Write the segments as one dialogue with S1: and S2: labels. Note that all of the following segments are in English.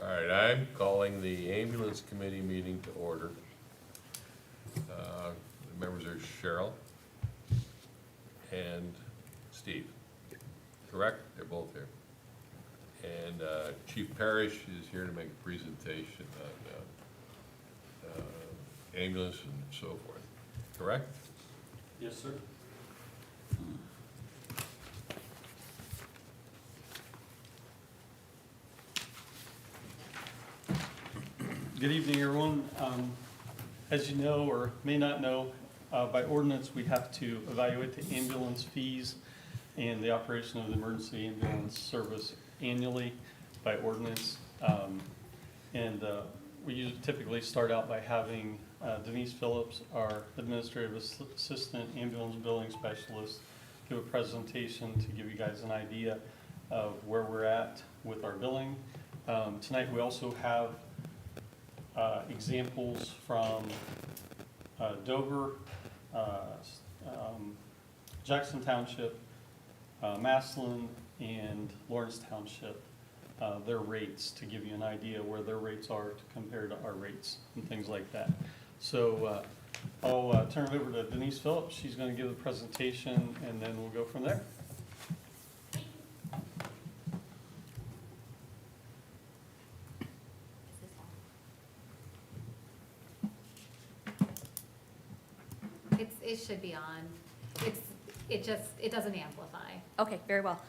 S1: All right, I'm calling the ambulance committee meeting to order. The members are Cheryl and Steve, correct? They're both here. And Chief Parrish is here to make a presentation on ambulance and so forth, correct?
S2: Yes, sir. Good evening, everyone. As you know or may not know, by ordinance, we have to evaluate the ambulance fees and the operation of the emergency ambulance service annually by ordinance. We typically start out by having Denise Phillips, our administrative assistant ambulance billing specialist, give a presentation to give you guys an idea of where we're at with our billing. Tonight we also have examples from Dover, Jackson Township, Massillon, and Lawrence Township, their rates, to give you an idea where their rates are compared to our rates and things like that. So I'll turn it over to Denise Phillips. She's going to give the presentation, and then we'll go from there.
S3: It should be on. It doesn't amplify.
S4: Okay, very well.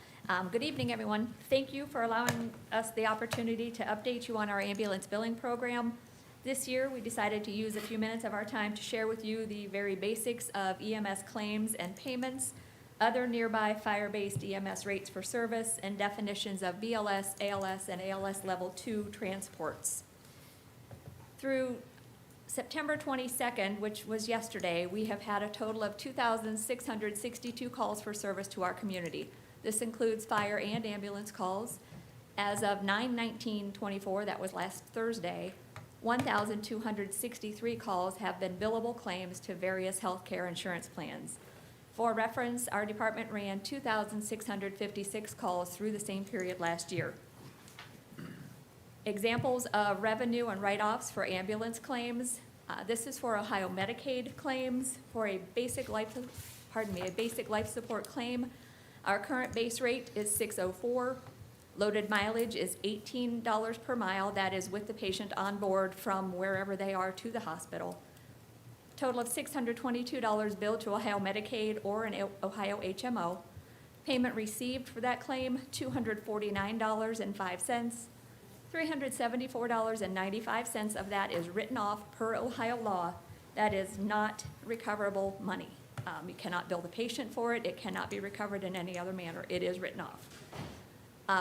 S4: Good evening, everyone. Thank you for allowing us the opportunity to update you on our ambulance billing program. This year, we decided to use a few minutes of our time to share with you the very basics of EMS claims and payments, other nearby fire-based EMS rates for service, and definitions of BLS, ALS, and ALS Level 2 transports. Through September 22nd, which was yesterday, we have had a total of 2,662 calls for service to our community. This includes fire and ambulance calls. As of 9/19/24, that was last Thursday, 1,263 calls have been billable claims to various healthcare insurance plans. For reference, our department ran 2,656 calls through the same period last year. Examples of revenue and write-offs for ambulance claims. This is for Ohio Medicaid claims. For a basic life support claim, our current base rate is $604. Loaded mileage is $18 per mile. That is with the patient on board from wherever they are to the hospital. Total of $622 billed to Ohio Medicaid or an Ohio HMO. Payment received for that claim, $249.05. $374.95 of that is written off per Ohio law. That is not recoverable money. You cannot bill the patient for it. It cannot be recovered in any other manner. It is written off.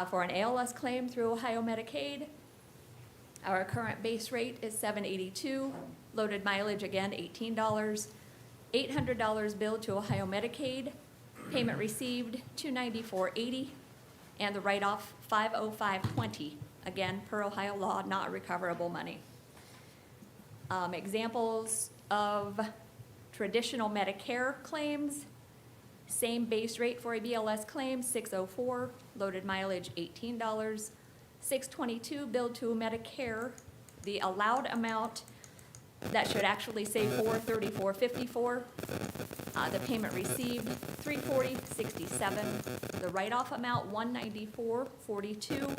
S4: For an ALS claim through Ohio Medicaid, our current base rate is $782. Loaded mileage, again, $18. $800 billed to Ohio Medicaid. Payment received, $294.80. And the write-off, $505.20. Again, per Ohio law, not recoverable money. Examples of traditional Medicare claims. Same base rate for a BLS claim, $604. Loaded mileage, $18. $622 billed to Medicare. The allowed amount, that should actually say $434.54. The payment received, $340.67. The write-off amount, $194.42.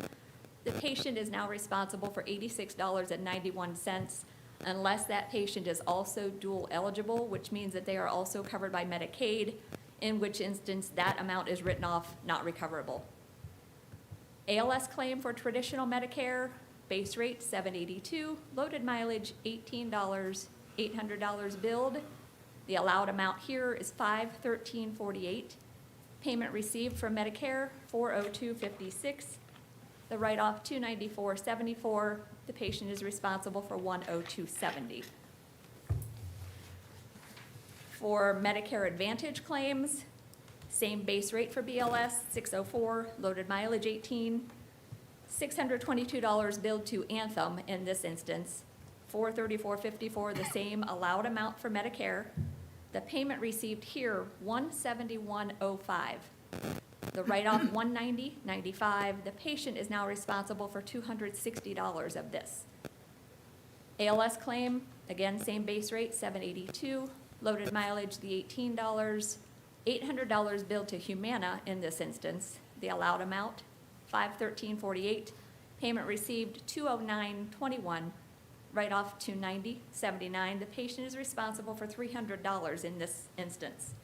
S4: The patient is now responsible for $86.91 unless that patient is also dual eligible, which means that they are also covered by Medicaid, in which instance that amount is written off, not recoverable. ALS claim for traditional Medicare, base rate $782, loaded mileage $18, $800 billed. The allowed amount here is $513.48. Payment received from Medicare, $402.56. The write-off, $294.74. The patient is responsible for $102.70. For Medicare Advantage claims, same base rate for BLS, $604, loaded mileage $18, $622 billed to Anthem in this instance, $434.54, the same allowed amount for Medicare. The payment received here, $171.05. The write-off, $190.95. The patient is now responsible for $260 of this. ALS claim, again, same base rate, $782. Loaded mileage, the $18. $800 billed to Humana in this instance, the allowed amount, $513.48. Payment received, $209.21. Write-off, $290.79. The patient is responsible for $300 in this instance.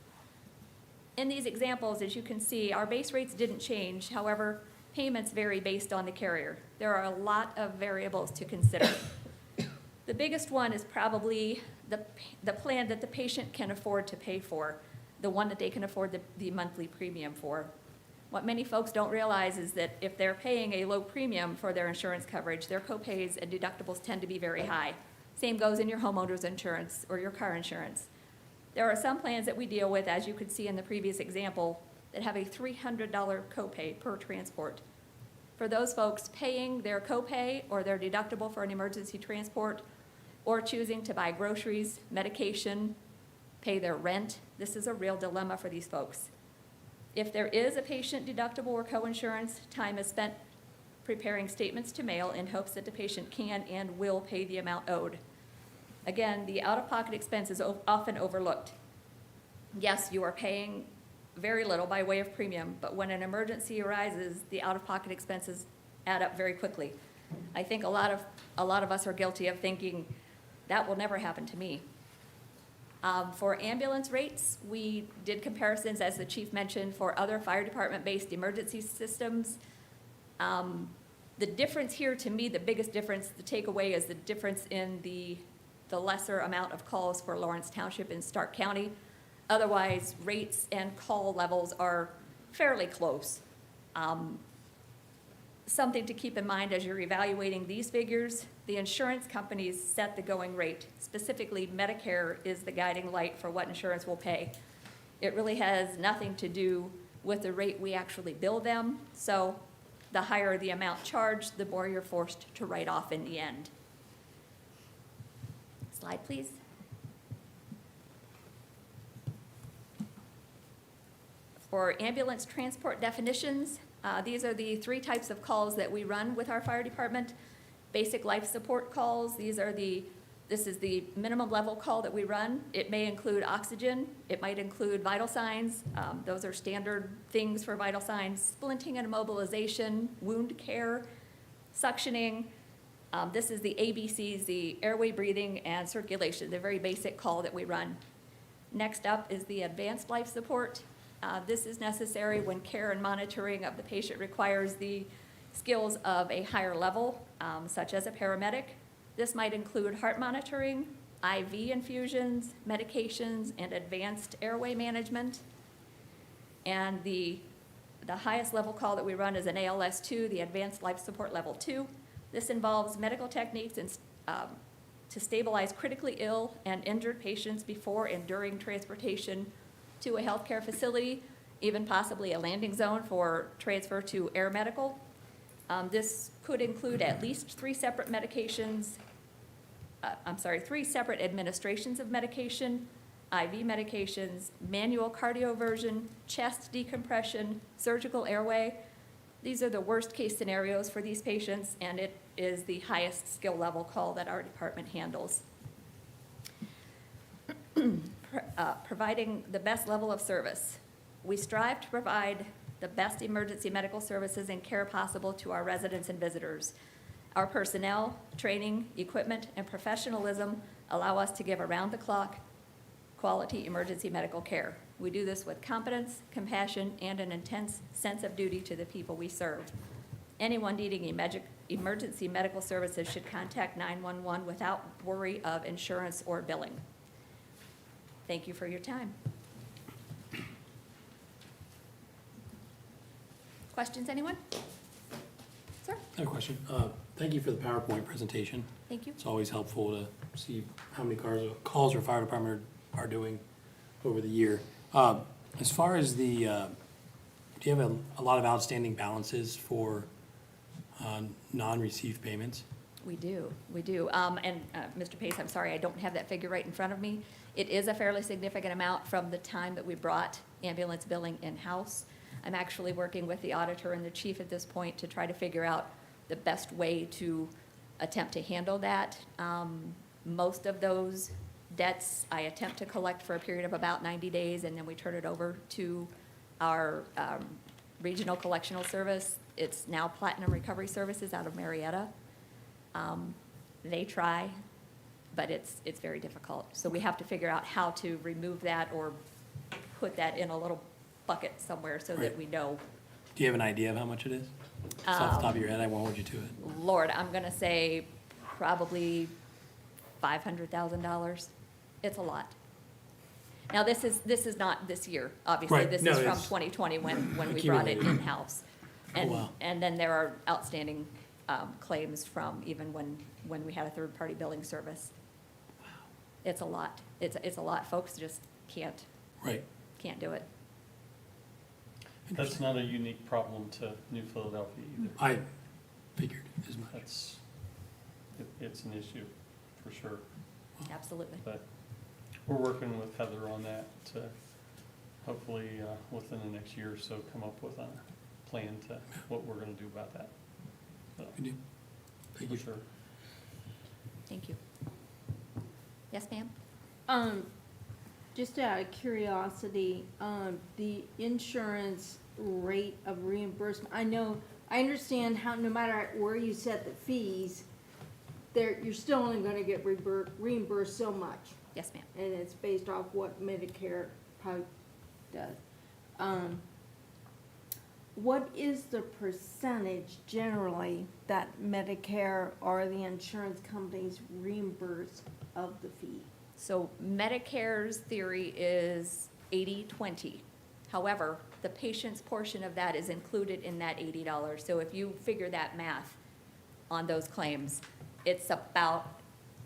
S4: In these examples, as you can see, our base rates didn't change. However, payments vary based on the carrier. There are a lot of variables to consider. The biggest one is probably the plan that the patient can afford to pay for, the one that they can afford the monthly premium for. What many folks don't realize is that if they're paying a low premium for their insurance coverage, their copays and deductibles tend to be very high. Same goes in your homeowner's insurance or your car insurance. There are some plans that we deal with, as you could see in the previous example, that have a $300 copay per transport. For those folks paying their copay or their deductible for an emergency transport, or choosing to buy groceries, medication, pay their rent, this is a real dilemma for these folks. If there is a patient deductible or coinsurance, time is spent preparing statements to mail in hopes that the patient can and will pay the amount owed. Again, the out-of-pocket expense is often overlooked. Yes, you are paying very little by way of premium, but when an emergency arises, the out-of-pocket expenses add up very quickly. I think a lot of us are guilty of thinking, that will never happen to me. For ambulance rates, we did comparisons, as the chief mentioned, for other fire department-based emergency systems. The difference here, to me, the biggest difference, the takeaway is the difference in the lesser amount of calls for Lawrence Township and Stark County. Otherwise, rates and call levels are fairly close. Something to keep in mind as you're evaluating these figures, the insurance companies set the going rate. Specifically, Medicare is the guiding light for what insurance will pay. It really has nothing to do with the rate we actually bill them, so the higher the amount charged, the more you're forced to write off in the end. Slide, please. For ambulance transport definitions, these are the 3 types of calls that we run with our fire department. Basic life support calls, this is the minimum level call that we run. It may include oxygen, it might include vital signs. Those are standard things for vital signs. Splinting and immobilization, wound care, suctioning. This is the ABCs, the airway, breathing, and circulation, the very basic call that we run. Next up is the advanced life support. This is necessary when care and monitoring of the patient requires the skills of a higher level, such as a paramedic. This might include heart monitoring, IV infusions, medications, and advanced airway management. And the highest level call that we run is an ALS 2, the Advanced Life Support Level 2. This involves medical techniques to stabilize critically ill and injured patients before and during transportation to a healthcare facility, even possibly a landing zone for transfer to air medical. This could include at least 3 separate medications, 3 separate administrations of medication, IV medications, manual cardioversion, chest decompression, surgical airway. These are the worst case scenarios for these patients, and it is the highest skill level call that our department handles. Providing the best level of service. We strive to provide the best emergency medical services and care possible to our residents and visitors. Our personnel, training, equipment, and professionalism allow us to give around-the-clock quality emergency medical care. We do this with competence, compassion, and an intense sense of duty to the people we serve. Anyone needing emergency medical services should contact 911 without worry of insurance or billing. Thank you for your time. Questions, anyone? Sir?
S5: I have a question. Thank you for the PowerPoint presentation.
S4: Thank you.
S5: It's always helpful to see how many calls our fire department are doing over the year. As far as do you have a lot of outstanding balances for non-received payments?
S4: We do. Mr. Pace, I'm sorry, I don't have that figure right in front of me. It is a fairly significant amount from the time that we brought ambulance billing in-house. I'm actually working with the auditor and the chief at this point to try to figure out the best way to attempt to handle that. Most of those debts I attempt to collect for a period of about 90 days, and then we turn it over to our regional collectional service. It's now Platinum Recovery Services out of Marietta. They try, but it's very difficult. So we have to figure out how to remove that or put that in a little bucket somewhere so that
S5: Right.
S4: we know.
S5: Do you have an idea of how much it is? Just off the top of your head, I won't hold you to it.
S4: Lord, I'm gonna say probably $500,000. It's a lot. Now, this is not this year, obviously.
S5: Right.
S4: This
S5: No,
S4: is from
S5: it's
S4: 2020 when we brought it
S5: accumulated.
S4: in-house. And,
S5: wow.
S4: and then there are outstanding claims from even when we had a third-party billing service. It's a lot. It's a lot. Folks just can't
S5: Right.
S4: do it.
S2: That's not a unique problem to New Philadelphia either.
S5: I figured as much.
S2: It's an issue, for sure.
S4: Absolutely.
S2: But we're working with Heather on that to hopefully, within the next year or so, come up with a plan to what we're gonna do about that. So,
S5: Good deal. Thank
S2: for
S5: you.
S2: sure.
S4: Thank you. Yes, ma'am?
S6: Just out of curiosity, the insurance rate of reimbursement, I understand how, no matter where you set the fees, you're still only gonna get reimbursed so much,
S4: Yes, ma'am.
S6: and it's based off what Medicare probably does. What is the percentage generally that Medicare or the insurance companies reimburse of the fee?
S4: So Medicare's theory is 80-20. However, the patient's portion of that is included in that $80. So if you figure that math on those claims, it's about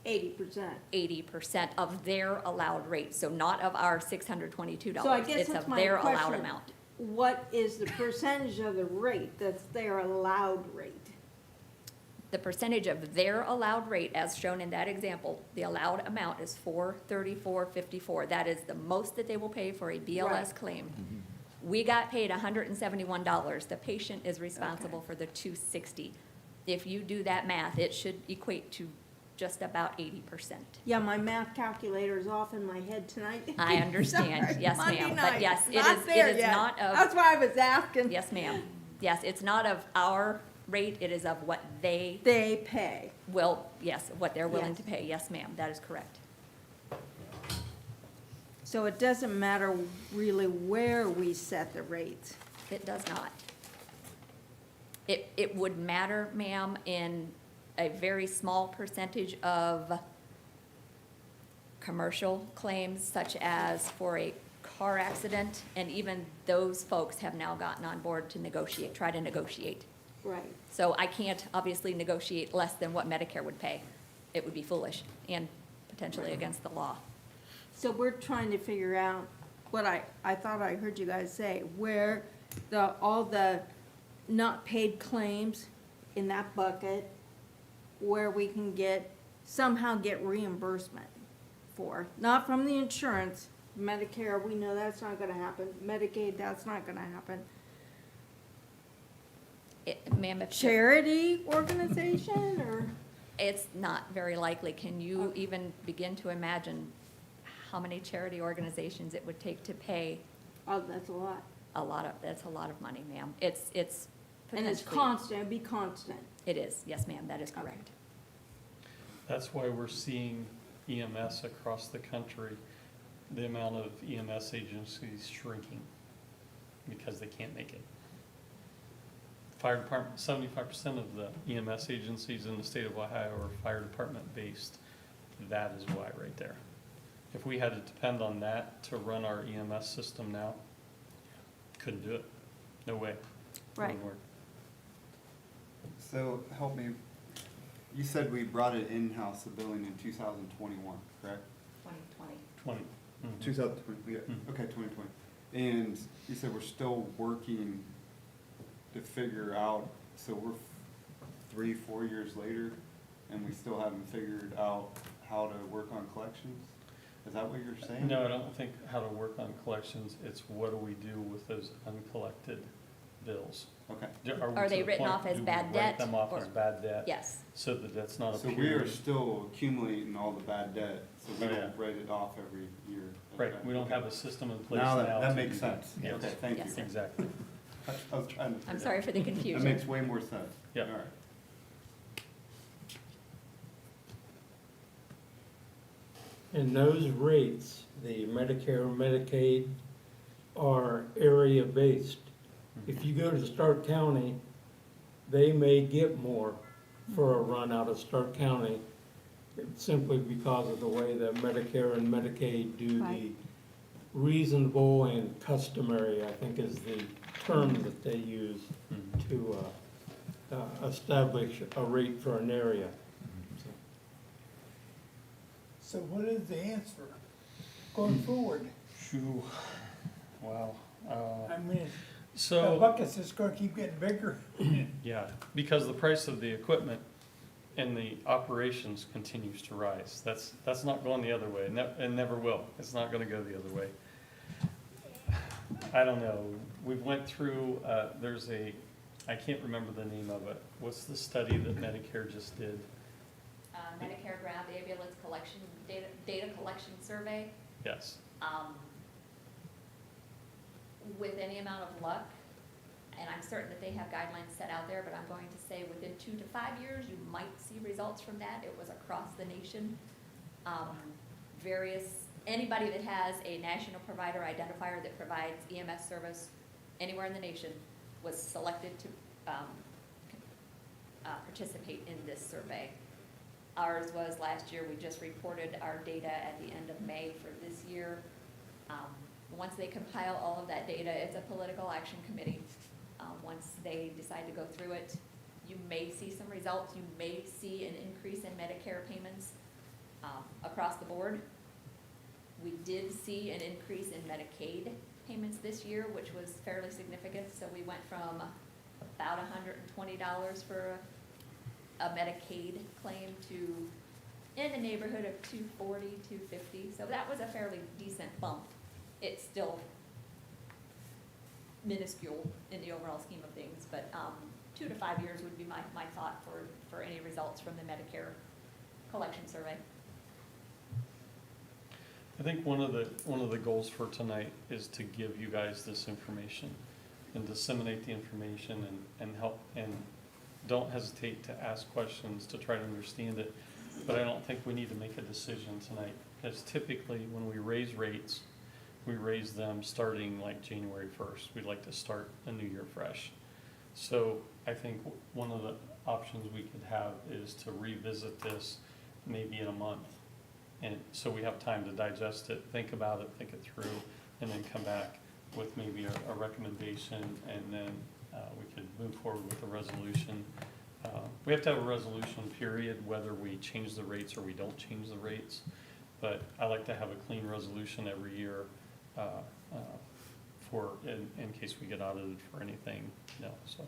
S6: 80%.
S4: 80% of their allowed rate. So not of our $622.
S6: So I guess
S4: It's
S6: that's
S4: of
S6: my
S4: their allowed
S6: question.
S4: amount.
S6: What is the percentage of the rate that's their allowed rate?
S4: The percentage of their allowed rate, as shown in that example, the allowed amount is $434.54. That is the most that they will pay for a BLS
S6: Right.
S4: claim. We got paid $171. The patient is responsible for the $260. If you do that math, it should equate to just about 80%.
S6: Yeah, my math calculator is off in my head tonight.
S4: I understand.
S6: Sorry,
S4: Yes,
S6: Monday
S4: ma'am.
S6: night.
S4: But yes, it
S6: Not
S4: is,
S6: there
S4: it is
S6: yet.
S4: not of,
S6: That's why I was asking.
S4: yes, ma'am. Yes, it's not of our rate, it is of what they
S6: They pay.
S4: will, yes, what they're willing
S6: Yes.
S4: to pay. Yes, ma'am, that is correct.
S6: So it doesn't matter really where we set the rates.
S4: It does not. It would matter, ma'am, in a very small percentage of commercial claims, such as for a car accident, and even those folks have now gotten on board to negotiate, try to negotiate.
S6: Right.
S4: So I can't obviously negotiate less than what Medicare would pay. It would be foolish and potentially against the law.
S6: So we're trying to figure out what I thought I heard you guys say, where all the not paid claims in that bucket, where we can somehow get reimbursement for, not from the insurance, Medicare, we know that's not gonna happen, Medicaid, that's not gonna happen.
S4: Ma'am, if
S6: Charity organization, or?
S4: it's not very likely, can you even begin to imagine how many charity organizations it would take to pay
S6: Oh, that's a lot.
S4: that's a lot of money, ma'am. It's
S6: And it's
S4: potentially.
S6: constant, it'd be constant.
S4: It is, yes, ma'am, that is correct.
S2: That's why we're seeing EMS across the country, the amount of EMS agencies shrinking because they can't make it. Fire department, 75% of the EMS agencies in the state of Ohio are fire department based. That is why right there. If we had to depend on that to run our EMS system now, couldn't do it. No way.
S6: Right.
S2: Wouldn't work.
S7: So help me, you said we brought it in-house, the billing in 2021, correct?
S4: 2020.
S2: 20. Mhm.
S7: 2020, yeah,
S2: Mhm.
S7: okay, 2020. And you said we're still working to figure out, so we're 3-4 years later, and we still haven't figured out how to work on collections? Is that what you're saying?
S2: No, I don't think how to work on collections, it's what do we do with those uncollected bills?
S7: Okay,
S2: We
S4: Are
S2: to
S4: they
S2: the
S4: written
S2: point,
S4: off as
S2: do we
S4: bad
S2: Write
S4: debt,
S2: them off
S4: or-
S2: as bad debt?
S4: Yes,
S2: So that that's not a
S7: so we are
S2: period.
S7: still accumulating all the bad debt, so we
S2: Oh, yeah.
S7: don't write it off every year.
S2: Right,
S7: Okay.
S2: we don't have a system in place
S7: Now
S2: now.
S7: that
S2: to
S7: makes
S2: do that.
S7: sense.
S2: Yes.
S7: Okay, thank you.
S4: Yes.
S2: Exactly.
S7: I was trying to.
S4: I'm
S7: figure
S4: sorry
S7: out.
S4: for the
S7: That
S4: confusion.
S7: makes way more sense.
S2: Yeah.
S7: All right.
S8: And those rates, the Medicare, Medicaid, are area-based. If you go to Stark County, they may get more for a run out of Stark County simply because of the way that Medicare and Medicaid do the
S6: Right.
S8: reasonable and customary, I think is the term that they use
S2: Mhm.
S8: to establish a rate for an area.
S9: So what is the answer going forward?
S2: Phew. Wow.
S9: I mean, the
S2: So,
S9: bucket's just gonna keep getting bigger.
S2: yeah, because the price of the equipment and the operations continues to rise. That's not going the other way, and never will. It's not gonna go the other way. I don't know. We went through, I can't remember the name of it. What's the study that Medicare just did?
S4: Medicare Ground Ambulance Collection, Data Collection Survey.
S2: Yes.
S4: With any amount of luck, and I'm certain that they have guidelines set out there, but I'm going to say within 2 to 5 years, you might see results from that. It was across the nation. Anybody that has a national provider identifier that provides EMS service anywhere in the nation was selected to participate in this survey. Ours was last year. We just reported our data at the end of May for this year. Once they compile all of that data, it's a political action committee. Once they decide to go through it, you may see some results. You may see an increase in Medicare payments across the board. We did see an increase in Medicaid payments this year, which was fairly significant. So we went from about $120 for a Medicaid claim to in the neighborhood of $240, $250. So that was a fairly decent bump. It's still minuscule in the overall scheme of things, but 2 to 5 years would be my thought for any results from the Medicare collection survey.
S2: I think one of the goals for tonight is to give you guys this information and disseminate the information and help, and don't hesitate to ask questions to try to understand it. But I don't think we need to make a decision tonight, because typically when we raise rates, we raise them starting like January 1st. We'd like to start a new year fresh. So I think one of the options we could have is to revisit this maybe in a month. And so we have time to digest it, think about it, think it through, and then come back with maybe a recommendation, and then we could move forward with a resolution. We have to have a resolution period, whether we change the rates or we don't change the rates. But I like to have a clean resolution every year in case we get audited for anything, so.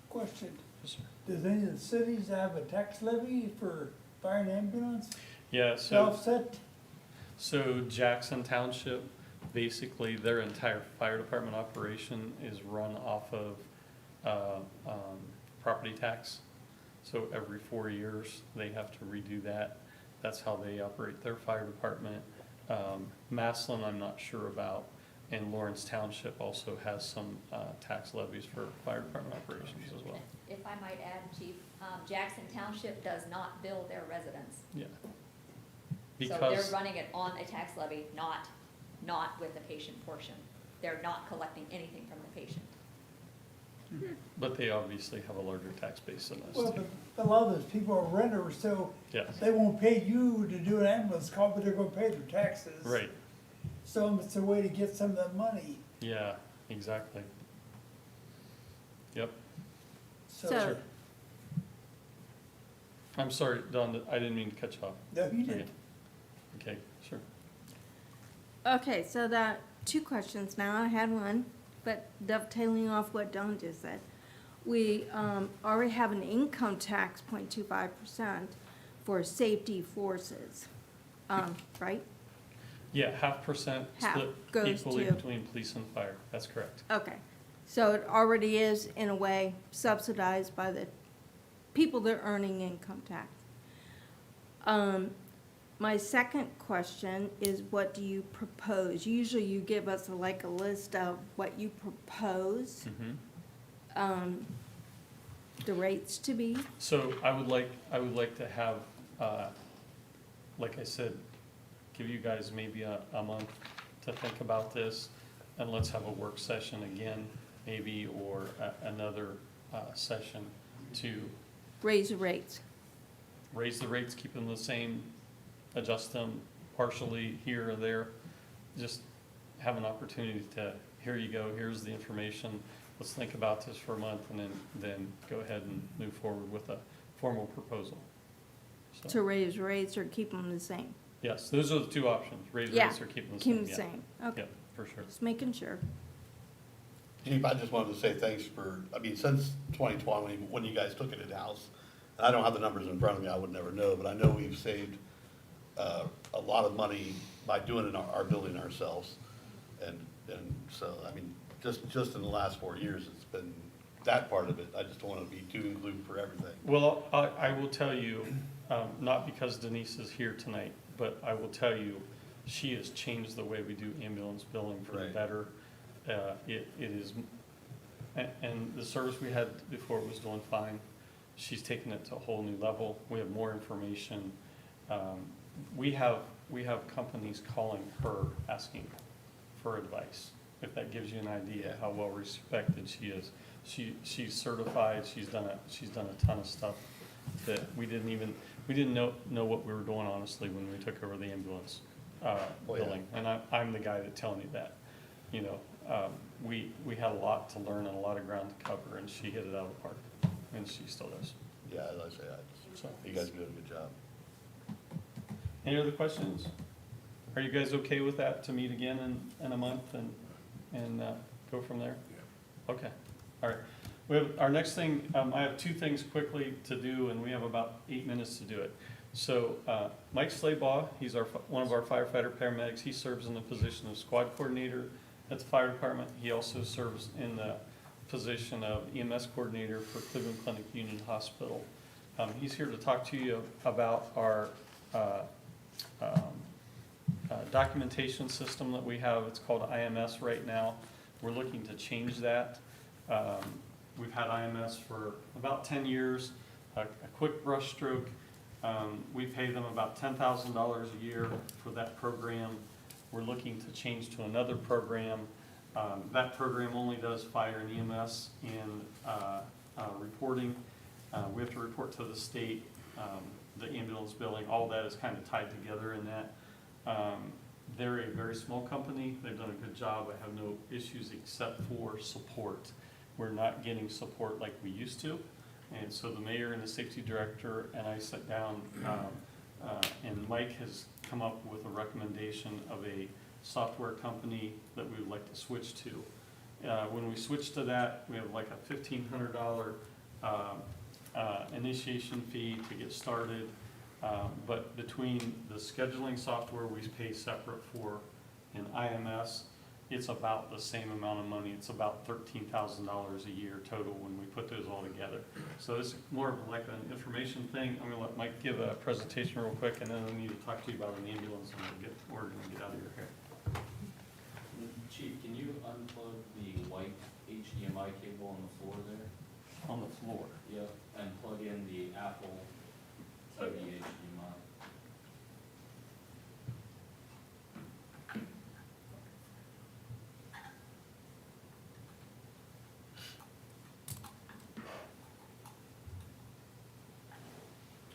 S9: Question,
S2: Yes, sir.
S9: does any of the cities have a tax levy for fire and ambulance?
S2: Yeah, so.
S9: Offset?
S2: So Jackson Township, basically their entire fire department operation is run off of property tax. So every 4 years, they have to redo that. That's how they operate their fire department. Maslin, I'm not sure about, and Lawrence Township also has some tax levies for fire department operations as well.
S4: If I might add, Chief, Jackson Township does not bill their residents.
S2: Yeah.
S4: So they're
S2: Because,
S4: running it on a tax levy, not with the patient portion. They're not collecting anything from the patient.
S2: but they obviously have a larger tax base than us
S9: Well,
S2: too.
S9: but a lot of those people are renters, so
S2: Yes,
S9: they won't pay you to do an ambulance call, but they're gonna pay their taxes.
S2: right,
S9: So it's a way to get some of that money.
S2: yeah, exactly. Yep.
S6: So,
S2: I'm sorry, Don, I didn't mean to cut you off.
S9: No, you didn't.
S2: Okay, sure.
S6: okay, so that, 2 questions now. I had one, but dovetailing off what Don just said. We already have an income tax, 0.25%, for safety forces, right?
S2: Yeah, 0.5%
S6: Half
S2: split
S6: goes
S2: equally
S6: to-
S2: between police and fire, that's correct.
S6: Okay, so it already is, in a way, subsidized by the people that are earning income tax. My second question is, what do you propose? Usually you give us like a list of what you propose, the rates to be.
S2: So I would like to have, like I said, give you guys maybe a month to think about this, and let's have a work session again, maybe, or another session to
S6: Raise the rates.
S2: raise the rates, keep them the same, adjust them partially here or there. Just have an opportunity to, here you go, here's the information, let's think about this for a month, and then go ahead and move forward with a formal proposal. So,
S6: To raise rates or keep them the same?
S2: yes, those are the two options, raise
S6: Yeah,
S2: rates or keep them the
S6: Keep
S2: same,
S6: them
S2: yeah.
S6: the same, okay,
S2: Yeah, for sure.
S6: just making sure.
S10: Chief, I just wanted to say thanks for, I mean, since 2020, when you guys took it in-house, and I don't have the numbers in front of me, I would never know, but I know we've saved a lot of money by doing it our building ourselves. And so, I mean, just in the last 4 years, it's been that part of it. I just don't want to be doom and gloom for everything.
S2: Well, I will tell you, not because Denise is here tonight, but I will tell you, she has changed the way we do ambulance billing for the
S10: Right.
S2: better. It is, and the service we had before was doing fine. She's taken it to a whole new level. We have more information. We have companies calling her, asking for advice, if that gives you an idea how well respected she is. She's certified, she's done a ton of stuff that we didn't know what we were doing, honestly, when we took over the ambulance billing. And I'm the guy that's telling you that. You know, we had a lot to learn and a lot of ground to cover, and she hit it out of the park, and she still does.
S10: Yeah, as I say,
S2: So,
S10: you guys are doing a good job.
S2: any other questions? Are you guys okay with that, to meet again in a month and go from there? Okay, all right. We have, our next thing, I have two things quickly to do, and we have about 8 minutes to do it. So, Mike Slaybaugh, he's one of our firefighter paramedics. He serves in the position of squad coordinator at the fire department. He also serves in the position of EMS coordinator for Cleveland Clinic Union Hospital. He's here to talk to you about our documentation system that we have. It's called IMS right now. We're looking to change that. We've had IMS for about 10 years, a quick brush stroke. We pay them about $10,000 a year for that program. We're looking to change to another program. That program only does fire and EMS and reporting. We have to report to the state, the ambulance billing, all that is kind of tied together in that. They're a very small company. They've done a good job. I have no issues except for support. We're not getting support like we used to. And so the mayor and the safety director and I sat down, and Mike has come up with a recommendation of a software company that we would like to switch to. When we switch to that, we have like a $1,500 initiation fee to get started. But between the scheduling software we pay separate for and IMS, it's about the same amount of money. It's about $13,000 a year total when we put those all together. So it's more of like an information thing. I'm gonna let Mike give a presentation real quick, and then I need to talk to you about an ambulance, and we're gonna get out of your hair.
S11: Chief, can you unplug the white HDMI cable on the floor there?
S2: On the floor.
S11: Yep. And plug in the Apple TV HDMI.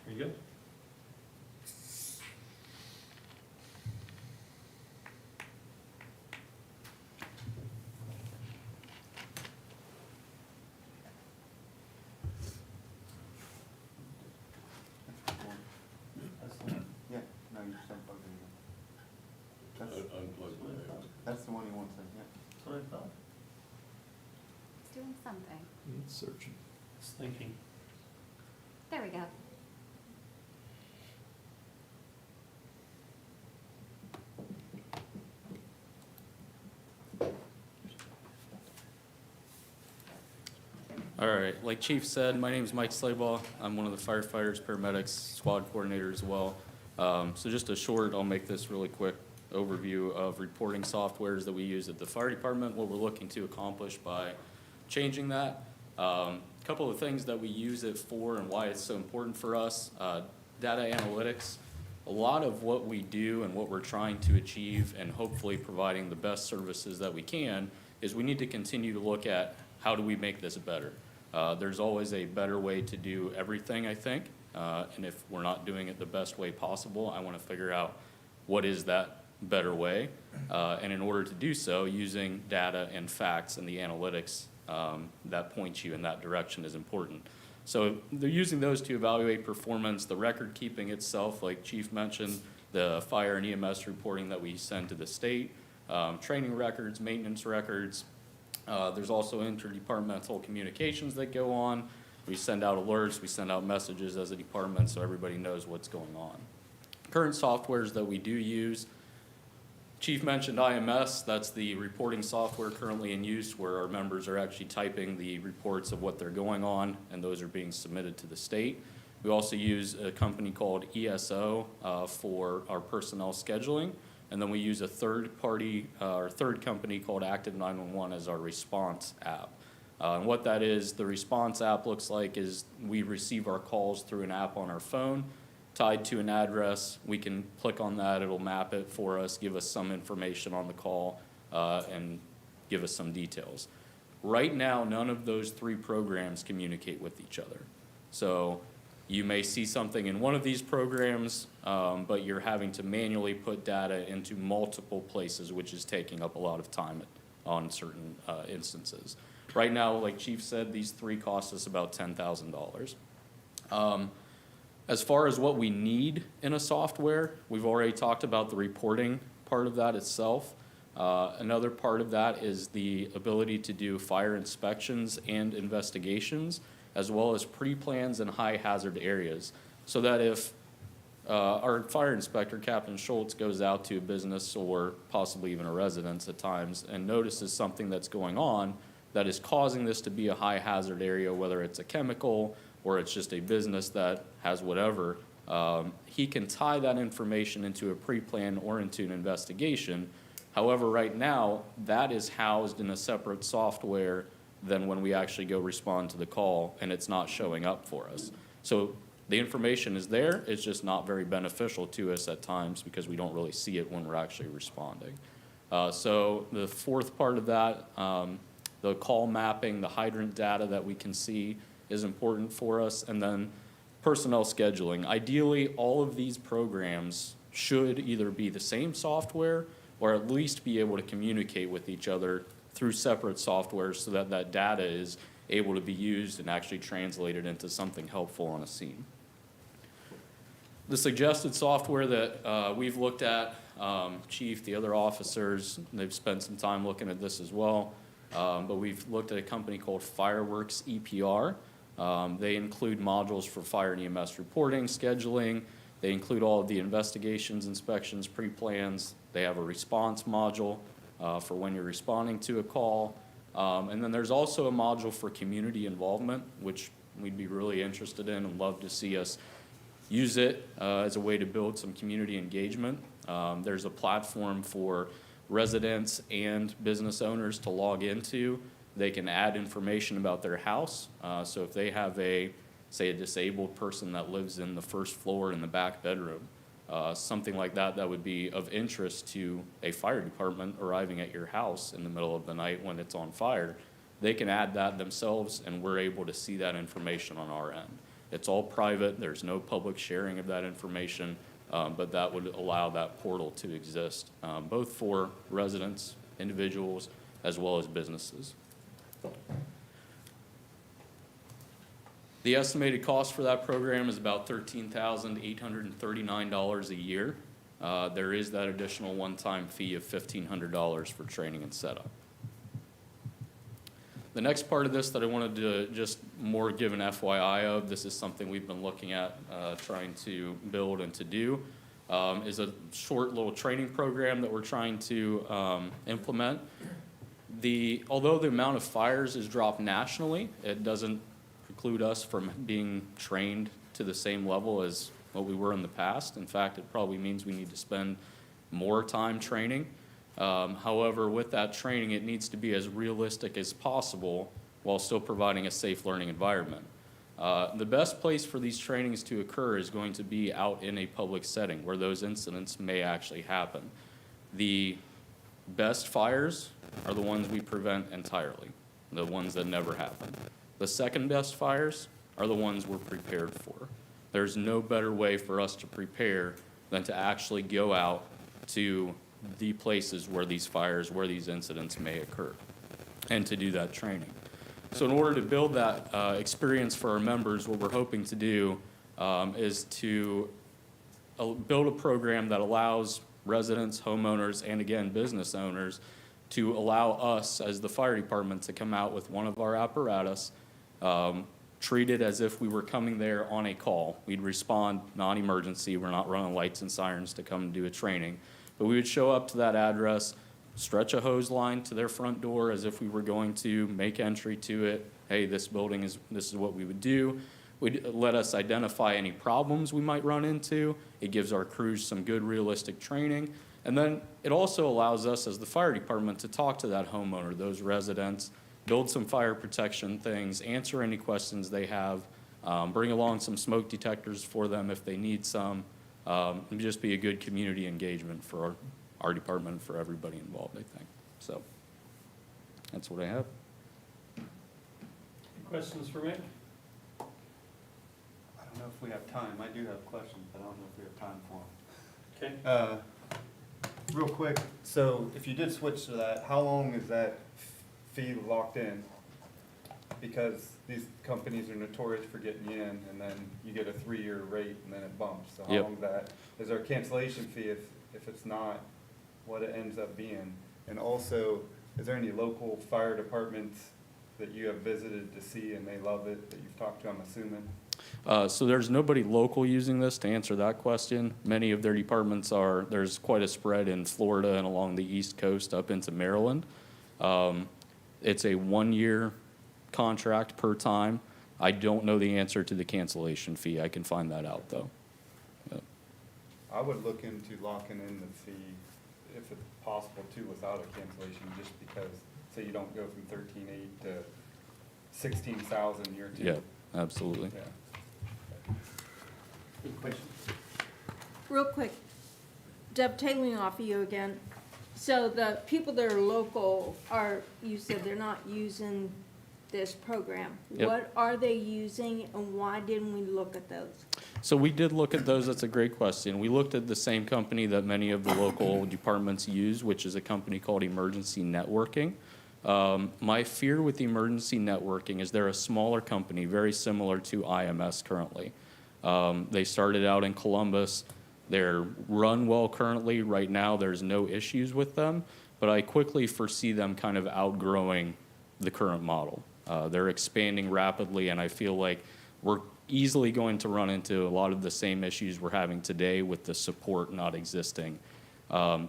S2: Are you good?
S7: Yeah, no, you just unplug it.
S1: Unplug the
S7: That's the one he wants, yeah.
S2: That's what I thought.
S3: It's doing something.
S5: It's searching.
S2: It's thinking.
S3: There we go.
S11: All right, like Chief said, my name is Mike Slaybaugh. I'm one of the firefighters, paramedics, squad coordinator as well. So just I'll make this really quick overview of reporting softwares that we use at the fire department, what we're looking to accomplish by changing that. Couple of things that we use it for and why it's so important for us. Data analytics. A lot of what we do and what we're trying to achieve and hopefully providing the best services that we can is we need to continue to look at how do we make this better. There's always a better way to do everything, I think. And if we're not doing it the best way possible, I want to figure out what is that better way. And in order to do so, using data and facts and the analytics that point you in that direction is important. So they're using those to evaluate performance, the record keeping itself, like Chief mentioned, the fire and EMS reporting that we send to the state, training records, maintenance records. There's also interdepartmental communications that go on. We send out alerts, we send out messages as a department so everybody knows what's going on. Current softwares that we do use, Chief mentioned IMS, that's the reporting software currently in use where our members are actually typing the reports of what they're going on and those are being submitted to the state. We also use a company called ESO for our personnel scheduling, and then we use a third company called Active 911 as our response app. And what that is, the response app looks like is we receive our calls through an app on our phone tied to an address. We can click on that, it'll map it for us, give us some information on the call, and give us some details. Right now, none of those three programs communicate with each other. So you may see something in one of these programs, but you're having to manually put data into multiple places, which is taking up a lot of time on certain instances. Right now, like Chief said, these three cost us about $10,000. As far as what we need in a software, we've already talked about the reporting part of that itself. Another part of that is the ability to do fire inspections and investigations, as well as pre-plans in high hazard areas. So that if our fire inspector, Captain Schultz, goes out to a business or possibly even a residence at times and notices something that's going on that is causing this to be a high hazard area, whether it's a chemical or it's just a business that has whatever, he can tie that information into a pre-plan or into an investigation. However, right now, that is housed in a separate software than when we actually go respond to the call, and it's not showing up for us. So the information is there, it's just not very beneficial to us at times because we don't really see it when we're actually responding. So the fourth part of that, the call mapping, the hydrant data that we can see is important for us, and then personnel scheduling. Ideally, all of these programs should either be the same software or at least be able to communicate with each other through separate software so that that data is able to be used and actually translated into something helpful on a scene. The suggested software that we've looked at, Chief, the other officers, they've spent some time looking at this as well, but we've looked at a company called Fireworks EPR. They include modules for fire and EMS reporting, scheduling. They include all of the investigations, inspections, pre-plans. They have a response module for when you're responding to a call. And then there's also a module for community involvement, which we'd be really interested in and love to see us use it as a way to build some community engagement. There's a platform for residents and business owners to log into. They can add information about their house. So if they have say a disabled person that lives in the first floor in the back bedroom, something like that that would be of interest to a fire department arriving at your house in the middle of the night when it's on fire, they can add that themselves and we're able to see that information on our end. It's all private, there's no public sharing of that information, but that would allow that portal to exist, both for residents, individuals, as well as businesses. The estimated cost for that program is about $13,839 a year. There is that additional one-time fee of $1,500 for training and setup. The next part of this that I wanted to just more give an FYI of, this is something we've been looking at trying to build and to do, is a short little training program that we're trying to implement. Although the amount of fires is dropped nationally, it doesn't preclude us from being trained to the same level as what we were in the past. In fact, it probably means we need to spend more time training. However, with that training, it needs to be as realistic as possible while still providing a safe learning environment. The best place for these trainings to occur is going to be out in a public setting where those incidents may actually happen. The best fires are the ones we prevent entirely, the ones that never happen. The second best fires are the ones we're prepared for. There's no better way for us to prepare than to actually go out to the places where these fires, where these incidents may occur, and to do that training. So in order to build that experience for our members, what we're hoping to do is to build a program that allows residents, homeowners, and again, business owners to allow us as the fire department to come out with one of our apparatus, treat it as if we were coming there on a call. We'd respond non-emergency. We're not running lights and sirens to come and do a training. But we would show up to that address, stretch a hose line to their front door as if we were going to make entry to it. Hey, this is what we would do. Would let us identify any problems we might run into. It gives our crews some good realistic training. And then it also allows us as the fire department to talk to that homeowner, those residents, build some fire protection things, answer any questions they have, bring along some smoke detectors for them if they need some, and just be a good community engagement for our department, for everybody involved, I think. So that's what I have.
S2: Any questions for me?
S7: I don't know if we have time. I do have questions, but I don't know if we have time for them.
S2: Okay.
S7: Real quick, so if you did switch to that, how long is that fee locked in? Because these companies are notorious for getting you in, and then you get a 3-year rate, and then it bumps. So how
S11: Yep.
S7: long is that? Is there a cancellation fee if it's not what it ends up being? And also, is there any local fire departments that you have visited to see and they love it, that you've talked to, I'm assuming?
S11: So there's nobody local using this to answer that question. Many of their departments there's quite a spread in Florida and along the East Coast up into Maryland. It's a 1-year contract per time. I don't know the answer to the cancellation fee. I can find that out though. Yep.
S7: I would look into locking in the fee, if it's possible too, without a cancellation, just because, say you don't go from 13,800 to 16,000 year 2.
S11: Yeah, absolutely.
S7: Yeah.
S6: Real quick, dovetailing off of you again, so the people that are local are, you said they're not using this program.
S11: Yep.
S6: What are they using and why didn't we look at those?
S11: So we did look at those. That's a great question. We looked at the same company that many of the local departments use, which is a company called Emergency Networking. My fear with Emergency Networking is they're a smaller company, very similar to IMS currently. They started out in Columbus. They're run well currently. Right now, there's no issues with them, but I quickly foresee them kind of outgrowing the current model. They're expanding rapidly, and I feel like we're easily going to run into a lot of the same issues we're having today with the support not existing.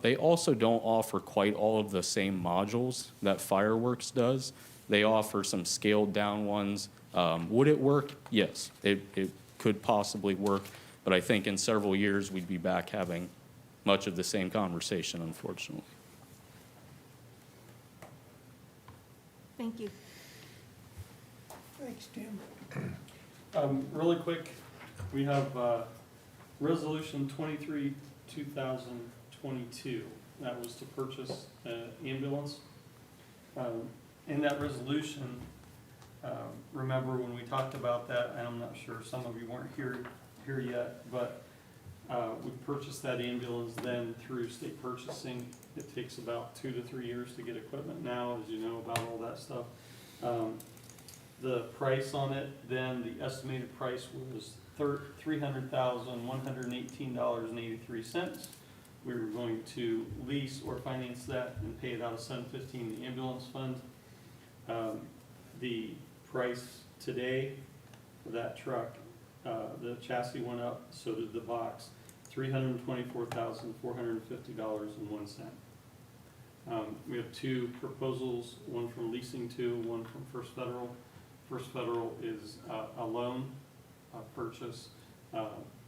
S11: They also don't offer quite all of the same modules that Fireworks does. They offer some scaled down ones. Would it work? Yes, it could possibly work, but I think in several years we'd be back having much of the same conversation, unfortunately.
S6: Thank you.
S9: Thanks, Tim.
S2: Really quick, we have Resolution 23, 2022. That was to purchase an ambulance. In that resolution, remember when we talked about that, and I'm not sure, some of you weren't here yet, but we purchased that ambulance then through state purchasing. It takes about 2 to 3 years to get equipment now, as you know about all that stuff. The price on it, then the estimated price was $300,118.83. We were going to lease or finance that and pay it out of 715, the ambulance fund. The price today for that truck, the chassis went up, so did the box, $324,450.01. We have two proposals, one from Leasing Two, one from First Federal. First Federal is a loan purchase.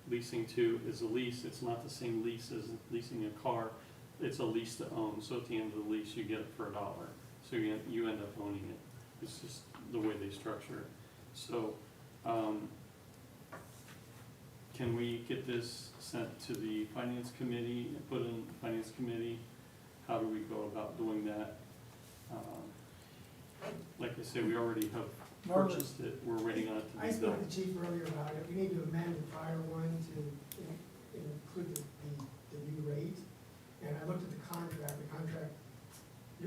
S2: Leasing Two is a lease. It's not the same lease as leasing a car. It's a lease to own, so at the end of the lease, you get it for $1. So you end up owning it. It's just the way they structure it. So, can we get this sent to the Finance Committee and put in the Finance Committee? How do we go about doing that? Like I say, we already have
S9: Margaret,
S2: purchased it, we're waiting on it to
S12: I
S2: be
S12: spoke
S2: built.
S12: to the chief earlier about it, we need to amend the prior one to include the new rate. And I looked at the contract,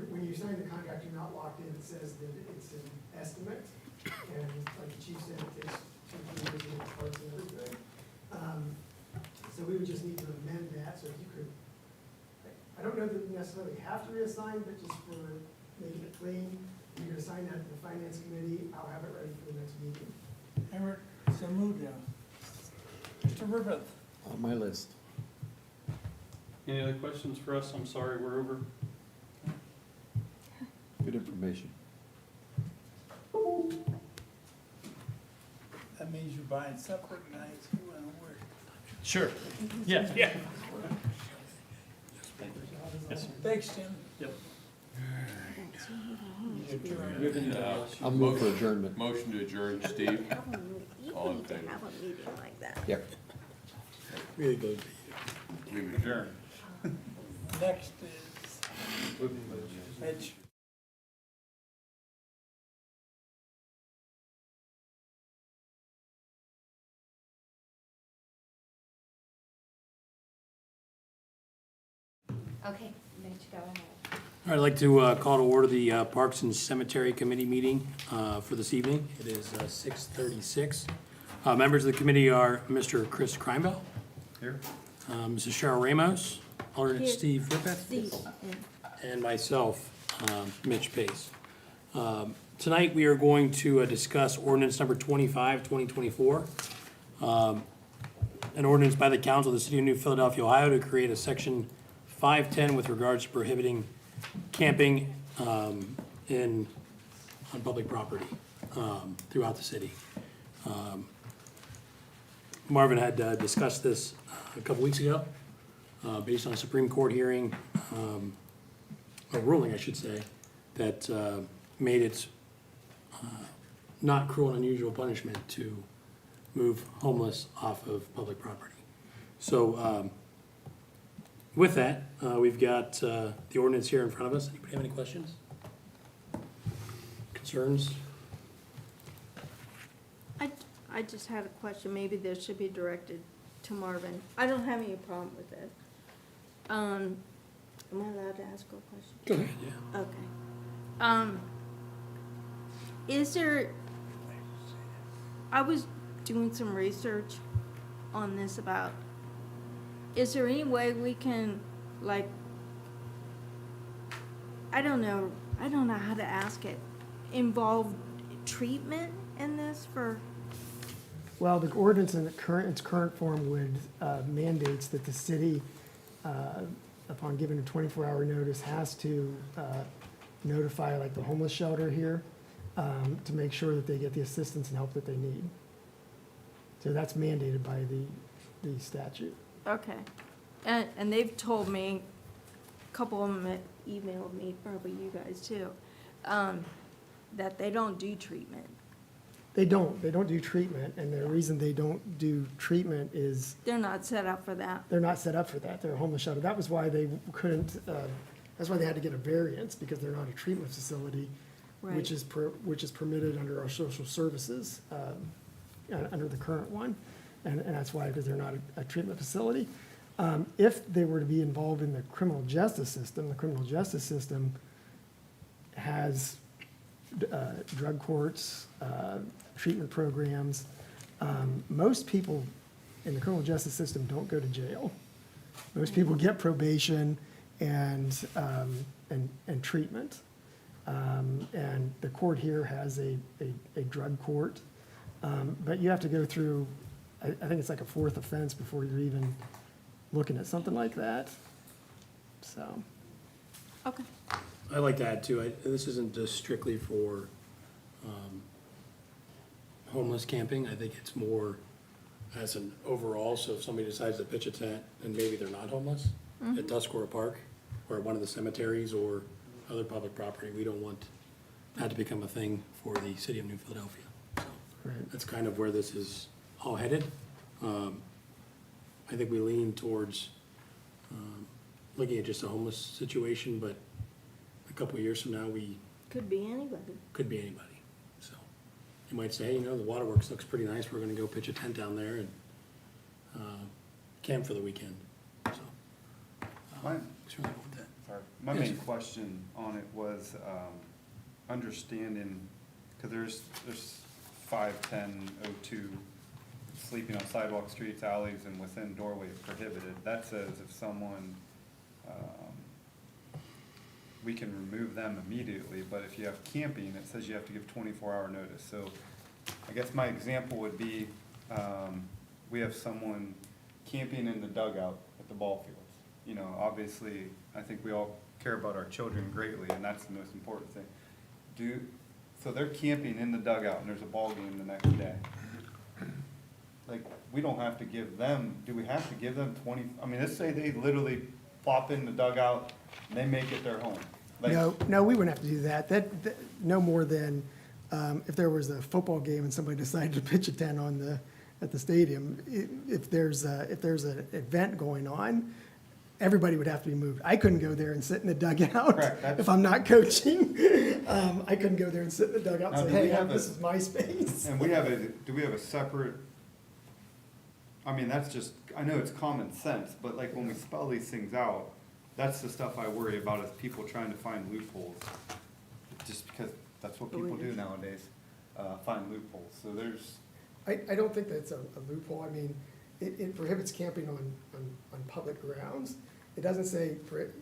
S12: when you sign the contract, you're not locked in, it says that it's an estimate. And like the chief said, it takes 2 years to get the parts and everything. So we would just need to amend that, so if you could, I don't know that you necessarily have to reassign, but just for making it clean, you're gonna assign that to the finance committee, I'll have it ready for the next meeting.
S9: Everett, so moved down. Mr. Griffith?
S13: On my list.
S2: Any other questions for us? I'm sorry, we're over.
S13: Good information.
S9: That means you're buying separate nights, well, where?
S2: Sure. Yeah, yeah. Yes, sir.
S9: Thanks, Jim.
S2: Yep.
S13: I'll move for adjournment.
S1: Motion to adjourn, Steve. All in favor?
S6: Have a meeting like that.
S13: Yep. Really good.
S1: We've adjourned.
S9: Next is Mitch.
S3: Okay, Mitch, go ahead.
S5: All right, I'd like to call to order the Parks and Cemetery Committee meeting for this evening. It is 6:36. Members of the committee are Mr. Chris Kreinbell,
S7: Here?
S5: Mrs. Cheryl Ramos, alternate
S6: Here.
S5: Steve Griffith,
S6: Steve,
S5: and myself, Mitch Pace. Tonight, we are going to discuss ordinance number 25, 2024. An ordinance by the council of the city of New Philadelphia, Ohio, to create a section 510 with regards to prohibiting camping on public property throughout the city. Marvin had discussed this a couple weeks ago, based on a Supreme Court hearing, a ruling, I should say, that made it not cruel and unusual punishment to move homeless off of public property. So with that, we've got the ordinance here in front of us. Anybody have any questions? Concerns?
S6: I just had a question, maybe this should be directed to Marvin. I don't have any problem with it. Am I allowed to ask a question?
S5: Go ahead, yeah.
S6: Okay. Is there, I was doing some research on this about, is there any way we can, like, I don't know how to ask it, involve treatment in this for,
S12: Well, the ordinance in its current form would mandates that the city, upon giving a 24-hour notice, has to notify like the homeless shelter here to make sure that they get the assistance and help that they need. So that's mandated by the statute.
S6: okay. And they've told me, a couple of them emailed me, probably you guys too, that they don't do treatment.
S12: They don't do treatment, and the reason they don't do treatment is
S6: They're not set up for that.
S12: they're not set up for that. They're a homeless shelter. That was why they couldn't, that's why they had to get a variance, because they're not a treatment facility, which
S6: Right.
S12: is permitted under our social services, under the current one. And that's why, because they're not a treatment facility. If they were to be involved in the criminal justice system has drug courts, treatment programs. Most people in the criminal justice system don't go to jail. Most people get probation and treatment. And the court here has a drug court. But you have to go through, I think it's like a fourth offense before you're even looking at something like that. So,
S4: Okay.
S5: I like to add too, this isn't just strictly for homeless camping. I think it's more as an overall, so if somebody decides to pitch a tent and maybe they're not homeless at Tuscarora Park or at one of the cemeteries or other public property, we don't want that to become a thing for the city of New Philadelphia. So that's kind of where this is all headed. I think we lean towards looking at just a homeless situation, but a couple of years from now, we
S6: Could be anybody.
S5: could be anybody. So you might say, hey, you know, the waterworks looks pretty nice, we're gonna go pitch a tent down there and camp for the weekend, so.
S7: Mine-
S5: Certainly want that.
S7: Sorry, my
S5: Yes,
S7: main
S5: sir.
S7: question on it was, understanding, cause there's 5, 10, 02, sleeping on sidewalk, streets, alleys, and within doorways prohibited. That says if someone, we can remove them immediately, but if you have camping, it says you have to give 24-hour notice. So I guess my example would be, we have someone camping in the dugout at the ball fields. You know, obviously, I think we all care about our children greatly, and that's the most important thing. So they're camping in the dugout, and there's a ball game the next day. Like, we don't have to give them, do we have to give them let's say they literally plop in the dugout, and they make it their home. Like,
S12: No, we wouldn't have to do that. No more than, if there was a football game and somebody decided to pitch a tent at the stadium, if there's an event going on, everybody would have to be moved. I couldn't go there and sit in the dugout
S7: Correct, that's-
S12: if I'm not coaching. I couldn't go there and sit in the dugout
S7: Now,
S12: and
S7: do
S12: say,
S7: we
S12: hey,
S7: have
S12: this
S7: a-
S12: is my space.
S7: And do we have a separate, that's just, I know it's common sense, but like when we spell these things out, that's the stuff I worry about is people trying to find loopholes. Just because that's what people do nowadays, find loopholes. So there's,
S12: I don't think that's a loophole. I mean, it prohibits camping on public grounds. It doesn't say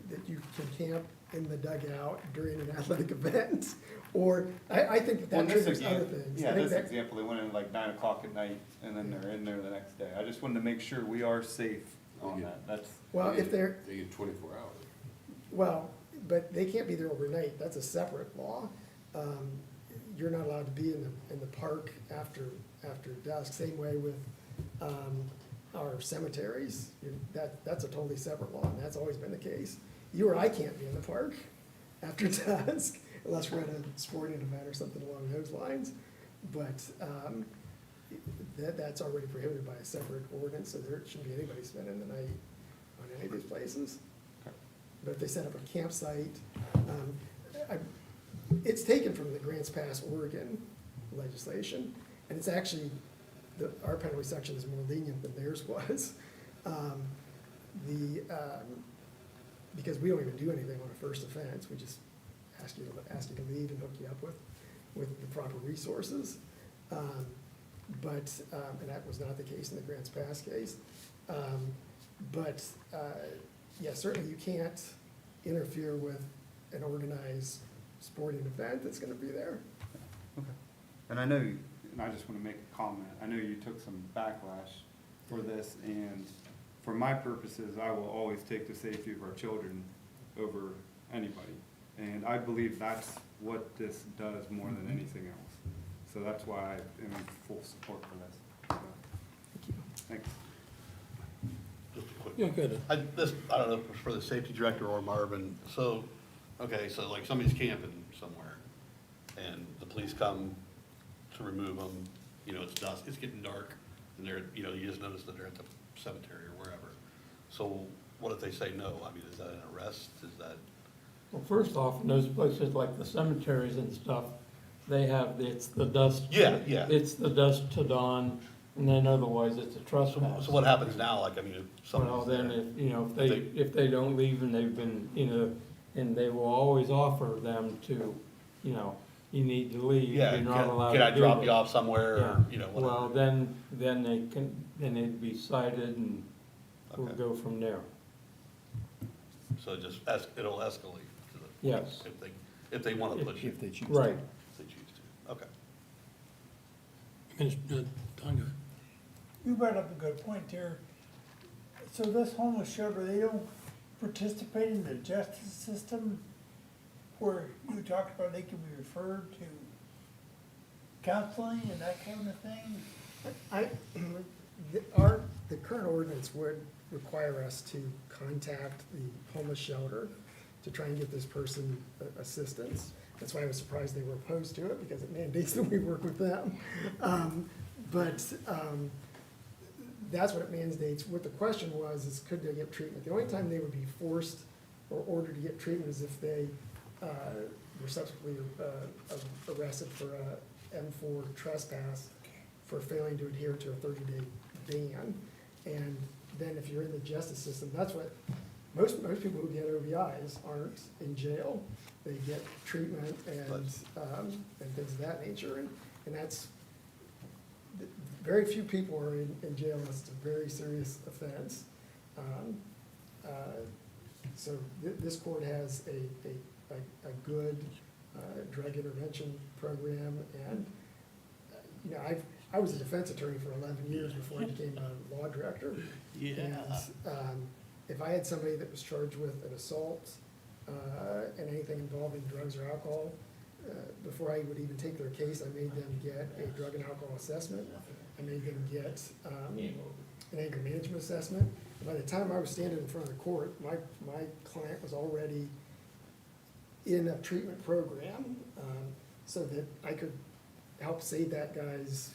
S12: that you can camp in the dugout during an athletic event, or, I think
S7: well,
S12: that
S7: this
S12: triggers other
S7: example,
S12: things.
S7: yeah,
S12: I think
S7: this
S12: that-
S7: example, they went in like 9 o'clock at night and then they're in there the next day. I just wanted to make sure we are safe on that. That's,
S12: Well, if they're,
S1: They get 24 hours.
S12: well, but they can't be there overnight. That's a separate law. You're not allowed to be in the park after dusk. Same way with, our cemeteries. That's a totally separate law, and that's always been the case. You or I can't be in the park after dusk unless we're at a sporting event or something along those lines. But, that's already prohibited by a separate ordinance, so there shouldn't be anybody spending the night on any of these places. But if they set up a campsite, it's taken from the Grants Pass, Oregon legislation, and it's actually, our penalty section is more lenient than theirs was. Because we don't even do anything on a first offense, we just ask you to leave and hook you up with the proper resources. And that was not the case in the Grants Pass case. Yeah, certainly you can't interfere with an organized sporting event that's gonna be there.
S7: okay. And I know, and I just want to make a comment, I know you took some backlash for this, and for my purposes, I will always take the safety of our children over anybody. And I believe that's what this does more than anything else. So that's why I am in full support for this. So, thanks.
S10: Just a quick.
S5: Yeah, good.
S10: I don't know if it's for the safety director or Marvin, so, okay, so like somebody's camping somewhere, and the police come to remove them, it's dusk, it's getting dark, and you just notice that they're at the cemetery or wherever. So what if they say no? Is that an arrest? Is that,
S8: Well, first off, in those places like the cemeteries and stuff, they have, it's the dusk.
S10: Yeah.
S8: It's the dusk to dawn, and then otherwise it's a trespass.
S10: so what happens now, if
S8: Well,
S10: somebody's
S8: then
S10: there?
S8: if they don't leave and they've been, and they will always offer them to, you need to leave,
S10: Yeah,
S8: you're not allowed to
S10: can I
S8: do
S10: drop
S8: this.
S10: you off somewhere,
S8: Yeah.
S10: or, whatever?
S8: Well, then it'd be cited and we'll
S10: Okay.
S8: go from there.
S10: So just, it'll escalate to the.
S8: Yes.
S10: If they wanna push you.
S13: If they choose to.
S8: Right.
S10: If they choose to, okay.
S5: Don, go ahead.
S9: You brought up a good point there. So this homeless shelter, they don't participate in the justice system where you talked about they can be referred to counseling and that kind of thing?
S12: The current ordinance would require us to contact the homeless shelter to try and get this person assistance. That's why I was surprised they were opposed to it, because it mandates that we work with them. That's what it mandates. What the question was, is could they get treatment? The only time they would be forced or ordered to get treatment is if they were subsequently arrested for a M4 trespass for failing to adhere to a 30-day ban. And then if you're in the justice system, that's what, most people who get OVIs aren't in jail. They get treatment and things of that nature, and that's, very few people are in jail unless it's a very serious offense. So this court has a good drug intervention program, and, you know, I was a defense attorney for 11 years before I became a law director.
S10: Yeah.
S12: And if I had somebody that was charged with an assault and anything involving drugs or alcohol, before I would even take their case, I made them get a drug and alcohol assessment. I made them get an anger management assessment. And by the time I was standing in front of the court, my client was already in a treatment program, so that I could help save that guy's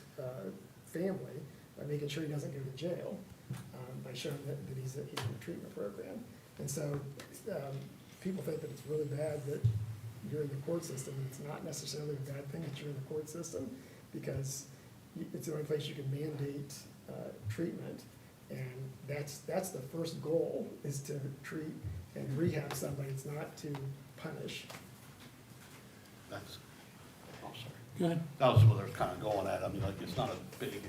S12: family by making sure he doesn't go to jail, by showing that he's in a treatment program. And so people think that it's really bad that you're in the court system. It's not necessarily a bad thing that you're in the court system, because it's the only place you can mandate treatment. And that's the first goal, is to treat and rehab somebody. It's not to punish.
S10: That's, oh, sorry.
S5: Go ahead.
S10: That was what they're kind of going at. I mean, like, it's not a big,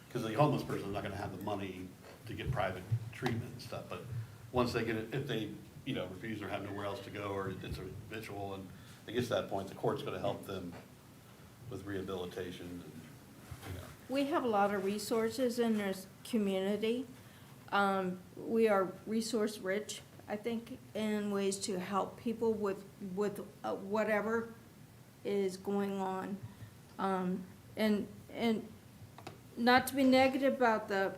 S10: because the homeless person's not gonna have the money to get private treatment and stuff, but once they get it, if they, you know, refuse or have nowhere else to go, or it's a habitual, and it gets to that point, the court's gonna help them with rehabilitation and, you know.
S6: We have a lot of resources in this community. We are resource rich, I think, in ways to help people with whatever is going on. And not to be negative about the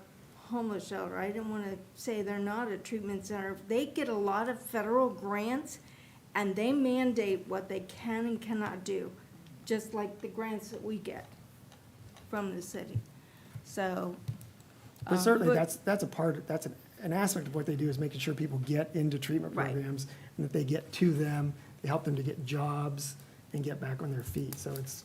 S6: homeless shelter, I didn't want to say they're not a treatment center. They get a lot of federal grants, and they mandate what they can and cannot do, just like the grants that we get from the city. So.
S12: But certainly, that's a part, that's an aspect of what they do, is making sure people get into treatment
S6: Right.
S12: programs, and that they get to them, they help them to get jobs and get back on their feet. So it's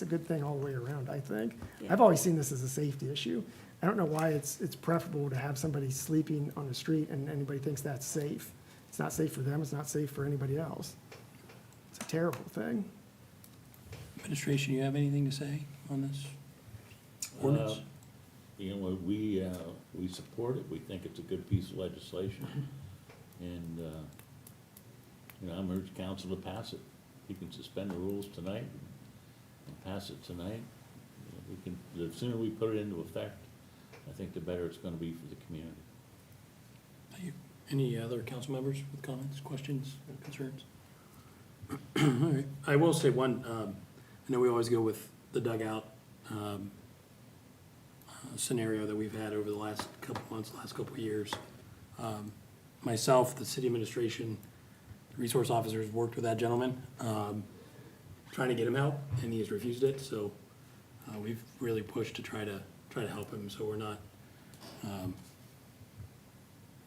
S12: a good thing all the way around, I think.
S6: Yeah.
S12: I've always seen this as a safety issue. I don't know why it's preferable to have somebody sleeping on the street and anybody thinks that's safe. It's not safe for them, it's not safe for anybody else. It's a terrible thing.
S5: Administration, you have anything to say on this ordinance?
S14: You know, we support it, we think it's a good piece of legislation, and, you know, I'm urging council to pass it. You can suspend the rules tonight and pass it tonight. We can, the sooner we put it into effect, I think the better it's gonna be for the community.
S5: Thank you. Any other council members with comments, questions, or concerns? All right, I will say one, I know we always go with the dugout scenario that we've had over the last couple months, last couple of years. Myself, the city administration, resource officers worked with that gentleman, trying to get him help, and he has refused it, so we've really pushed to try to help him, so we're not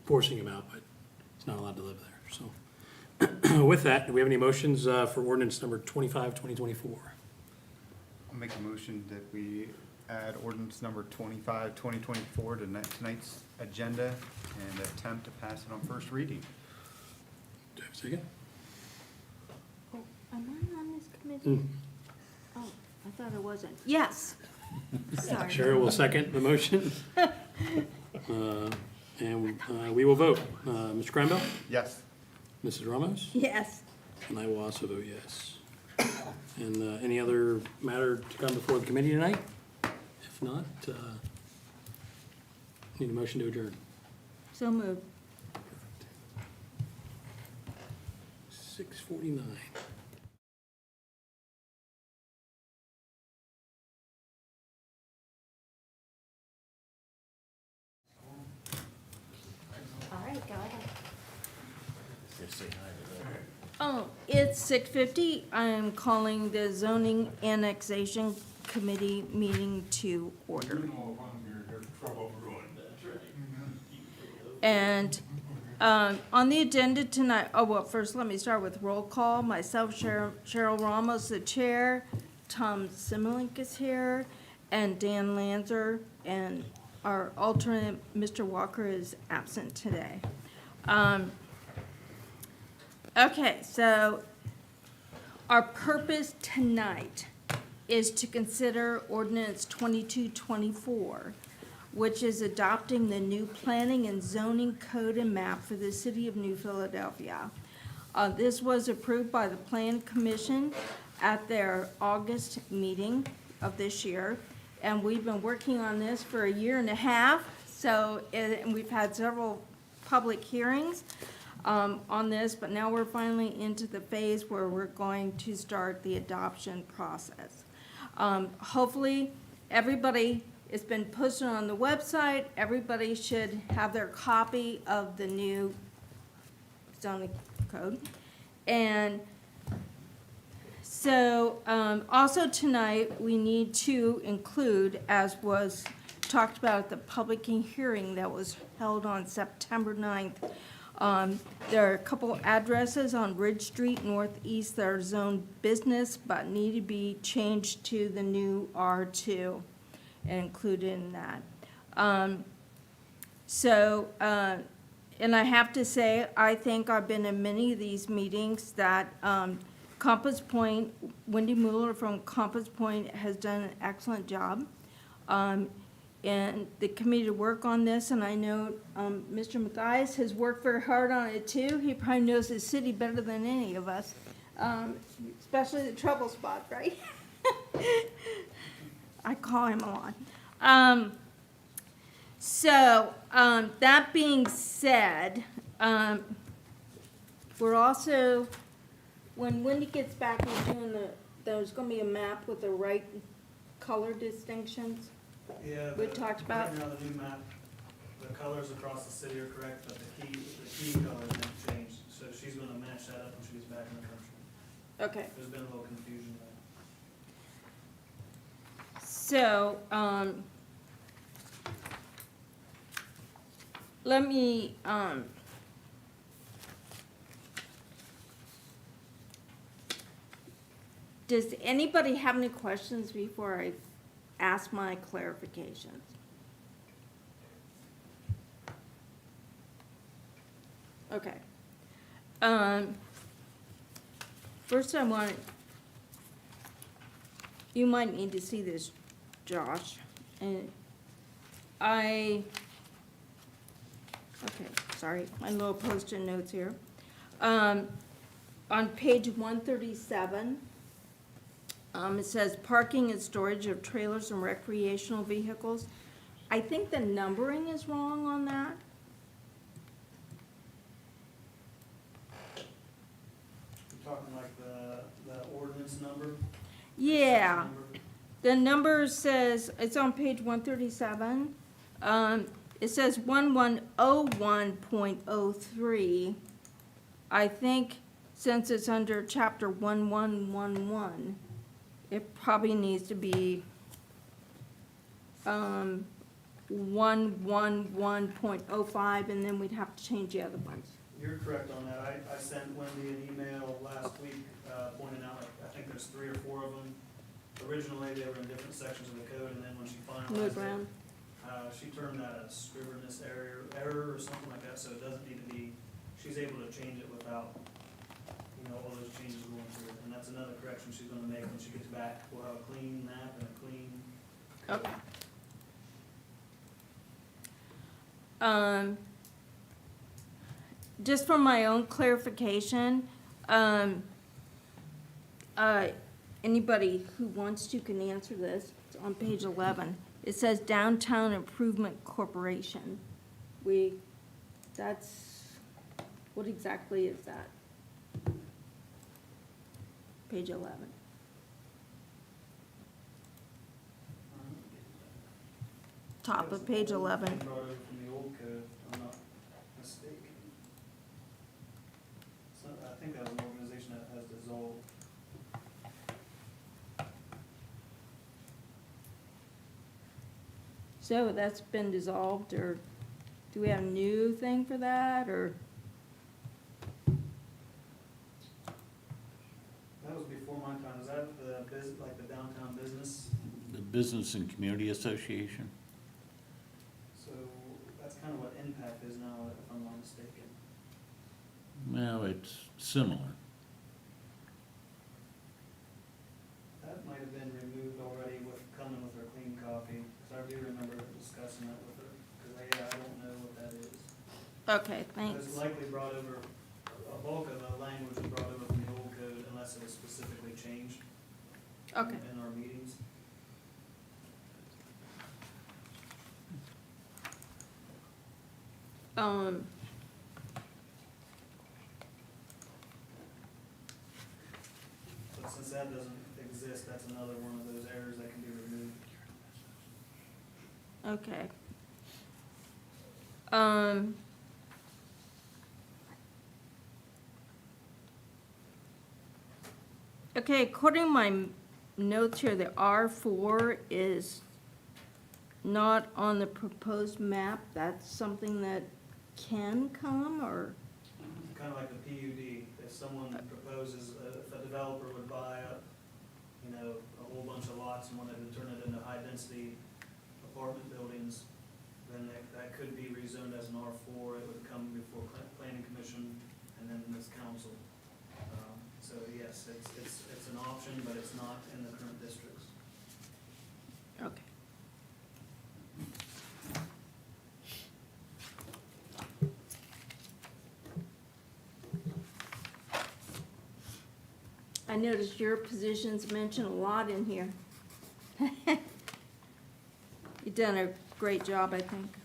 S5: forcing him out, but he's not allowed to live there, so. With that, do we have any motions for ordinance number 25, 2024?
S7: I'll make a motion that we add ordinance number 25, 2024 to tonight's agenda and attempt to pass it on first reading.
S5: Do I have a second?
S6: Oh, am I on this committee? Oh, I thought I wasn't. Yes. Sorry.
S5: Cheryl will second the motion. And we will vote. Mr. Cranbell?
S7: Yes.
S5: Mrs. Ramos?
S6: Yes.
S5: And I will also vote yes. And any other matter to come before the committee tonight? If not, need a motion to adjourn.
S6: So moved.
S5: 6:49.
S3: All right, go ahead.
S6: Oh, it's 6:50. I'm calling the zoning annexation committee meeting to order. And on the agenda tonight, oh, well, first let me start with roll call. Myself, Cheryl Ramos, the chair. Tom Simulink is here, and Dan Lanzer, and our alternate, Mr. Walker, is absent today. Okay, so our purpose tonight is to consider ordinance 2224, which is adopting the new planning and zoning code and map for the city of New Philadelphia. This was approved by the Plan Commission at their August meeting of this year, and we've been working on this for a year and a half, and we've had several public hearings on this, but now we're finally into the phase where we're going to start the adoption process. Hopefully, everybody, it's been posted on the website, everybody should have their copy of the new zoning code. And so, also tonight, we need to include, as was talked about at the public hearing that was held on September 9th, there are a couple addresses on Ridge Street Northeast that are zoned business but need to be changed to the new R2 and included in that. And I have to say, I think I've been in many of these meetings that Compass Point, Wendy Mueller from Compass Point has done an excellent job. And the committee to work on this, and I know Mr. Mathias has worked very hard on it too. He probably knows his city better than any of us, especially the trouble spot, right? I call him a lot. That being said, we're also, when Wendy gets back, we're doing there's gonna be a map with the right color distinctions.
S15: Yeah.
S6: We talked about.
S15: Right now, the new map, the colors across the city are correct, but the key colors have changed. So she's gonna match that up when she gets back in the country.
S6: Okay.
S15: There's been a little confusion there.
S6: So, let me, does anybody have any questions before I ask my clarifications? Okay. First I want, you might need to see this, Josh, and okay, sorry, my little post-it notes here. On page 137, it says parking and storage of trailers and recreational vehicles. I think the numbering is wrong on that.
S15: You're talking like the ordinance number?
S6: Yeah. The number says, it's on page 137. It says 1101.03. I think since it's under chapter 1111, it probably needs to be 111.05, and then we'd have to change the other ones.
S15: You're correct on that. I sent Wendy an email last week pointing out, I think there's 3 or 4 of them. Originally, they were in different sections of the code, and then when she finalized it, she termed that a scrivener's error or something like that, so it doesn't need to be, she's able to change it without, all those changes going through. And that's another correction she's gonna make when she gets back. We'll have a clean map and a clean code.
S6: Okay. Just for my own clarification, anybody who wants to can answer this. It's on page 11. It says Downtown Improvement Corporation. What exactly is that? page 11. Top of page 11.
S15: Brought over from the old code, if I'm not mistaken. So I think that was an organization that has dissolved.
S6: So that's been dissolved, or do we have a new thing for that, or?
S15: That was before my time. Is that the like the downtown business?
S14: The Business and Community Association?
S15: So that's kind of what Impact is now, if I'm not mistaken.
S14: Well, it's similar.
S15: That might have been removed already with, coming with her clean copy, because I do remember discussing that with her, because I don't know what that is.
S6: Okay, thanks.
S15: It's likely brought over, a bulk of the language was brought over from the old code unless it was specifically changed.
S6: Okay.
S15: In our meetings. But since that doesn't exist, that's another one of those errors that can be removed.
S6: Okay. Okay, according to my notes here, the R4 is not on the proposed map. That's something that can come, or?
S15: Kind of like the PUD, if someone proposes, if a developer would buy up, you know, a whole bunch of lots and wanted to turn it into high-density apartment buildings, then that could be rezoned as an R4. It would come before planning commission and then this council. So yes, it's an option, but it's not in the current districts.
S6: Okay. I noticed your positions mentioned a lot in here. You've done a great job, I think.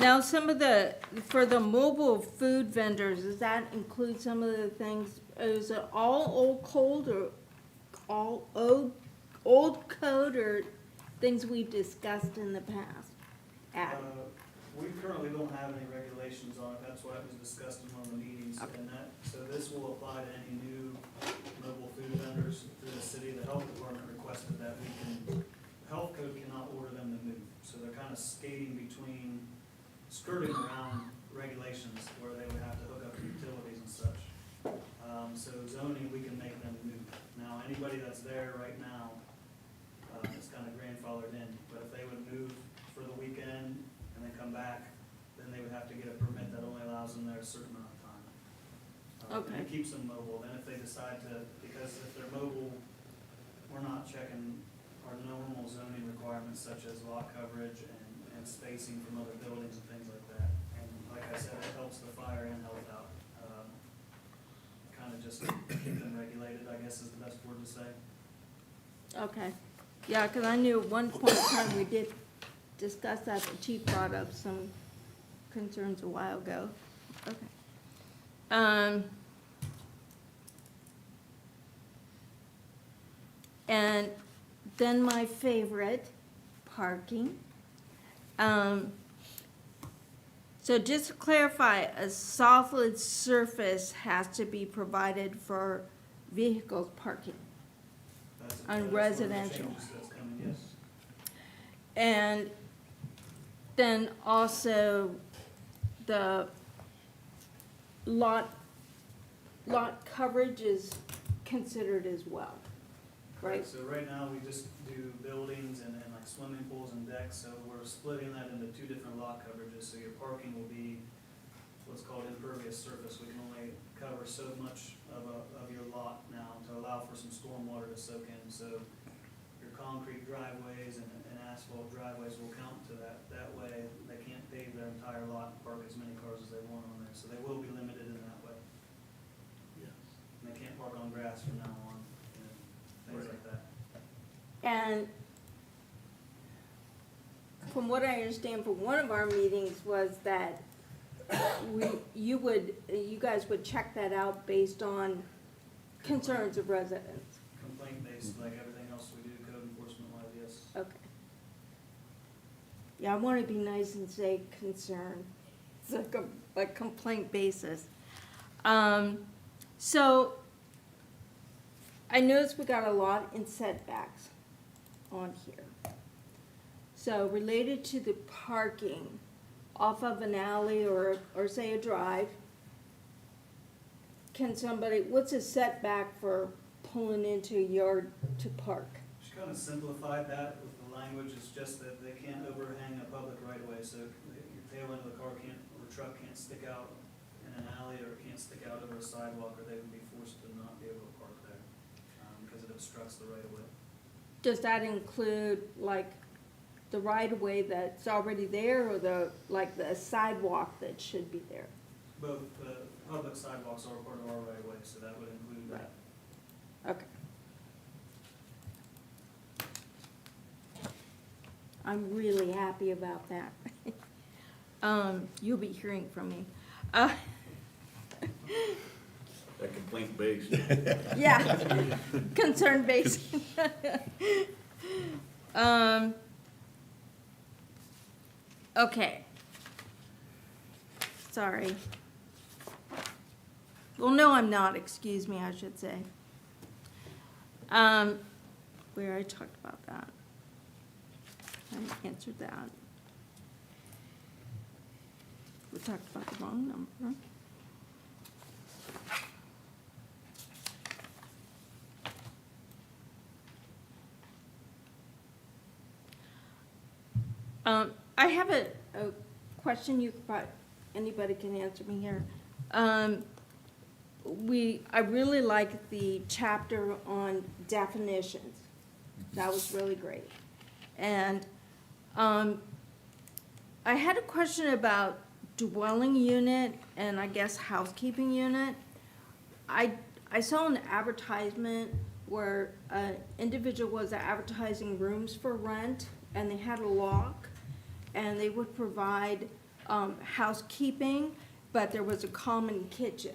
S6: Now, some of for the mobile food vendors, does that include some of the things, is it all old code or all old code or things we've discussed in the past?
S15: We currently don't have any regulations on it. That's what was discussed in one of the meetings.
S6: Okay.
S15: And so this will apply to any new mobile food vendors through the city. The health department requested that the health code cannot order them to move. So they're kind of skirting around regulations where they would have to hook up to utilities and such. So zoning, we can make them move. Now, anybody that's there right now is kind of grandfathered in. But if they would move for the weekend and then come back, then they would have to get a permit that only allows them there a certain amount of time.
S6: Okay.
S15: And it keeps them mobile. Then if they decide to, because if they're mobile, we're not checking our normal zoning requirements such as lot coverage and spacing from other buildings and things like that. And like I said, it helps the fire and health out. Kind of just keep them regulated, I guess is the best word to say.
S6: Okay. Yeah, because I knew at one point in time we did discuss that. The chief brought up some concerns a while ago. Okay. And then my favorite, parking. So just to clarify, a solid surface has to be provided for vehicles parking.
S15: That's
S6: On
S15: one of the
S6: residential.
S15: changes that's coming, yes.
S6: And then also the lot coverage is considered as well, right?
S15: So right now, we just do buildings and like swimming pools and decks, so we're splitting that into two different lot coverages. So your parking will be what's called impervious surface. We can only cover so much of your lot now to allow for some stormwater to soak in. So your concrete driveways and asphalt driveways will count to that. That way, they can't pave their entire lot and park as many cars as they want on there. So they will be limited in that way. And they can't park on grass from now on, things like that.
S6: And from what I understand from one of our meetings was that you guys would check that out based on concerns of residents?
S15: Complaint-based, like everything else we do, code enforcement-wise, yes.
S6: Okay. Yeah, I want to be nice and say concern. It's like a complaint basis. So I noticed we got a lot in setbacks on here. So related to the parking off of an alley or say a drive, can somebody, what's a setback for pulling into a yard to park?
S15: She kind of simplified that with the language, it's just that they can't overhang a public right-of-way, so your tail end of the car can't, or truck can't stick out in an alley, or can't stick out over a sidewalk, or they would be forced to not be able to park there, because it obstructs the right-of-way.
S6: Does that include like the right-of-way that's already there or the sidewalk that should be there?
S15: Both, public sidewalks are part of our right-of-way, so that would include that.
S6: Okay. I'm really happy about that. You'll be hearing from me.
S10: That complaint based.
S6: Yeah, concern based. Okay. Sorry. Well, no, I'm not, excuse me, I should say. Where I talked about that. I answered that. We talked about the wrong number. I have a question you could probably, anybody can answer me here. I really like the chapter on definitions. That was really great. And I had a question about dwelling unit and I guess housekeeping unit. I saw an advertisement where an individual was advertising rooms for rent and they had a lock and they would provide housekeeping, but there was a common kitchen.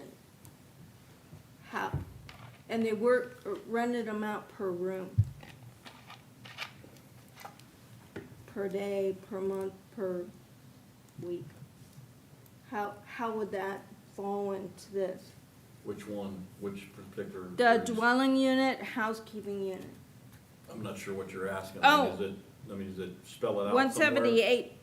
S6: And they were rented them out per room. Per day, per month, per week. How would that fall into this?
S13: Which one, which particular?
S6: The dwelling unit, housekeeping unit.
S13: I'm not sure what you're asking.
S6: Oh.
S13: Does it spell it out
S6: 178.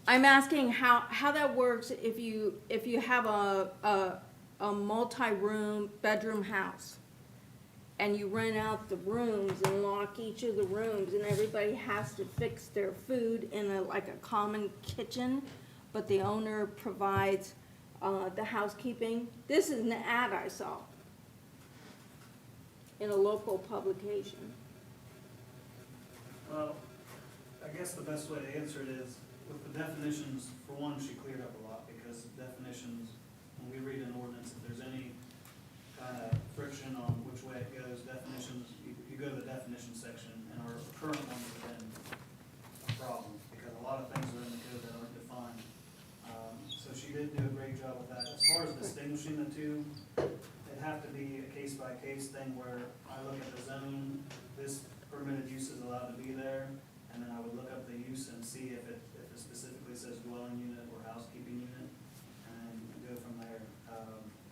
S6: I'm asking how that works if you have a multi-room bedroom house and you rent out the rooms and lock each of the rooms and everybody has to fix their food in like a common kitchen, but the owner provides the housekeeping. This is an ad I saw in a local publication.
S15: Well, I guess the best way to answer it is, with the definitions, for one, she cleared up a lot, because definitions, when we read an ordinance, if there's any kind of friction on which way it goes, definitions, you go to the definition section, and our current ones have been a problem, because a lot of things are in the code that aren't defined. So she did do a great job with that. As far as distinguishing the two, it'd have to be a case-by-case thing where I look at the zone, this permitted use is allowed to be there, and then I would look up the use and see if it specifically says dwelling unit or housekeeping unit, and go from there.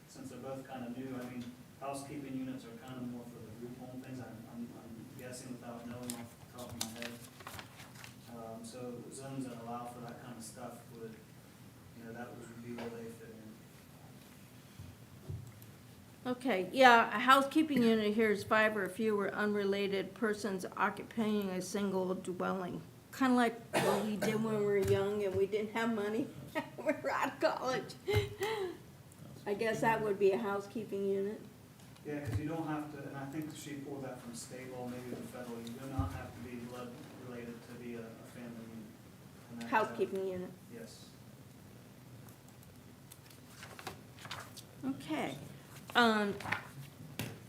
S15: Since they're both kind of new, I mean, housekeeping units are kind of more for the group home things, I'm guessing without knowing off the top of my head. So zones that allow for that kind of stuff would, that would be where they fit in.
S6: Okay, yeah, a housekeeping unit here is 5 or fewer unrelated persons occupying a single dwelling. Kind of like what we did when we were young and we didn't have money. We were out of college. I guess that would be a housekeeping unit.
S15: Yeah, because you don't have to, and I think she pulled that from state law, maybe the federal, you do not have to be blood related to be a family unit. And that-
S6: Housekeeping unit.
S15: Yes.
S6: Okay.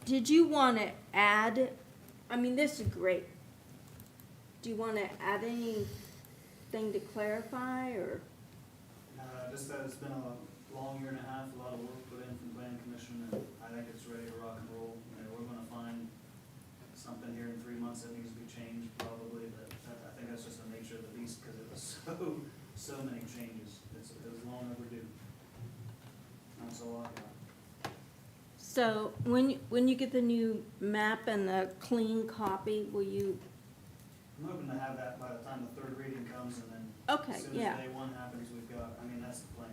S6: Did you want to add, I mean, this is great. Do you want to add anything to clarify or?
S15: No, Just that it's been a long year and a half, a lot of work put in from planning commission, and I think it's ready to rock and roll. You know, we're gonna find something here in 3 months that needs to be changed probably, but I think that's just the nature of the beast, because it was so many changes. It was long overdue. That's all I got.
S6: So when you get the new map and the clean copy, will you,
S15: I'm hoping to have that by the time the third reading comes, and then
S6: okay,
S15: as soon
S6: yeah.
S15: as day one happens, we've got, I mean, that's the plan.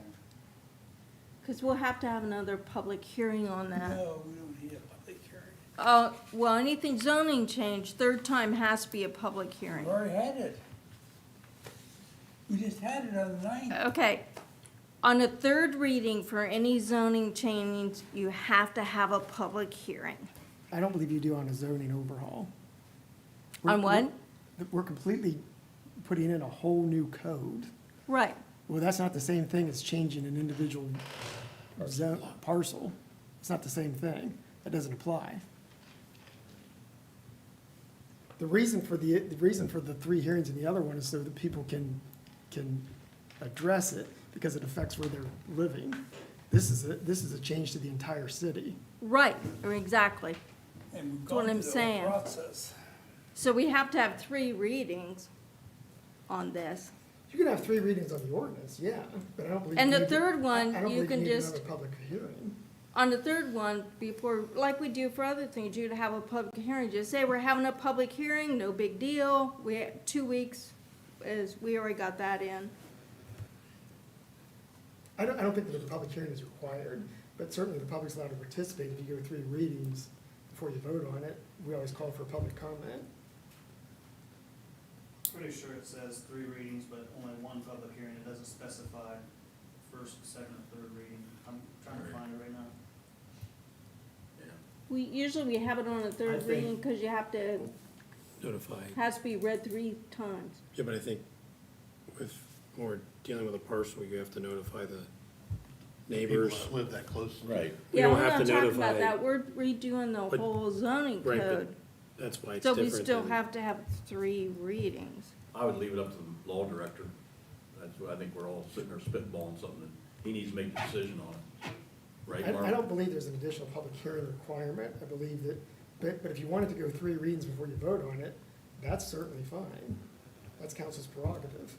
S6: Because we'll have to have another public hearing on that.
S9: No, we don't need a public hearing.
S6: Well, anything zoning change, third time has to be a public hearing.
S9: We already had it. We just had it on the 9th.
S6: Okay, on a third reading for any zoning change, you have to have a public hearing.
S12: I don't believe you do on a zoning overhaul.
S6: On what?
S12: We're completely putting in a whole new code.
S6: Right.
S12: Well, that's not the same thing as changing an individual parcel. It's not the same thing. That doesn't apply. The reason for the 3 hearings in the other one is so that people can address it because it affects where they're living. This is a change to the entire city.
S6: Right, exactly.
S9: And we've
S6: That's what
S9: gone
S6: I'm
S9: through the
S6: saying.
S9: whole process.
S6: So we have to have 3 readings on this.
S12: You can have 3 readings on the ordinance, yeah, but I don't believe.
S6: And
S12: you
S6: the
S12: need to-
S6: third one,
S12: I don't
S6: you
S12: believe
S6: can
S12: need
S6: just-
S12: another public hearing.
S6: On the third one, before, like we do for other things, you'd have a public hearing, just say we're having a public hearing, no big deal. We had 2 weeks, we already got that in.
S12: I don't think that a public hearing is required, but certainly the public's allowed to participate if you go 3 readings before you vote on it. We always call for public comment.
S15: Pretty sure it says 3 readings, but only 1 public hearing. It doesn't specify first, second, or third reading. I'm trying to find it right now.
S6: Usually we have it on a
S13: I
S6: third
S13: think-
S6: reading, because you have to,
S5: Notify.
S6: has to be read 3 times.
S5: Yeah, but I think with, when we're dealing with a parcel, you have to notify the neighbors.
S10: People that live that close.
S14: Right.
S5: We
S6: Yeah,
S5: don't
S6: we're
S5: have
S6: not
S5: to
S6: talking about
S5: notify-
S6: that, we're redoing the
S5: But-
S6: whole zoning
S5: Right, but
S6: code.
S5: that's why it's
S6: So
S5: different.
S6: we still
S5: than-
S6: have to have 3 readings.
S13: I would leave it up to the law director. That's what I think we're all sitting there spitballing something, and he needs to make a decision on it. Right, Mark?
S12: I don't believe there's an additional public hearing requirement. I believe that, but if you wanted to go 3 readings before you vote on it, that's certainly fine. That's council's prerogative.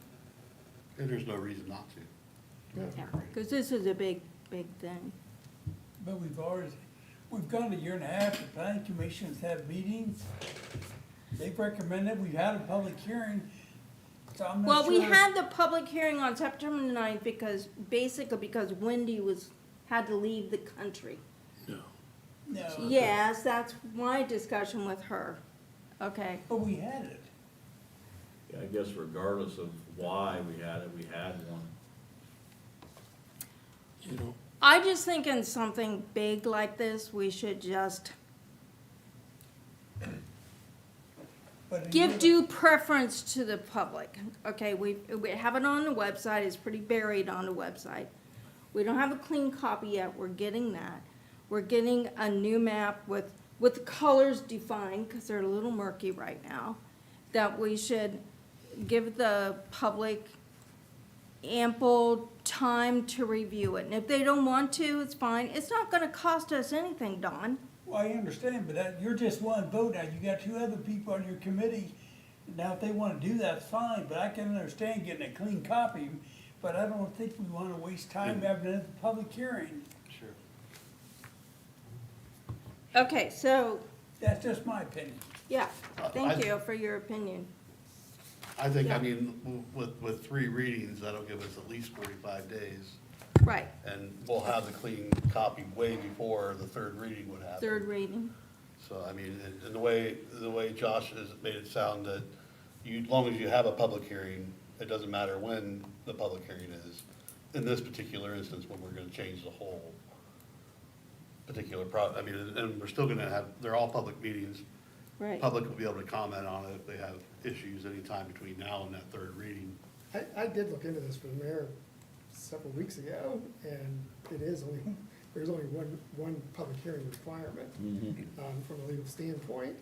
S10: And there's no reason not to.
S12: Yeah.
S6: Because this is a big, big thing.
S9: But we've gone a year and a half, the planning commission's had meetings. They've recommended, we've had a public hearing, so I'm not
S6: Well, we
S9: sure-
S6: had the public hearing on September 9th because Wendy had to leave the country.
S5: No.
S9: No,
S6: Yes, that's my discussion with her. Okay.
S9: but we had it.
S13: Yeah, I guess regardless of why we had it, we had one.
S5: You know,
S6: I just think in something big like this, we should just
S9: But
S6: give due preference to the public. Okay, we have it on the website, it's pretty buried on the website. We don't have a clean copy yet, we're getting that. We're getting a new map with the colors defined, because they're a little murky right now, that we should give the public ample time to review it. And if they don't want to, it's fine. It's not gonna cost us anything, Don.
S9: Well, I understand, but you're just one vote now, you got 2 other people on your committee. Now, if they wanna do that, it's fine, but I can understand getting a clean copy, but I don't think we wanna waste time having another public hearing.
S10: Sure.
S6: Okay, so,
S9: That's just my opinion.
S6: yeah, thank
S10: I-
S6: you for your opinion.
S10: I think,
S6: Yeah.
S10: I mean, with 3 readings, that'll give us at least 45 days.
S6: Right,
S10: And we'll have the clean copy way before the third reading would happen.
S6: third reading.
S10: So, I mean, and the way Josh has made it sound that as long as you have a public hearing, it doesn't matter when the public hearing is. In this particular instance, when we're gonna change the whole particular I mean, and we're still gonna have, they're all public meetings.
S6: Right.
S10: Public will be able to comment on it if they have issues anytime between now and that third reading.
S12: I did look into this for the mayor several weeks ago, and there's only one public hearing requirement from a legal standpoint,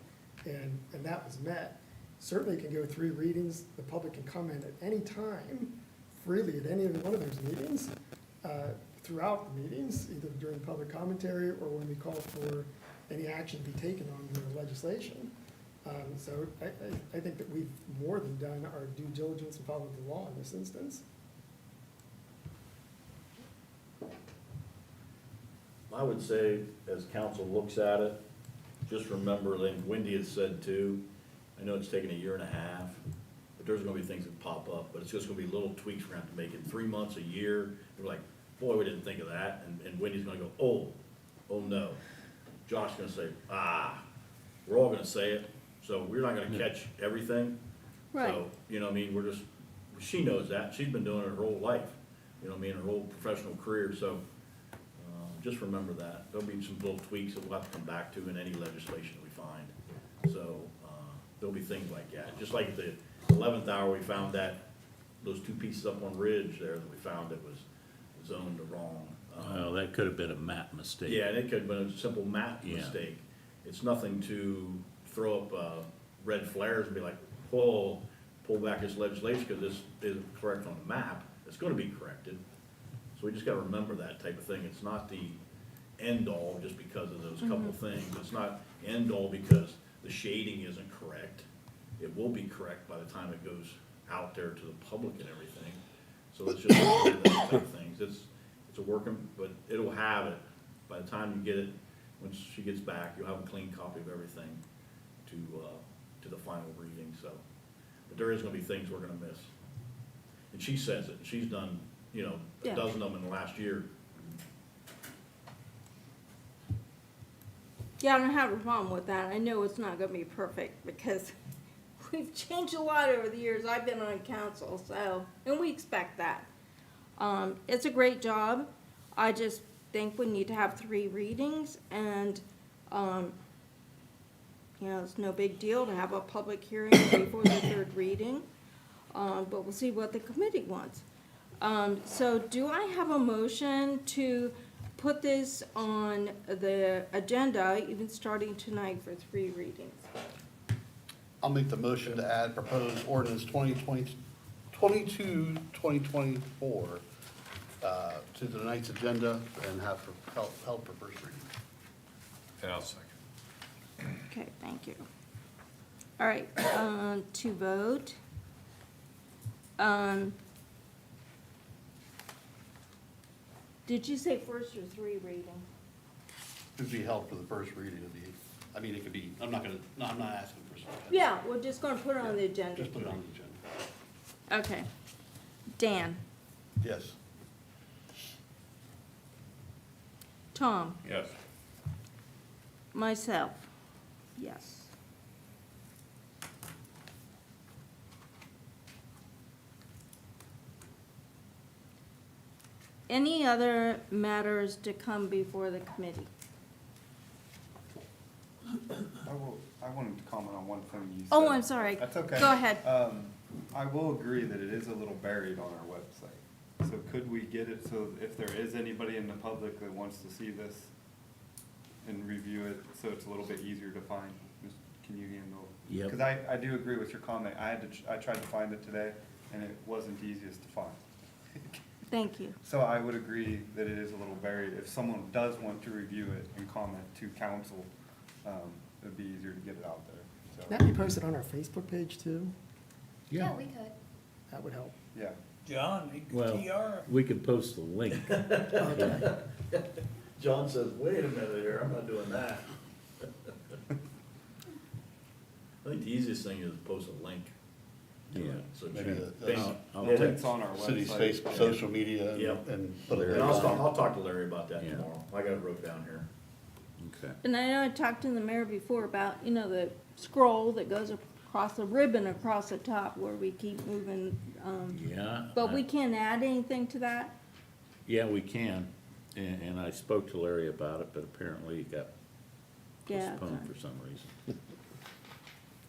S12: and that was met. Certainly can go 3 readings, the public can comment at any time freely at any of one of those meetings, throughout the meetings, either during public commentary or when we call for any action to be taken on the legislation. So I think that we've more than done our due diligence and followed the law in this instance.
S13: I would say, as council looks at it, just remember, like Wendy has said too, I know it's taken 1.5 years, but there's gonna be things that pop up, but it's just gonna be little tweaks we're gonna have to make in 3 months, a year. We're like, boy, we didn't think of that, and Wendy's gonna go, oh no. Josh's gonna say, we're all gonna say it, so we're not gonna catch everything.
S6: Right.
S13: So, you know what I mean, we're just, she knows that, she's been doing it her whole life, you know what I mean, her whole professional career, so just remember that. There'll be some little tweaks that we'll have to come back to in any legislation we find. So, there'll be things like that. Just like at the 11th hour, we found that, those 2 pieces up on Ridge there that we found that was zoned the wrong.
S14: Well, that could have been a map mistake.
S13: Yeah, and it could have been a simple map
S14: Yeah.
S13: mistake. It's nothing to throw up, red flares and be like, pull back this legislation because this isn't correct on the map. It's gonna be corrected. So we just gotta remember that type of thing. It's not the end all just because of those couple things. It's not end all because the shading isn't correct. It will be correct by the time it goes out there to the public and everything. So it's just one of those type of things. It's a working, but it'll have it. By the time you get it, once she gets back, you'll have a clean copy of everything to the final reading, so. But there is gonna be things we're gonna miss. And she says it, and she's done, you know, a
S6: Yeah.
S13: dozen of them in the last year.
S6: Yeah, I don't have a problem with that. I know it's not gonna be perfect because we've changed a lot over the years I've been on council, so, and we expect that. It's a great job. I just think we need to have 3 readings and, you know, it's no big deal to have a public hearing before the 3rd reading. But we'll see what the committee wants. So do I have a motion to put this on the agenda, even starting tonight for 3 readings?
S10: I'll make the motion to add proposed ordinance 2024 to tonight's agenda and have for held for first reading.
S1: And I'll second.
S6: Okay, thank you. All right, to vote. Did you say first or 3 reading?
S10: It'd be held for the first reading of the, I mean, it could be, I'm not asking for something.
S6: Yeah, we're just gonna put it on the agenda.
S10: Just put it on the agenda.
S6: Okay. Dan,
S10: Yes.
S6: Tom,
S1: Yes.
S6: myself, yes. Any other matters to come before the committee?
S7: I wanted to comment on one thing you said.
S6: Oh, I'm sorry.
S7: That's okay.
S6: Go ahead.
S7: I will agree that it is a little buried on our website. So could we get it so if there is anybody in the public that wants to see this and review it, so it's a little bit easier to find? Can you handle?
S14: Yep.
S7: Because I do agree with your comment. I tried to find it today and it wasn't the easiest to find.
S6: Thank you.
S7: So I would agree that it is a little buried. If someone does want to review it and comment to council, it'd be easier to get it out there, so.
S12: Can that be posted on our Facebook page too?
S3: Yeah, we could.
S12: That would help.
S7: Yeah.
S9: John, you
S14: Well,
S9: can TR.
S14: we could post the link.
S12: Okay.
S13: John says, wait a minute here, I'm not doing that. I think the easiest thing is post a link. to it,
S14: Yeah.
S13: So
S10: Maybe
S14: I'll
S7: The
S14: text-
S7: link's on our
S10: City's
S7: website.
S10: Facebook, social media
S13: Yep.
S10: and put
S13: And
S10: it.
S13: I'll talk to Larry about that
S14: Yeah.
S13: tomorrow. I got it wrote down here.
S14: Okay.
S6: And I know I talked to the mayor before about, you know, the scroll that goes across the ribbon across the top where we keep moving,
S14: Yeah.
S6: but we can't add anything to that?
S14: Yeah, we can, and I spoke to Larry about it, but apparently it got
S6: Yeah,
S14: postponed
S6: okay.
S14: for some reason.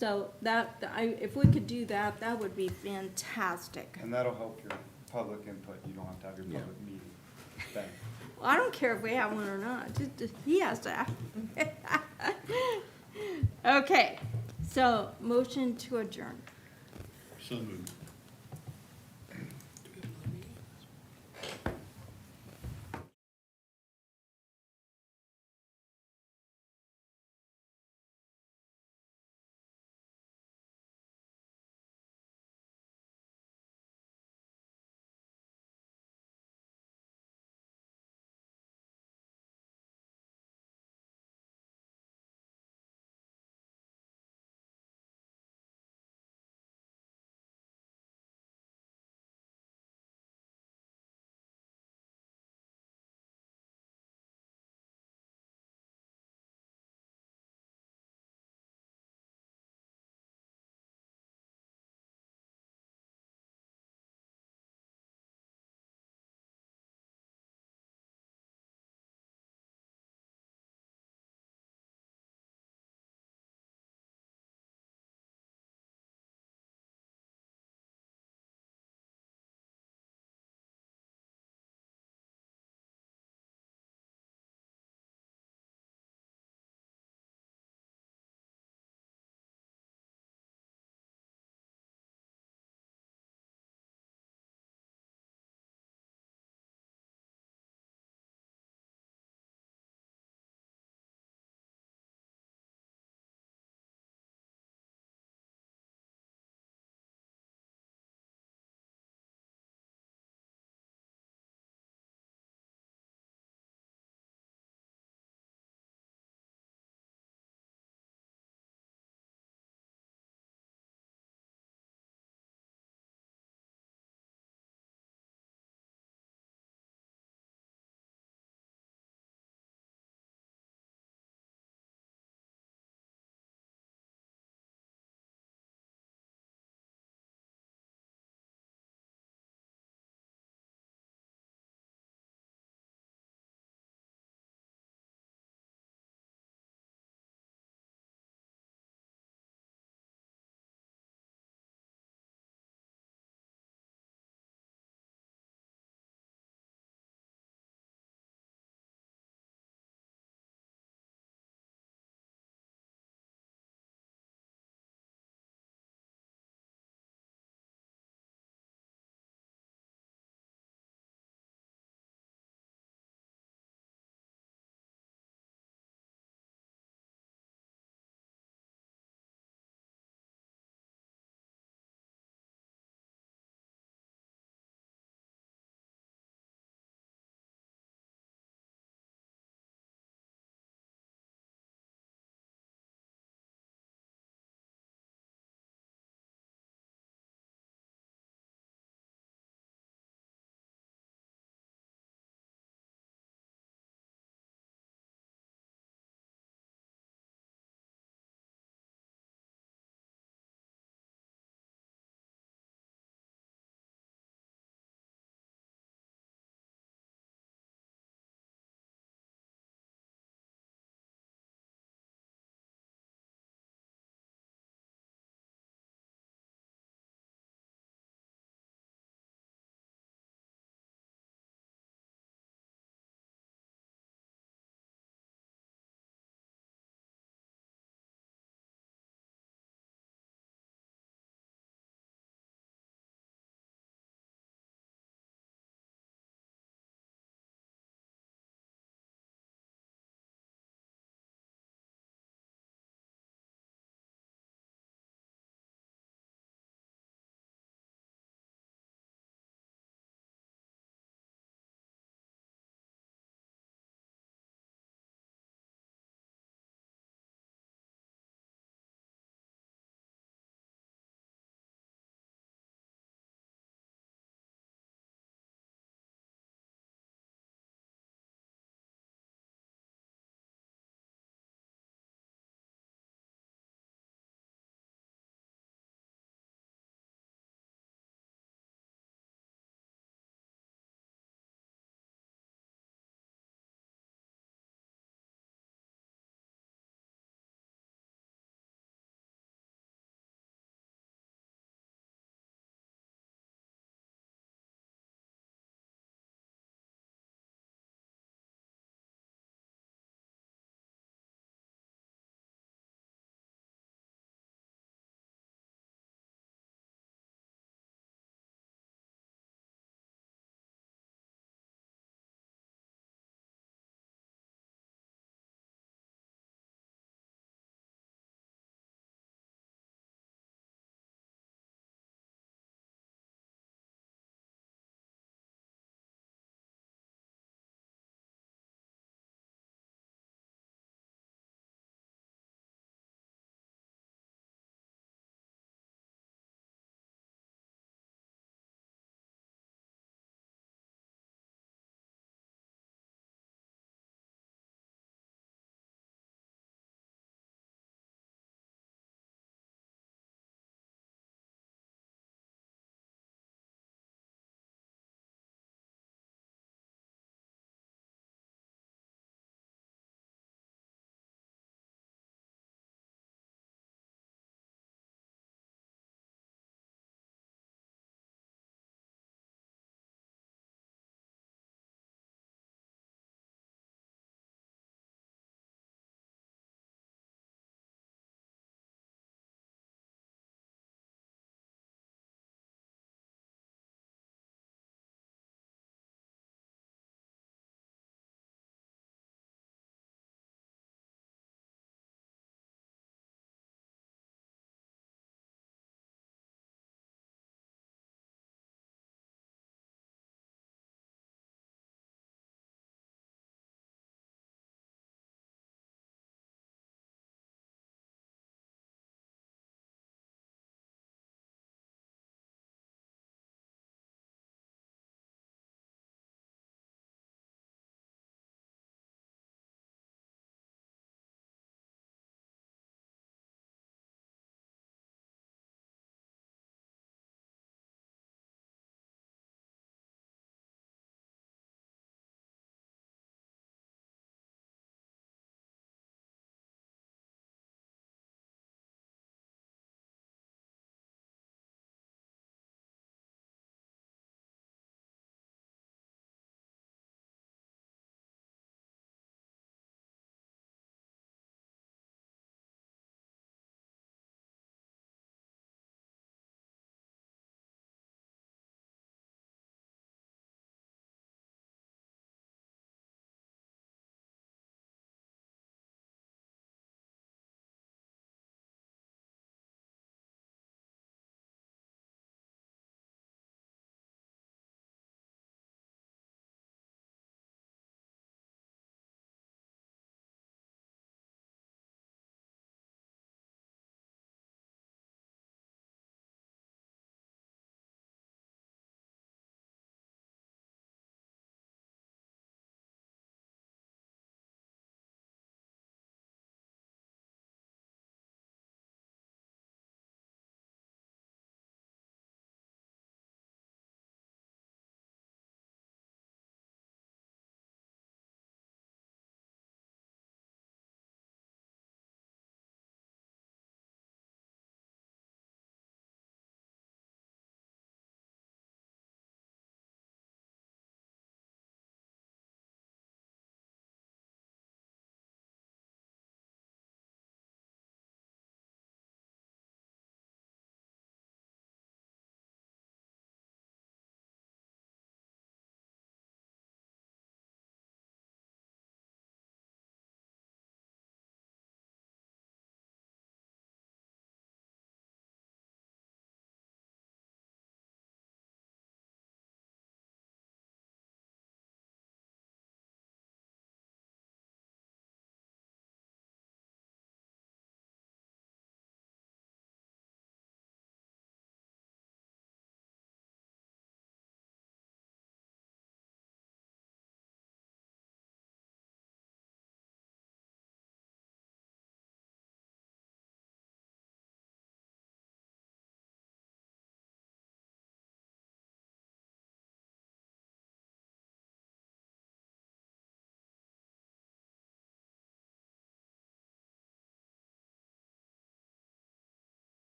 S6: So if we could do that, that would be fantastic.
S7: And that'll help your public input. You don't have to have your
S14: Yeah.
S7: public meeting then.
S6: Well, I don't care if we have one or not, just, he has to have. Okay, so motion to adjourn.
S10: So moved.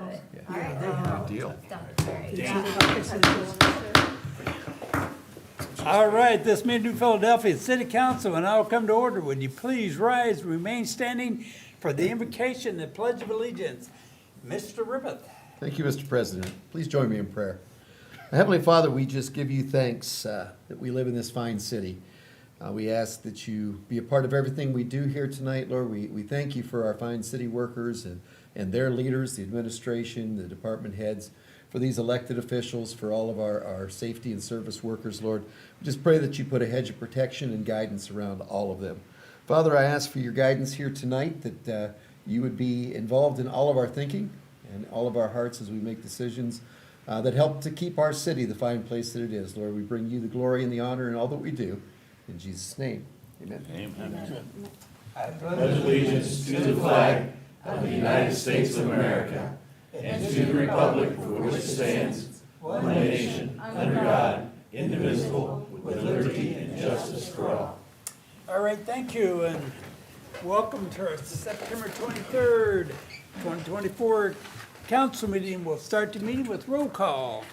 S3: All right.
S1: Good deal.
S3: Done. All right.
S9: All right, this meeting of Philadelphia City Council, and I'll come to order. Would you please rise, remain standing for the invocation and pledge of allegiance? Mr. Ribbeth.
S16: Thank you, Mr. President. Please join me in prayer. Heavenly Father, we just give you thanks that we live in this fine city. We ask that you be a part of everything we do here tonight, Lord. We thank you for our fine city workers and their leaders, the administration, the department heads, for these elected officials, for all of our safety and service workers, Lord. We just pray that you put a hedge of protection and guidance around all of them. Father, I ask for your guidance here tonight, that you would be involved in all of our thinking and all of our hearts as we make decisions that help to keep our city the fine place that it is. Lord, we bring you the glory and the honor in all that we do. In Jesus' name, amen.
S14: Amen.
S9: I
S14: Pledge allegiance to the flag of the United States of America and to the republic for which it stands, one nation, under God, indivisible, with liberty and justice for all.
S9: All right, thank you, and welcome to our September 23rd, 2024 council meeting. We'll start the meeting with roll call.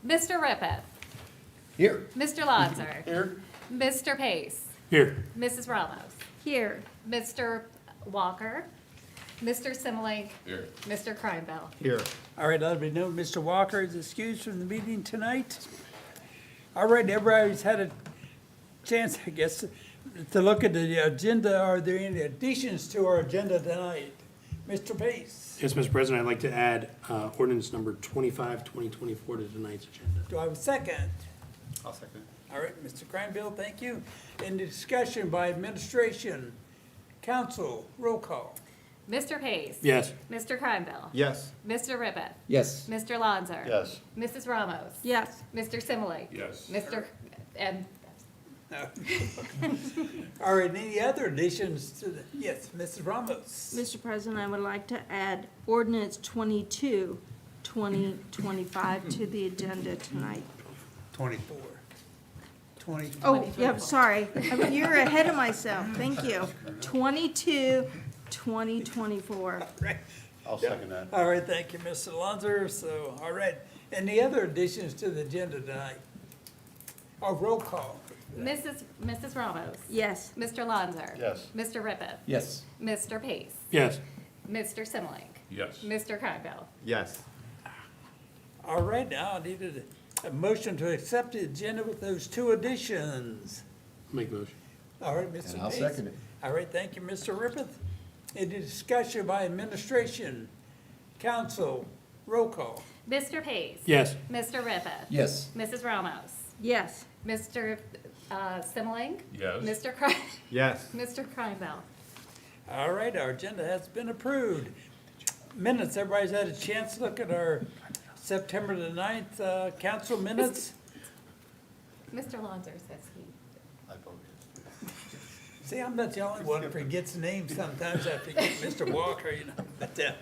S4: Mr. Rippeth.
S16: Here.
S4: Mr. Lonzer.
S5: Here.
S4: Mr. Pace.
S5: Here.
S4: Mrs. Ramos.
S6: Here.
S4: Mr. Walker. Mr. Similink.
S1: Here.
S4: Mr. Kreinbell.
S7: Here.
S9: All right, let me know Mr. Walker is excused from the meeting tonight. All right, everybody's had a chance, I guess, to look at the agenda. Are there any additions to our agenda tonight? Mr. Pace,
S5: Yes, Mr. President, I'd like to add ordinance number 25, 2024 to tonight's agenda.
S9: do I have a second?
S7: I'll second.
S9: All right, Mr. Kreinbell, thank you. Any discussion by administration, council, roll call.
S4: Mr. Pace.
S5: Yes.
S4: Mr. Kreinbell.
S7: Yes.
S4: Mr. Rippeth.
S16: Yes.
S4: Mr. Lonzer.
S10: Yes.
S4: Mrs. Ramos.
S6: Yes.
S4: Mr. Similink.
S1: Yes.
S4: Mr. and
S9: All right, any other additions to the, yes, Mrs. Ramos.
S6: Mr. President, I would like to add ordinance 22, 2025 to the agenda tonight.
S9: 24. 20.
S6: Oh, yeah, sorry. I mean, you're ahead of myself. Thank you. 22, 2024.
S10: I'll second that.
S9: All right, thank you, Mr. Lonzer. So, all right, any other additions to the agenda tonight? Oh, roll call.
S4: Mrs. Ramos.
S6: Yes.
S4: Mr. Lonzer.
S10: Yes.
S4: Mr. Rippeth.
S16: Yes.
S4: Mr. Pace.
S5: Yes.
S4: Mr. Similink.
S1: Yes.
S4: Mr. Kreinbell.
S7: Yes.
S9: All right, now I needed a motion to accept the agenda with those two additions.
S5: Make motion.
S9: All right, Mr.
S16: And I'll
S9: Pace.
S16: second it.
S9: All right, thank you, Mr. Rippeth. Any discussion by administration, council, roll call.
S4: Mr. Pace.
S5: Yes.
S4: Mr. Rippeth.
S16: Yes.
S4: Mrs. Ramos.
S6: Yes.
S4: Mr. Similink.
S1: Yes.
S4: Mr.
S7: Yes.
S4: Mr. Kreinbell.
S9: All right, our agenda has been approved. Minutes, everybody's had a chance to look at our September the 9th, council minutes.
S4: Mr. Lonzer says he.
S10: I vote
S9: See, I'm not the only one who forgets names sometimes. I forget Mr. Walker, you know, but,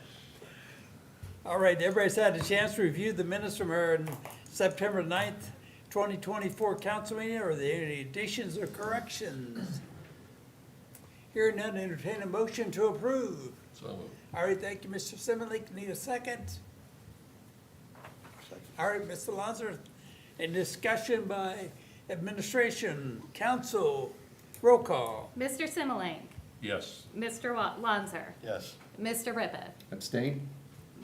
S9: all right, everybody's had a chance to review the minutes from our September 9th, 2024 council meeting. Are there any additions or corrections? Hearing none, entertain a motion to approve.
S1: So moved.
S9: All right, thank you, Mr. Similink. Need a second? All right, Mr. Lonzer, a discussion by administration, council, roll call.
S4: Mr. Similink.
S1: Yes.
S4: Mr. Lonzer.
S10: Yes.
S4: Mr. Rippeth.
S16: Abstain?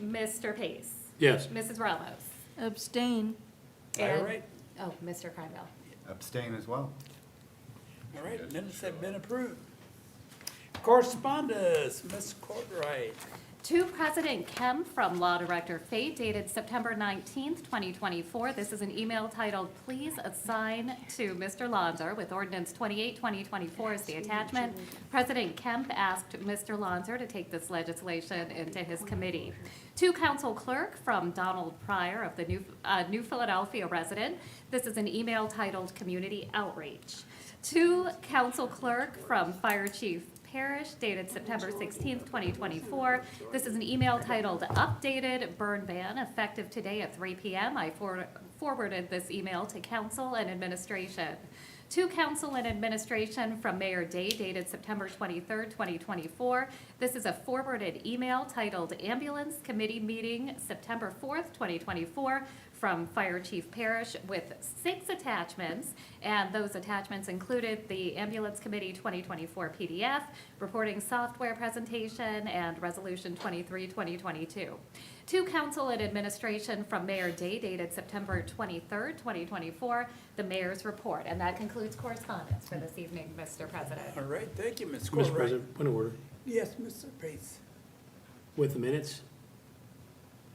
S4: Mr. Pace.
S5: Yes.
S4: Mrs. Ramos.
S6: Abstain.
S9: All
S4: And-
S9: right,
S4: Oh, Mr. Kreinbell.
S7: Abstain as well.
S9: all right, minutes have been approved. Correspondence, Ms. Courtright.
S4: To President Kemp from Law Director Fay dated September 19th, 2024. This is an email titled, "Please assign to Mr. Lonzer," with Ordinance 28, 2024 as the attachment. President Kemp asked Mr. Lonzer to take this legislation into his committee. To Council Clerk from Donald Pryor of the New Philadelphia resident. This is an email titled, "Community Outreach." To Council Clerk from Fire Chief Parish dated September 16th, 2024. This is an email titled "Updated Burn Ban effective today at 3 p.m. I forwarded this email to council and administration.
S17: To council and administration from Mayor Day dated September 23rd, 2024. This is a forwarded email titled Ambulance Committee Meeting, September 4th, 2024, from Fire Chief Parrish with 6 attachments. And those attachments included the Ambulance Committee 2024 PDF, reporting software presentation, and Resolution 23, 2022. To council and administration from Mayor Day dated September 23rd, 2024, the mayor's report. And that concludes correspondence for this evening, Mr. President.
S9: All right, thank you, Ms.
S5: Mr.
S9: Corbett.
S5: President, point of order.
S9: Yes, Mr. Pace.
S5: With the minutes,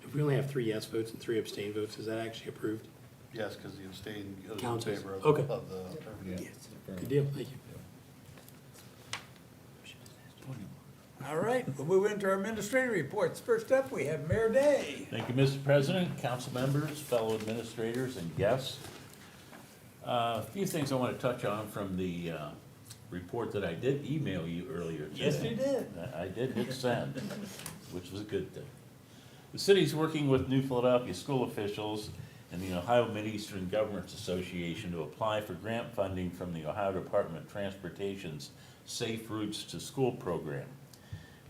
S5: if we only have 3 yes votes and 3 abstain votes, is that actually approved?
S10: Yes, because the abstain goes in
S5: Counts as-
S10: favor of
S5: okay.
S10: of the.
S9: Yes.
S5: Good deal, thank you.
S9: All right, we'll move into our administrative reports. First up, we have Mayor Day.
S14: Thank you, Mr. President, council members, fellow administrators, and guests. A few things I want to touch on from the report that I did email you earlier today.
S9: Yes, you did.
S14: I did hit send, which was a good thing. The city's working with New Philadelphia school officials and the Ohio Mideastern Governments Association to apply for grant funding from the Ohio Department of Transportation's Safe Routes to School program.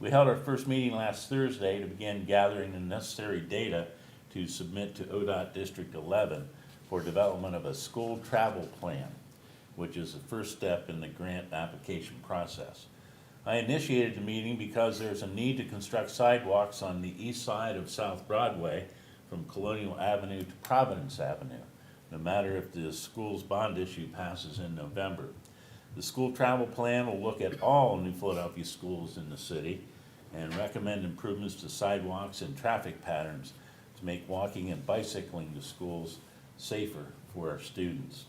S14: We held our first meeting last Thursday to begin gathering the necessary data to submit to ODOT District 11 for development of a school travel plan, which is the first step in the grant application process. I initiated the meeting because there's a need to construct sidewalks on the east side of South Broadway from Colonial Avenue to Providence Avenue, no matter if the school's bond issue passes in November. The school travel plan will look at all New Philadelphia schools in the city and recommend improvements to sidewalks and traffic patterns to make walking and bicycling to schools safer for our students.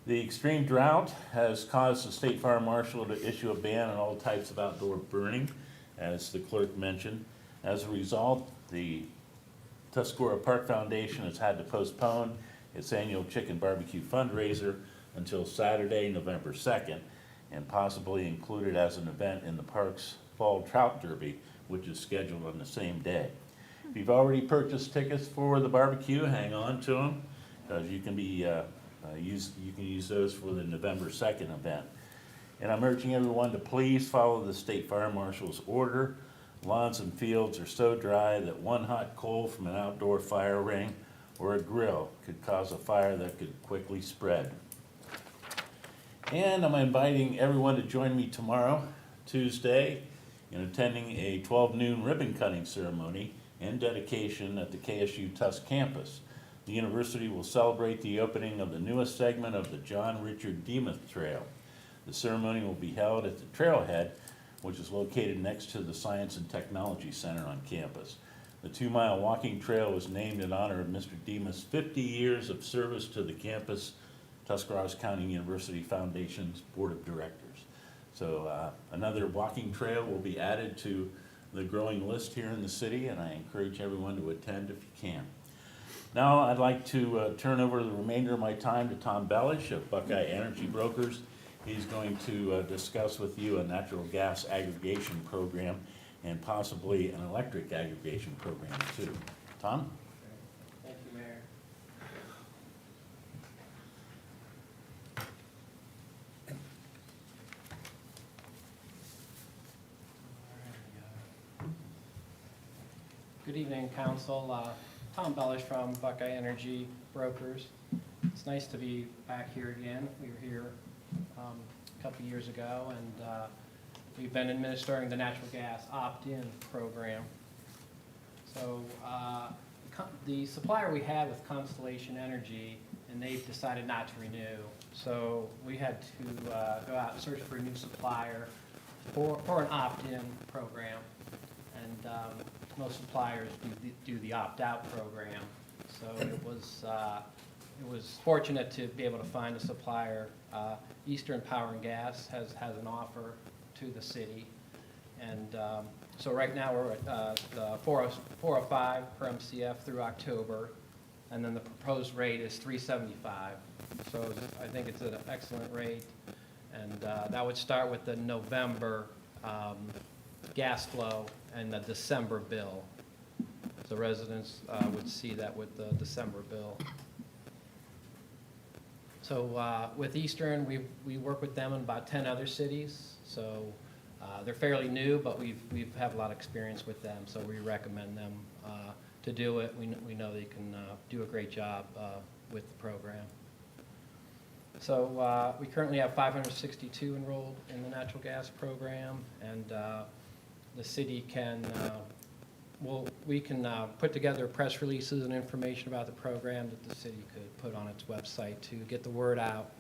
S14: The extreme drought has caused the State Fire Marshal to issue a ban on all types of outdoor burning, as the clerk mentioned. As a result, the Tuscarora Park Foundation has had to postpone its annual chicken barbecue fundraiser until Saturday, November 2nd, and possibly include it as an event in the park's Fall Trout Derby, which is scheduled on the same day. If you've already purchased tickets for the barbecue, hang on to them, because you can use those for the November 2nd event. And I'm urging everyone to please follow the State Fire Marshal's order. Lawns and fields are so dry that one hot coal from an outdoor fire ring or a grill could cause a fire that could quickly spread. And I'm inviting everyone to join me tomorrow, Tuesday, in attending a 12 noon ribbon cutting ceremony and dedication at the KSU Tusk campus. The university will celebrate the opening of the newest segment of the John Richard Demuth Trail. The ceremony will be held at the Trailhead, which is located next to the Science and Technology Center on campus. The 2-mile walking trail was named in honor of Mr. Demuth's 50 years of service to the campus Tuscarawas County University Foundation's Board of Directors. So another walking trail will be added to the growing list here in the city, and I encourage everyone to attend if you can. Now I'd like to turn over the remainder of my time to Tom Bellish of Buckeye Energy Brokers. He's going to discuss with you a natural gas aggregation program and possibly an electric aggregation program too. Tom?
S18: Thank you, Mayor. Good evening, Council. Tom Bellish from Buckeye Energy Brokers. It's nice to be back here again. We were here a couple years ago, and we've been administering the natural gas opt-in program. So the supplier we had with Constellation Energy, and they've decided not to renew. So we had to go out and search for a new supplier for an opt-in program. And most suppliers do the opt-out program. So it was fortunate to be able to find a supplier. Eastern Power and Gas has an offer to the city. And so right now we're at the 405 per MCF through October, and then the proposed rate is $3.75. So I think it's an excellent rate. And that would start with the November gas flow and the December bill. So residents would see that with the December bill. So with Eastern, we work with them in about 10 other cities. So they're fairly new, but we have a lot of experience with them, so we recommend them to do it. We know they can do a great job with the program. So we currently have 562 enrolled in the natural gas program, and the city can, we can put together press releases and information about the program that the city could put on its website to get the word out.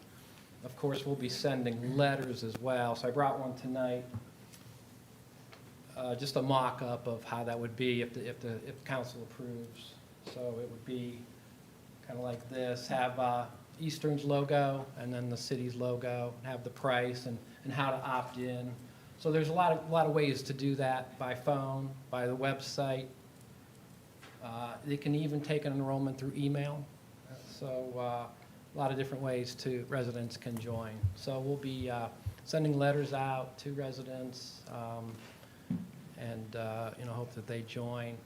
S18: Of course, we'll be sending letters as well, so I brought one tonight, just a mock-up of how that would be if council approves. So it would be kind of like this, have Eastern's logo and then the city's logo, have the price and how to opt in. So there's a lot of ways to do that, by phone, by the website. They can even take an enrollment through email. So a lot of different ways residents can join. So we'll be sending letters out to residents and hope that they join.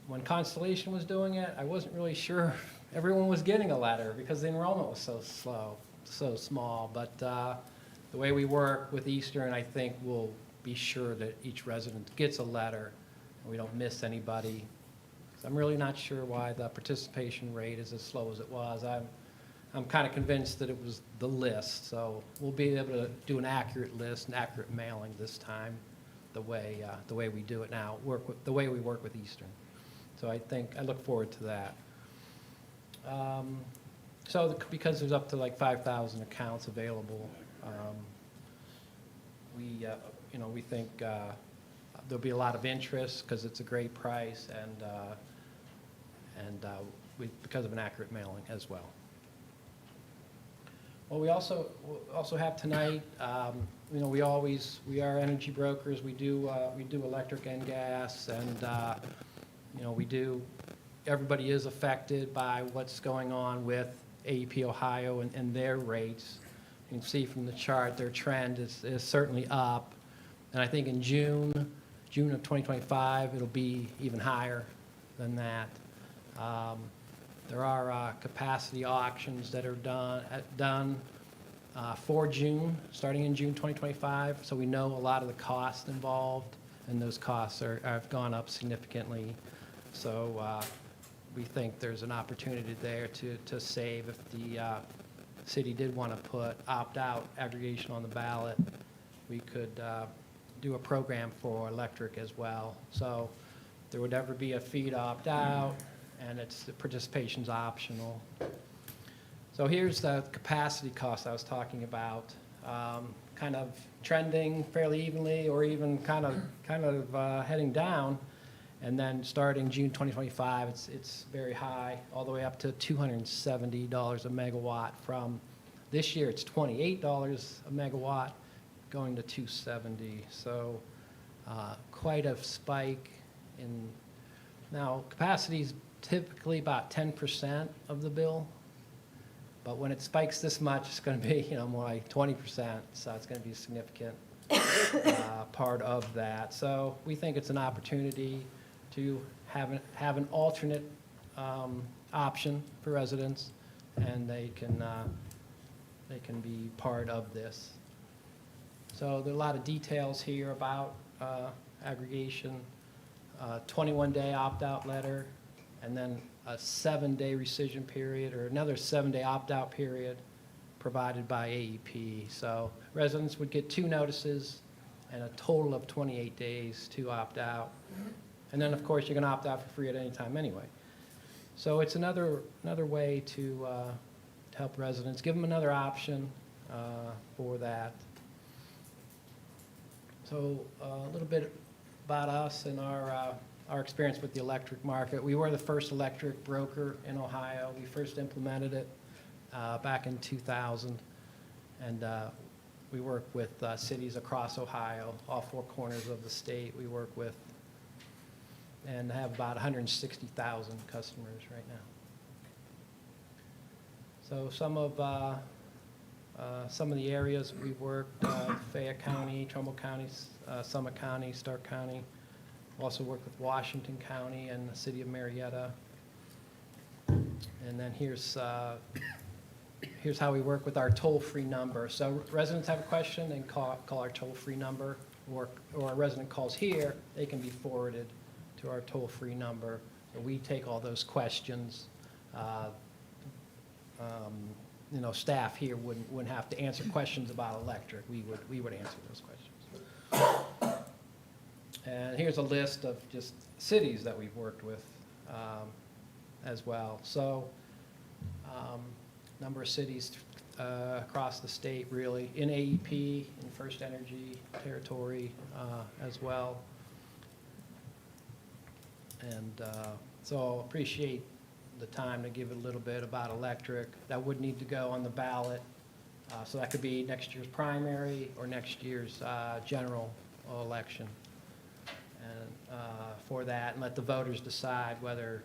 S18: When Constellation was doing it, I wasn't really sure everyone was getting a letter because the enrollment was so slow, so small. But the way we work with Eastern, I think we'll be sure that each resident gets a letter and we don't miss anybody. So I'm really not sure why the participation rate is as slow as it was. I'm kind of convinced that it was the list. So we'll be able to do an accurate list, an accurate mailing this time, the way we do it now, the way we work with Eastern. So I look forward to that. Because there's up to like 5,000 accounts available, we think there'll be a lot of interest because it's a great price and because of an accurate mailing as well. Well, we also have tonight, we are energy brokers. We do electric and gas, and everybody is affected by what's going on with AEP Ohio and their rates. You can see from the chart their trend is certainly up, and I think in June of 2025 it'll be even higher than that. There are capacity auctions that are done for June, starting in June 2025, so we know a lot of the costs involved, and those costs have gone up significantly. So we think there's an opportunity there to save if the city did want to put opt-out aggregation on the ballot. We could do a program for electric as well. So there would never be a fee to opt-out, and the participation's optional. So here's the capacity cost I was talking about, kind of trending fairly evenly or even kind of heading down. And then starting June 2025, it's very high, all the way up to $270 a megawatt. From this year, it's $28 a megawatt, going to $270. So quite a spike in. Now, capacity is typically about 10% of the bill, but when it spikes this much, it's going to be more like 20%. So it's going to be a significant part of that. So we think it's an opportunity to have an alternate option for residents, and they can be part of this. So there are a lot of details here about aggregation, 21-day opt-out letter, and then a 7-day rescission period, or another 7-day opt-out period provided by AEP. So residents would get 2 notices and a total of 28 days to opt out. And then, of course, you can opt out for free at any time anyway. So it's another way to help residents, give them another option for that. So a little bit about us and our experience with the electric market. We were the first electric broker in Ohio. We first implemented it back in 2000. And we work with cities across Ohio, all 4 corners of the state we work with, and have about 160,000 customers right now. So some of the areas we worked, Fayette County, Trumbull County, Summit County, Stark County. Also work with Washington County and the city of Marietta. And then here's here's how we work with our toll-free number. So residents have a question, and call our toll-free number, or a resident calls here, they can be forwarded to our toll-free number. So we take all those questions. You know, staff here wouldn't have to answer questions about electric. We would answer those questions. And here's a list of just cities that we've worked with as well. So, number of cities across the state, really, in AEP, in First Energy territory as well. And so appreciate the time to give it a little bit about electric. That would need to go on the ballot. So that could be next year's primary or next year's general election. And for that, and let the voters decide whether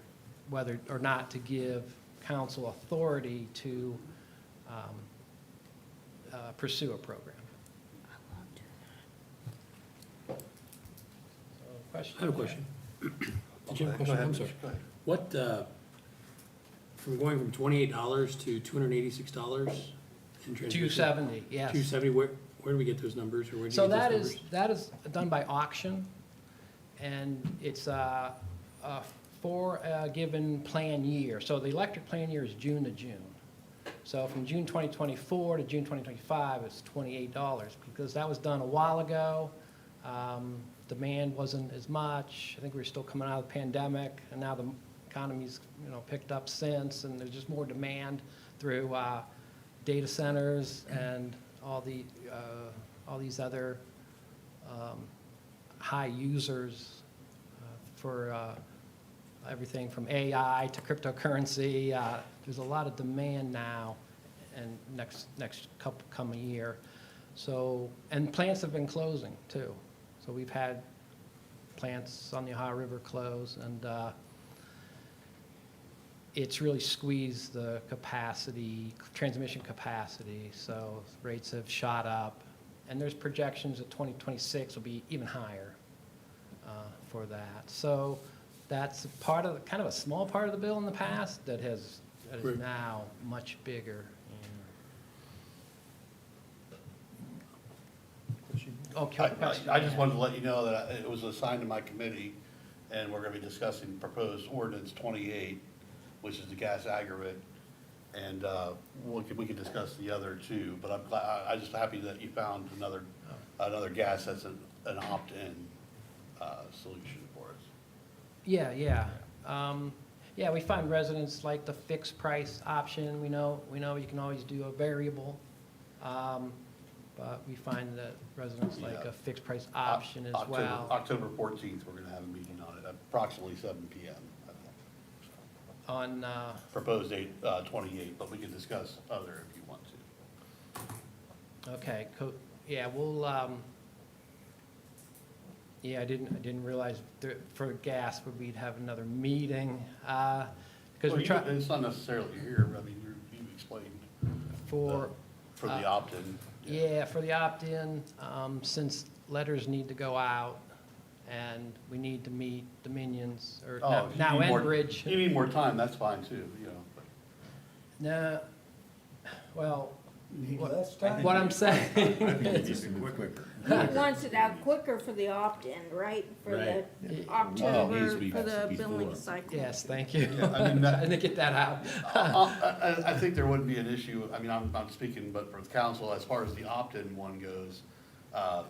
S18: or not to give council authority to pursue a program. So, question?
S5: I have a question. Did you have a
S10: Go
S5: question?
S10: ahead,
S5: I'm sorry.
S10: go ahead.
S5: What, from going from $28 to $286 in transmission?
S18: 270, yes.
S5: 270, where do we get those numbers, or where do you
S18: So
S5: get those numbers?
S18: that is done by auction, and it's for a given plan year. So the electric plan year is June to June. So from June 2024 to June 2025, it's $28, because that was done a while ago. Demand wasn't as much. I think we were still coming out of the pandemic, and now the economy's, you know, picked up since, and there's just more demand through data centers and all these other high users for everything from AI to cryptocurrency. There's a lot of demand now and next coming year. So, and plants have been closing too. So we've had plants on the Ohio River close, and it's really squeezed the capacity, transmission capacity. So rates have shot up, and there's projections that 2026 will be even higher for that. So that's part of, kind of a small part of the bill in the past that is now much bigger. Okay.
S10: I just wanted to let you know that it was assigned to my committee, and we're gonna be discussing proposed ordinance 28, which is the gas aggregate, and we can discuss the other two, but I'm just happy that you found another gas that's an opt-in solution for us.
S18: Yeah. Yeah, we find residents like the fixed price option. We know you can always do a variable. But we find that residents like a fixed price option as well.
S10: October 14th, we're gonna have a meeting on it, approximately 7 PM.
S18: On,
S10: Proposed date, 28, but we can discuss other if you want to.
S18: okay, yeah, we'll, yeah, I didn't realize for gas, we'd have another meeting, because
S10: It's not necessarily here, I mean, you explained.
S18: For
S10: the opt-in.
S18: Yeah, for the opt-in, since letters need to go out, and we need to meet Dominions, or now Enbridge.
S10: You need more time, that's fine too, you know.
S18: No, well,
S9: less time.
S18: what I'm saying
S1: I think it needs to move quicker.
S6: He wants it out quicker for the opt-in, right? For the
S14: Right. Needs
S6: October,
S14: to be
S6: for the
S14: before.
S6: billing cycle.
S18: Yes, thank you.
S10: Yeah, I mean,
S18: I didn't get that out.
S10: I think there wouldn't be an issue, I mean, I'm speaking, but for the council, as far as the opt-in one goes,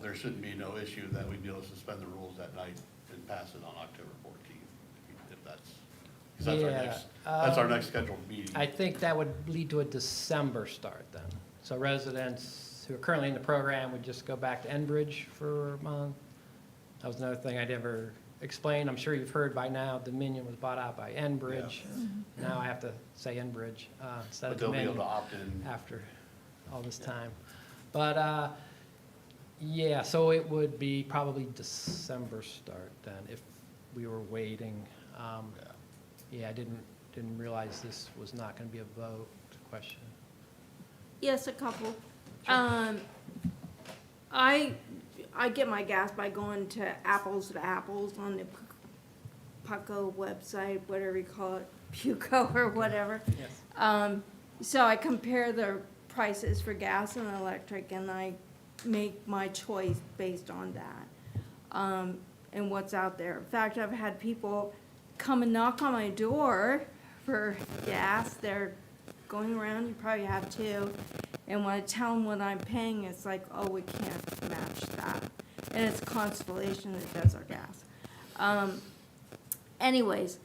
S10: there shouldn't be no issue that we'd be able to suspend the rules that night and pass it on October 14th, if that's, 'cause that's our next scheduled meeting.
S18: I think that would lead to a December start then. So residents who are currently in the program would just go back to Enbridge for a month. That was another thing I never explained. I'm sure you've heard by now, Dominion was bought out by Enbridge. Now I have to say Enbridge instead of
S10: But they'll be able
S18: Dominion
S10: to opt in.
S18: after all this time. But, yeah, so it would be probably December start then if we were waiting. Yeah, I didn't realize this was not going to be a vote question.
S6: Yes, a couple. I get my gas by going to Apples on the Pucko website, whatever you call it, Puco or whatever.
S18: Yes.
S6: So I compare the prices for gas and electric, and I make my choice based on that, and what's out there. In fact, I've had people come and knock on my door for gas. They're going around, you probably have too. And when I tell them what I'm paying, it's like, oh, we can't match that. And it's Constellation that does our gas. Anyways,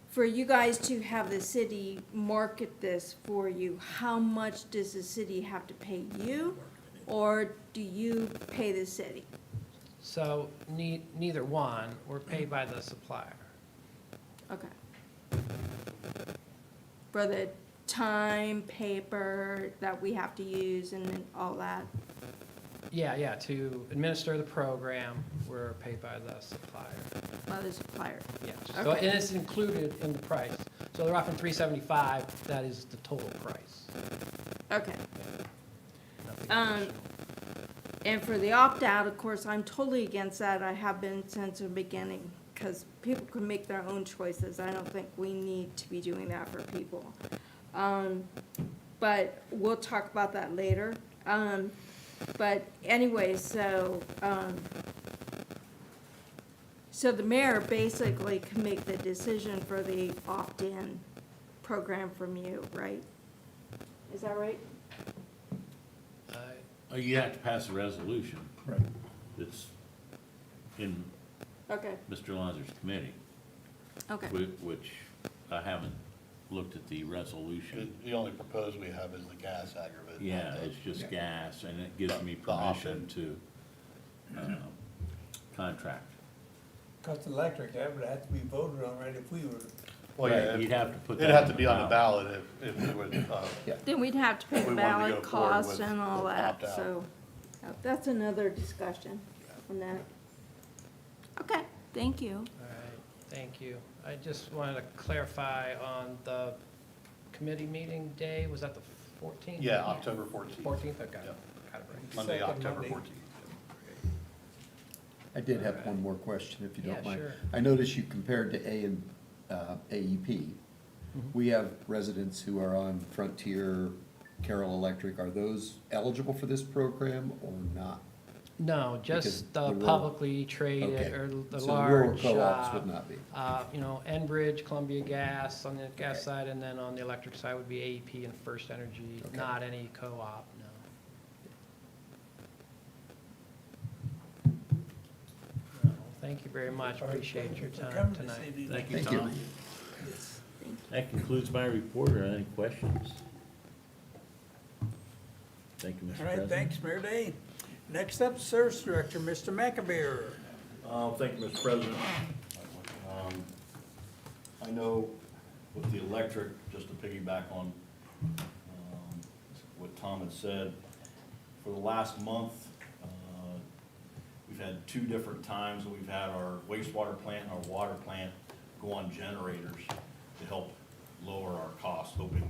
S6: for you guys to have the city market this for you, how much does the city have to pay you? Or do you pay the city?
S18: So neither one, we're paid by the supplier.
S6: Okay. For the time, paper that we have to use and then all that?
S18: Yeah, to administer the program, we're paid by the supplier.
S6: By the supplier?
S18: Yeah, so,
S6: Okay.
S18: and it's included in the price. So they're offering $375, that is the total price.
S6: Okay.
S18: Nothing additional.
S6: And for the opt-out, of course, I'm totally against that. I have been since the beginning, because people can make their own choices. I don't think we need to be doing that for people. But we'll talk about that later. But anyway, so the mayor basically can make the decision for the opt-in program from you, right? Is that right?
S14: Oh, you have to pass a resolution.
S13: Right.
S14: It's in
S6: Okay,
S14: Mr. Lanzer's committee,
S6: okay.
S14: which I haven't looked at the resolution.
S10: The only proposed we have is the gas aggregate.
S14: Yeah, it's just gas, and it gives me permission to, contract.
S9: Cause electric, that would have to be voted on, right, if we were.
S10: Well, yeah,
S14: Right, you'd have to put
S10: it'd
S14: that
S10: have
S14: on
S10: to
S14: the
S10: be on the
S14: ballot.
S10: ballot if we would,
S6: Then we'd have to pay
S10: We
S6: the
S10: wanted to
S6: ballot
S10: go forward
S6: cost
S10: with
S6: and all that,
S10: opt-out.
S6: so that's another discussion on that. Okay, thank you.
S18: All right, thank you. I just wanted to clarify on the committee meeting day, was that the 14th?
S10: yeah, October 14th.
S18: 14th, okay.
S10: Yep.
S18: Got it right.
S10: Monday,
S9: Second
S10: October
S9: Monday.
S10: 14th.
S16: I did have one more question, if you don't
S18: Yeah,
S16: mind.
S18: sure.
S16: I noticed you compared to A and AEP.
S18: Mhm.
S16: We have residents who are on Frontier, Carroll Electric. Are those eligible for this program or not?
S18: No,
S16: Because
S18: just
S16: the
S18: the
S16: rural-
S18: publicly traded
S16: Okay.
S18: or the
S16: So rural
S18: large,
S16: co-ops would not be.
S18: Enbridge, Columbia Gas on the gas side, and then on the electric side would be AEP and First Energy,
S16: Okay.
S18: not any co-op, no. No, Thank you very much, appreciate your
S9: For
S18: time
S9: coming this
S18: tonight.
S9: evening.
S14: Thank you,
S16: Thank you.
S14: Tom.
S9: Yes.
S14: That concludes my report. Are there any questions? Thank you, Mr.
S9: All
S14: President.
S9: right, thanks, Mayor Day. Next up, Service Director, Mr. McAbeer.
S13: Thank you, Mr. President. I know with the electric, just to piggyback on what Tom had said, for the last month, we've had two different times that we've had our wastewater plant and our water plant go on generators to help lower our costs, hoping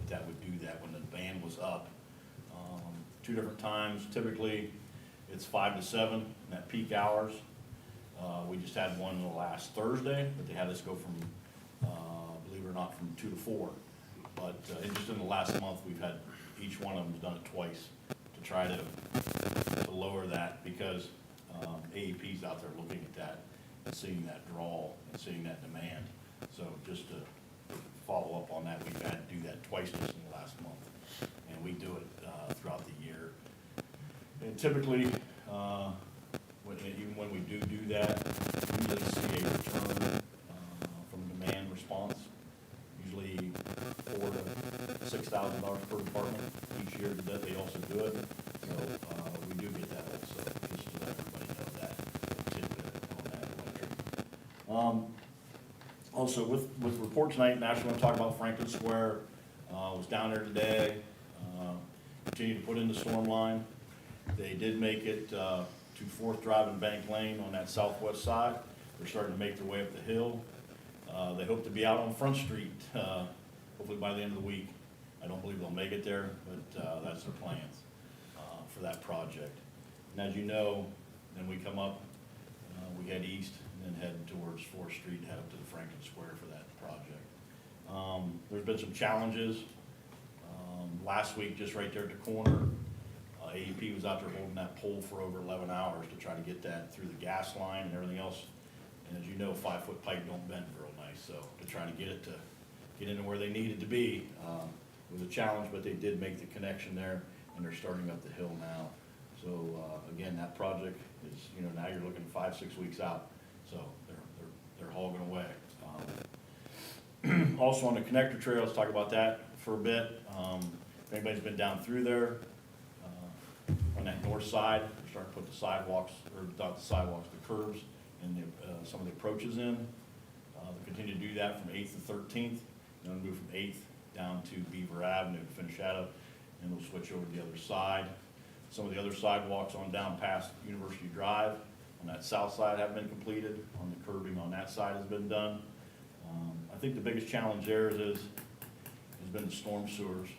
S13: that would do that when the demand was up. Two different times, typically it's 5 to 7 in that peak hours. We just had one last Thursday, but they had us go from, believe it or not, from 2 to 4. But just in the last month, we've had, each one of them's done it twice to try to lower that, because AEP's out there looking at that and seeing that draw and seeing that demand. So just to follow up on that, we've had to do that twice just in the last month. And we do it throughout the year. And typically, even when we do that, we usually see a return from demand response, usually $4,000 to $6,000 per department each year that they also do it. So we do get that also, just to let everybody know that tidbit on that electric. Also, with report tonight, National, want to talk about Franklin Square. Was down there today, continue to put in the storm line. They did make it to 4th Drive and Bank Lane on that southwest side. They're starting to make their way up the hill. They hope to be out on Front Street, hopefully by the end of the week. I don't believe they'll make it there, but that's their plans for that project. And as you know, then we come up, we head east and then head towards 4th Street and head up to the Franklin Square for that project. There's been some challenges Last week, just right there at the corner, AEP was out there holding that pole for over 11 hours to try to get that through the gas line and everything else. And as you know, 5-foot pipe don't bend real nice, so to try to get it to get into where they needed to be was a challenge, but they did make the connection there, and they're starting up the hill now. So again, that project is, now you're looking 5-6 weeks out, so they're hogging away. Also on the connector trail, let's talk about that for a bit. If anybody's been down through there, on that north side, we're starting to put the sidewalks, or not the sidewalks, the curbs, and some of the approaches in. They'll continue to do that from 8th to 13th, and then move from 8th down to Beaver Avenue to finish that up, and we'll switch over to the other side. Some of the other sidewalks on down past University Drive on that south side have been completed. On the curbing on that side has been done. I think the biggest challenge there has been the storm sewers.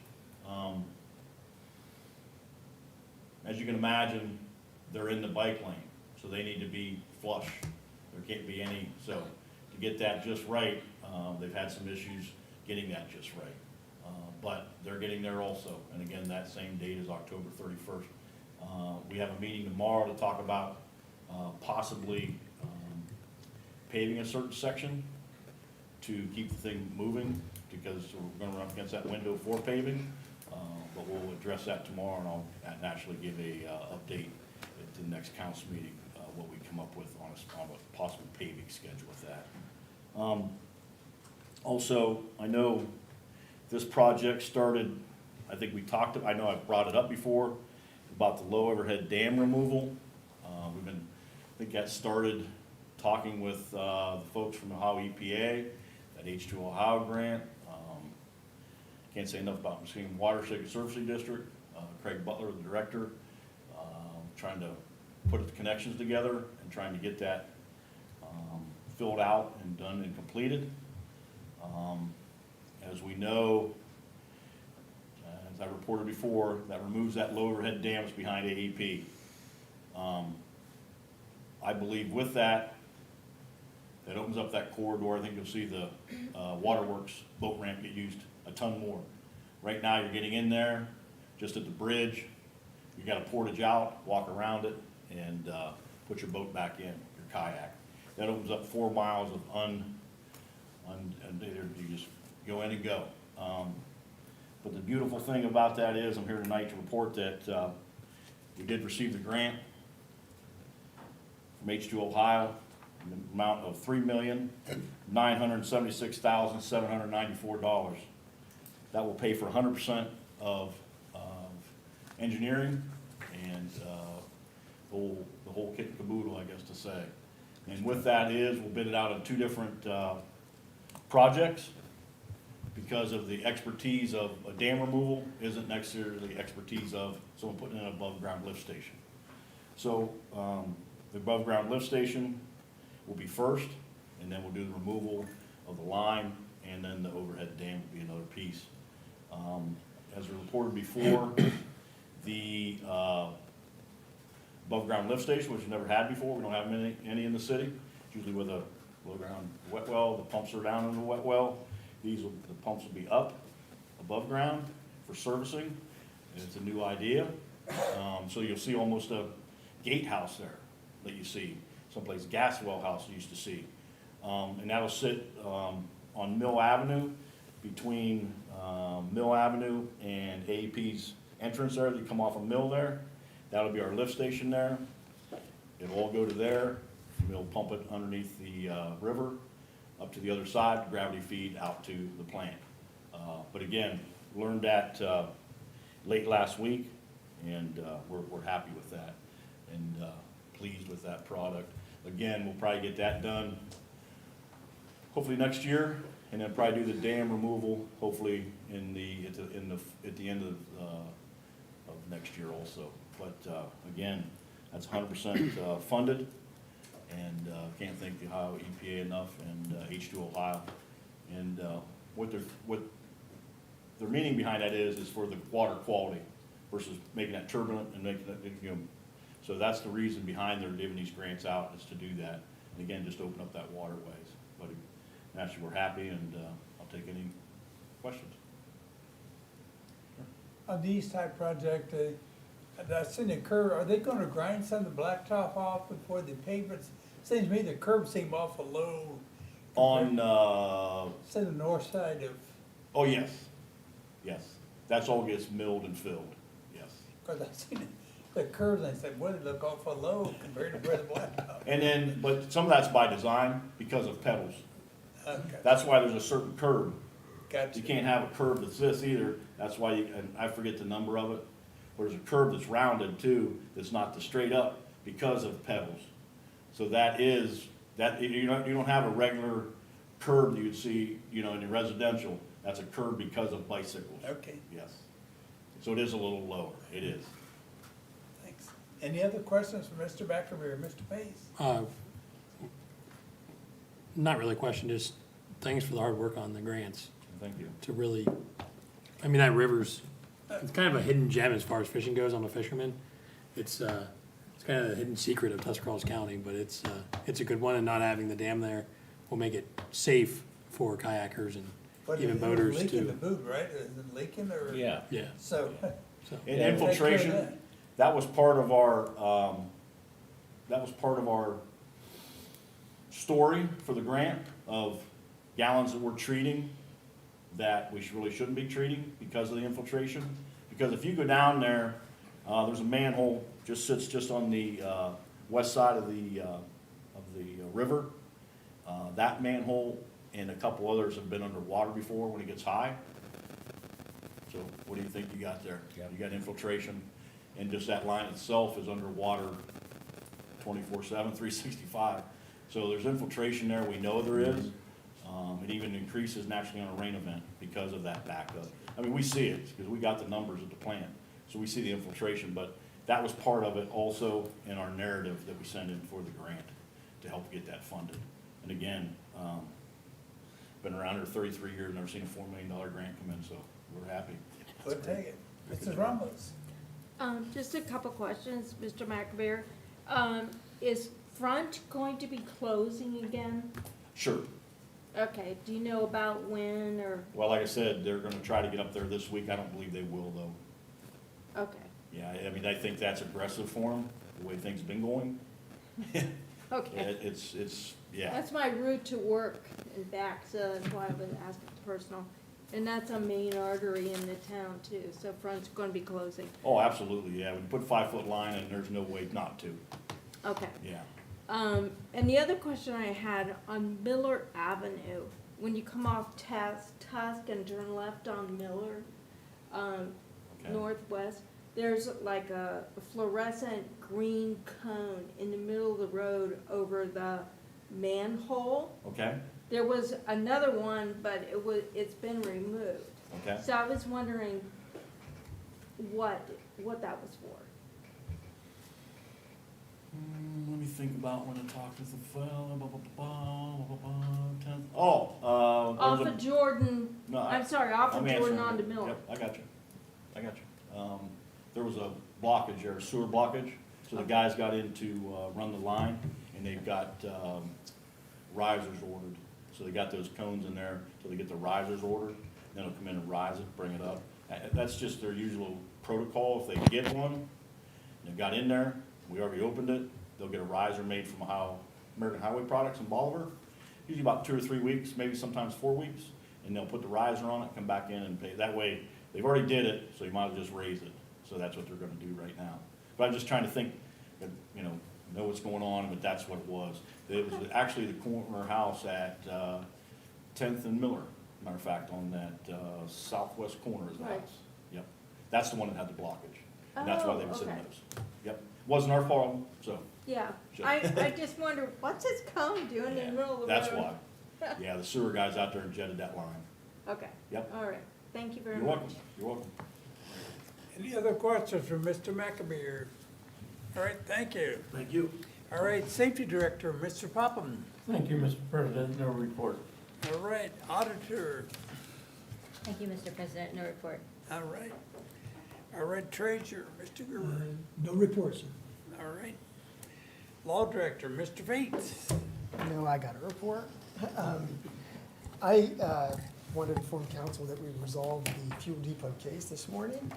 S13: As you can imagine, they're in the bike lane, so they need to be flush. There can't be any, so to get that just right, they've had some issues getting that just right. But they're getting there also, and again, that same date is October 31st. We have a meeting tomorrow to talk about possibly paving a certain section to keep the thing moving, because we're gonna run up against that window for paving. But we'll address that tomorrow, and I'll naturally give a update at the next council meeting, what we come up with on a possible paving schedule with that. Also, I know this project started, I think I know I've brought it up before, about the low overhead dam removal. I think that started talking with the folks from the Ohio EPA, that H2O Ohio grant. Can't say enough about Muskegon Watershed Servicing District, Craig Butler, the director, trying to put the connections together and trying to get that filled out and done and completed. As we know, as I reported before, that removes that low overhead dams behind AEP. I believe with that, that opens up that corridor. I think you'll see the waterworks boat ramp get used a ton more. Right now, you're getting in there, just at the bridge. You got a portage out, walk around it, and put your boat back in, your kayak. That opens up 4 miles of and you just go in and go. But the beautiful thing about that is, I'm here tonight to report that we did receive the grant from H2O Ohio, in the amount of $3,976,794. That will pay for 100% of engineering and the whole kit and caboodle, I guess to say. And with that we'll bid it out on 2 different projects, because of the expertise of a dam removal isn't necessarily the expertise of someone putting in an above-ground lift station. So the above-ground lift station will be first, and then we'll do the removal of the line, and then the overhead dam will be another piece. As we reported before, the above-ground lift station, which we've never had before, we don't have any in the city. It's usually with a below-ground wet well, the pumps are down in the wet well. The pumps will be up, above ground for servicing, and it's a new idea. So you'll see almost a gatehouse there that you see, someplace gas well house you used to see. And that'll sit on Mill Avenue, between Mill Avenue and AEP's entrance there. You come off of Mill there, that'll be our lift station there. It'll all go to there, and we'll pump it underneath the river, up to the other side, gravity feed out to the plant. But again, learned that late last week, and we're happy with that, and pleased with that product. Again, we'll probably get that done hopefully next year, and then probably do the dam removal hopefully at the end of next year also. But again, that's 100% funded, and can't thank the Ohio EPA enough, and H2O Ohio. And what their meaning behind that is for the water quality versus making that turbulent and making that, so that's the reason behind their giving these grants out, is to do that. And again, just open up that waterways. But naturally, we're happy, and I'll take any questions.
S9: on the east side project, that's in the curb, are they gonna grind some of the blacktop off before the pavements? Seems to me the curbs seem awful low.
S13: On,
S9: Say the north side of,
S13: oh, yes, yes. That's all gets milled and filled, yes.
S9: cause I seen the curves, and I said, boy, they look awful low compared to where the blacktop.
S13: And then, but some of that's by design because of pebbles.
S9: Okay,
S13: That's why there's a certain curb.
S9: gotcha.
S13: You can't have a curb that's this either. That's why you, and I forget the number of it. There's a curb that's rounded too, that's not the straight up because of pebbles. So that is, that, you don't have a regular curb that you'd see, you know, in your residential. That's a curb because of bicycles.
S9: Okay,
S13: Yes. So it is a little lower. It is.
S9: thanks. Any other questions for Mr. McAvoy or Mr. Pace?
S5: Not really a question, just thanks for the hard work on the grants
S13: Thank you.
S5: to really, I mean, that river's, it's kind of a hidden gem as far as fishing goes. I'm a fisherman. It's kind of a hidden secret of Tuscarawas County, but it's a good one, and not having the dam there will make it safe for kayakers and
S9: But
S5: even
S9: it was
S5: boaters
S9: leaking the
S5: too.
S9: boot, right? Is it leaking or?
S14: Yeah.
S5: Yeah,
S9: So,
S5: so,
S13: And
S9: Yeah,
S13: infiltration,
S9: take care of
S13: that was part of our story for the grant of gallons that we're treating that we really shouldn't be treating because of the infiltration. Because if you go down there, there's a manhole, sits just on the, west side of the river. That manhole and a couple others have been underwater before when it gets high. So what do you think you got there? You got infiltration, and just that line itself is underwater 24/7, 365. So there's infiltration there, we know there is. It even increases naturally on a rain event because of that backup. I mean, we see it, because we got the numbers at the plant, so we see the infiltration, but that was part of it also in our narrative that we sent in for the grant to help get that funded. And again, been around here 33 years, never seen a $4 million grant come in, so we're happy.
S9: we'll take it. Mrs. Ramos?
S6: Just a couple questions, Mr. McAvoy. Is Front going to be closing again?
S13: Sure.
S6: Okay, do you know about when or,
S13: Well, like I said, they're gonna try to get up there this week. I don't believe they will, though.
S6: okay,
S13: Yeah, I mean, I think that's aggressive for them, the way things have been going.
S6: okay.
S13: It's, yeah.
S6: That's my route to work and back, so that's why I was asking personal. And that's a main artery in the town too, so Front's gonna be closing.
S13: Oh, absolutely, yeah. When you put 5-foot line in, there's no way not to,
S6: Okay.
S13: yeah.
S6: And the other question I had, on Miller Avenue, when you come off Tusk and turn left on Miller,
S13: Okay.
S6: northwest, there's like a fluorescent green cone in the middle of the road over the manhole.
S13: Okay,
S6: There was another one, but it's been removed.
S13: okay.
S6: So I was wondering what that was for.
S13: Let me think about when I talked to the fellow,
S6: Off of Jordan,
S13: No,
S6: I'm sorry, off
S13: I'm
S6: of Jordan
S13: answering
S6: onto
S13: it.
S6: Miller.
S13: Yep, I got you. There was a blockage there, a sewer blockage, so the guys got in to run the line, and they've got risers ordered. So they got those cones in there, so they get the risers ordered, then they'll come in and rise it, bring it up. That's just their usual protocol. If they get one, and they got in there, we already opened it, they'll get a riser made from American Highway Products in Bolivar. Usually about 2 or 3 weeks, maybe sometimes 4 weeks, and they'll put the riser on it, come back in and pay. That way, they've already did it, so you might as well just raise it. So that's what they're gonna do right now. But I'm just trying to think, know what's going on, but that's what it was. It was actually the corner house at 10th and Miller, matter of fact, on that southwest corner of the
S6: Right.
S13: house. Yep, that's the one that had the blockage, and that's why they were sitting
S6: okay.
S13: those. Yep, wasn't our fault, so,
S6: Yeah,
S13: Sure.
S6: I just wonder, what's this cone doing in the middle of the road?
S13: that's why. Yeah, the sewer guys out there jetted that line.
S6: Okay.
S13: Yep.
S6: All right, thank you very
S13: You're
S6: much.
S13: welcome, you're welcome.
S9: Any other questions for Mr. McAvoy? All right, thank you.
S13: Thank you.
S9: All right, Safety Director, Mr. Popham.
S8: Thank you, Mr. President, no report.
S9: All right, Auditor.
S3: Thank you, Mr. President, no report.
S9: All right. All right, Treasurer, Mr. Gerber.
S12: No report, sir.
S9: All right. Law Director, Mr. Bates.
S12: No, I got a report. I wanted to inform council that we resolved the fuel depot case this morning.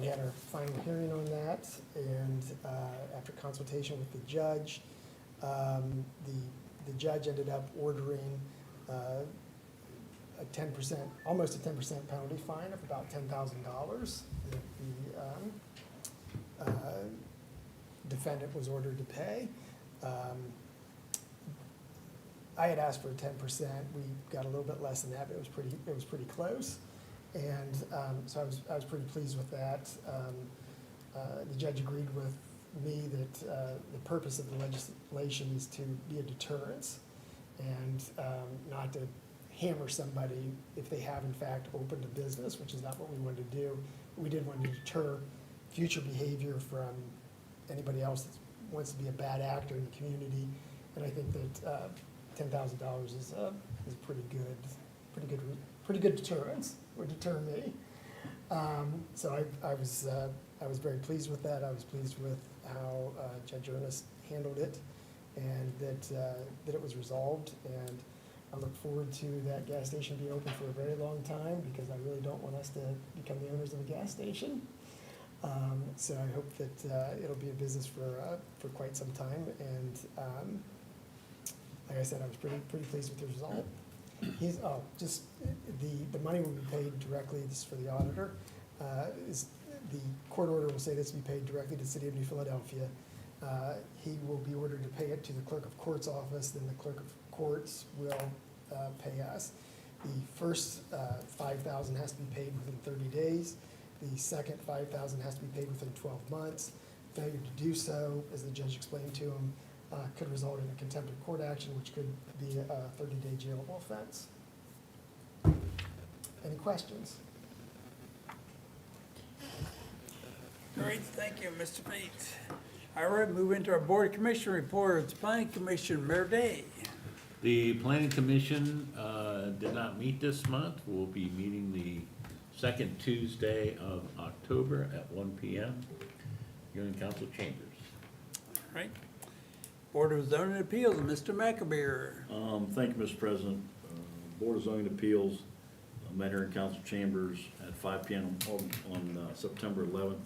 S12: We had our final hearing on that, and after consultation with the judge, the judge ended up ordering a 10%, almost a 10% penalty fine of about $10,000 that the defendant was ordered to pay. I had asked for 10%. We got a little bit less than that, but it was pretty close. And so I was pretty pleased with that. The judge agreed with me that the purpose of the legislation is to be a deterrence and not to hammer somebody if they have in fact opened a business, which is not what we wanted to do. We did want to deter future behavior from anybody else that wants to be a bad actor in the community. And I think that $10,000 is a pretty good deterrence, would deter me. So I was very pleased with that. I was pleased with how Judge Ernest handled it, and that it was resolved. And I look forward to that gas station being open for a very long time, because I really don't want us to become the owners of a gas station. So I hope that it'll be a business for quite some time. And like I said, I was pretty pleased with the result. Just the money will be paid directly. This is for the auditor. The court order will say this will be paid directly to the City of New Philadelphia. He will be ordered to pay it to the Clerk of Court's office. Then the Clerk of Courts will pay us. The first $5,000 has to be paid within 30 days. The second $5,000 has to be paid within 12 months. Failure to do so, as the judge explained to him, could result in a contempt of court action, which could be a 30-day jailable offense. Any questions?
S9: Great, thank you, Mr. Pete. All right, move into our Board of Commission reports. Planning Commission, Mayor Day.
S14: The Planning Commission did not meet this month. We'll be meeting the second Tuesday of October at 1 p.m. here in Council Chambers.
S9: All right. Board of Zoning Appeals, Mr. McAbeer.
S13: Thank you, Mr. President. Board of Zoning Appeals met here in council chambers at 5 p.m. on September 11th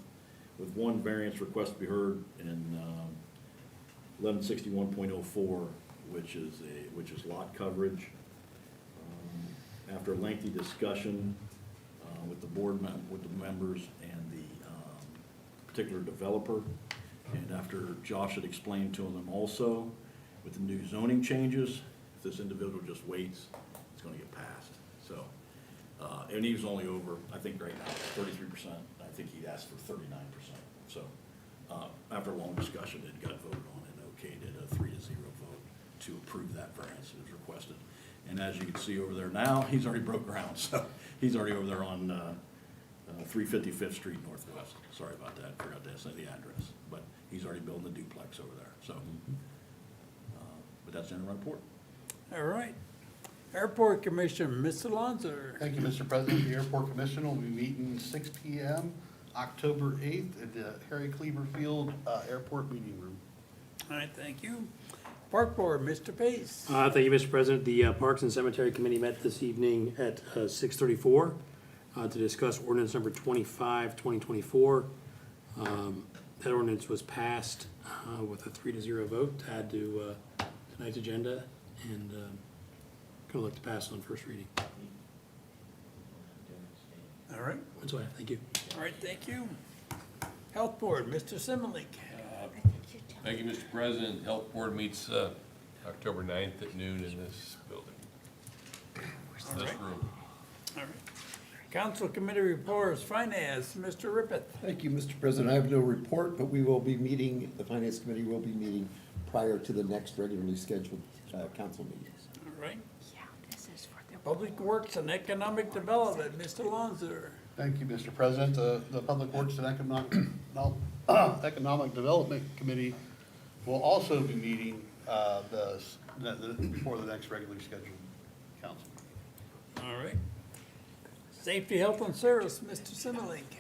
S13: with one variance request to be heard in 1161.04, which is lot coverage. After a lengthy discussion with the members and the particular developer, and after Josh had explained to them also, with the new zoning changes, if this individual just waits, it's gonna get passed. So, and he was only over, I think right now, 33%. I think he'd asked for 39%. So, after a long discussion, it got voted on and okayed at a 3-0 vote to approve that variance that was requested. And as you can see over there now, he's already broke ground. So, he's already over there on 355th Street Northwest. Sorry about that, forgot to say the address. But he's already building the duplex over there, so. But that's the end of my report.
S9: All right. Airport Commission, Mr. Alonso.
S10: Thank you, Mr. President. The Airport Commission will be meeting 6 p.m. October 8th at the Harry Cleaver Field Airport Meeting Room.
S9: All right, thank you. Park Board, Mr. Pace.
S5: Thank you, Mr. President. The Parks and Cemetery Committee met this evening at 6:34 to discuss ordinance number 25, 2024. That ordinance was passed with a 3-0 vote to add to tonight's agenda, and gonna look to pass it on first reading.
S9: All right.
S5: That's all I have. Thank you.
S9: All right, thank you. Health Board, Mr. Similic.
S1: Thank you, Mr. President. Health Board meets October 9th at noon in this building, this room.
S9: All right. Council Committee Reports, Finance, Mr. Rippett.
S16: Thank you, Mr. President. I have no report, but we will be meeting, the Finance Committee will be meeting prior to the next regularly scheduled council meeting.
S9: All right. Public Works and Economic Development, Mr. Alonso.
S10: Thank you, Mr. President. The Public Works and Economic Development Committee will also be meeting before the next regularly scheduled council meeting.
S9: All right. Safety, Health, and Service, Mr. Similic.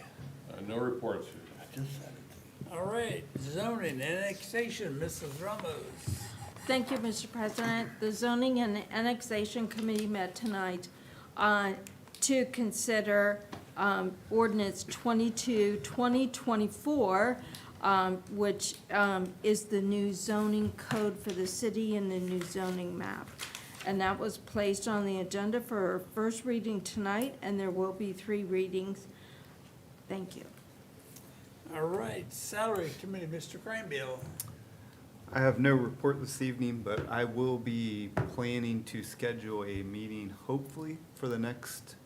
S1: No reports.
S10: I just said it.
S9: All right. Zoning, Annexation, Mrs. Ramos.
S6: Thank you, Mr. President. The Zoning and Annexation Committee met tonight. to consider ordinance 22/2024, which is the new zoning code for the city and the new zoning map. And that was placed on the agenda for first reading tonight, and there will be 3 readings. Thank you.
S9: All right, Salary Committee, Mr. Cranbill.
S7: I have no report this evening, but I will be planning to schedule a meeting hopefully for the next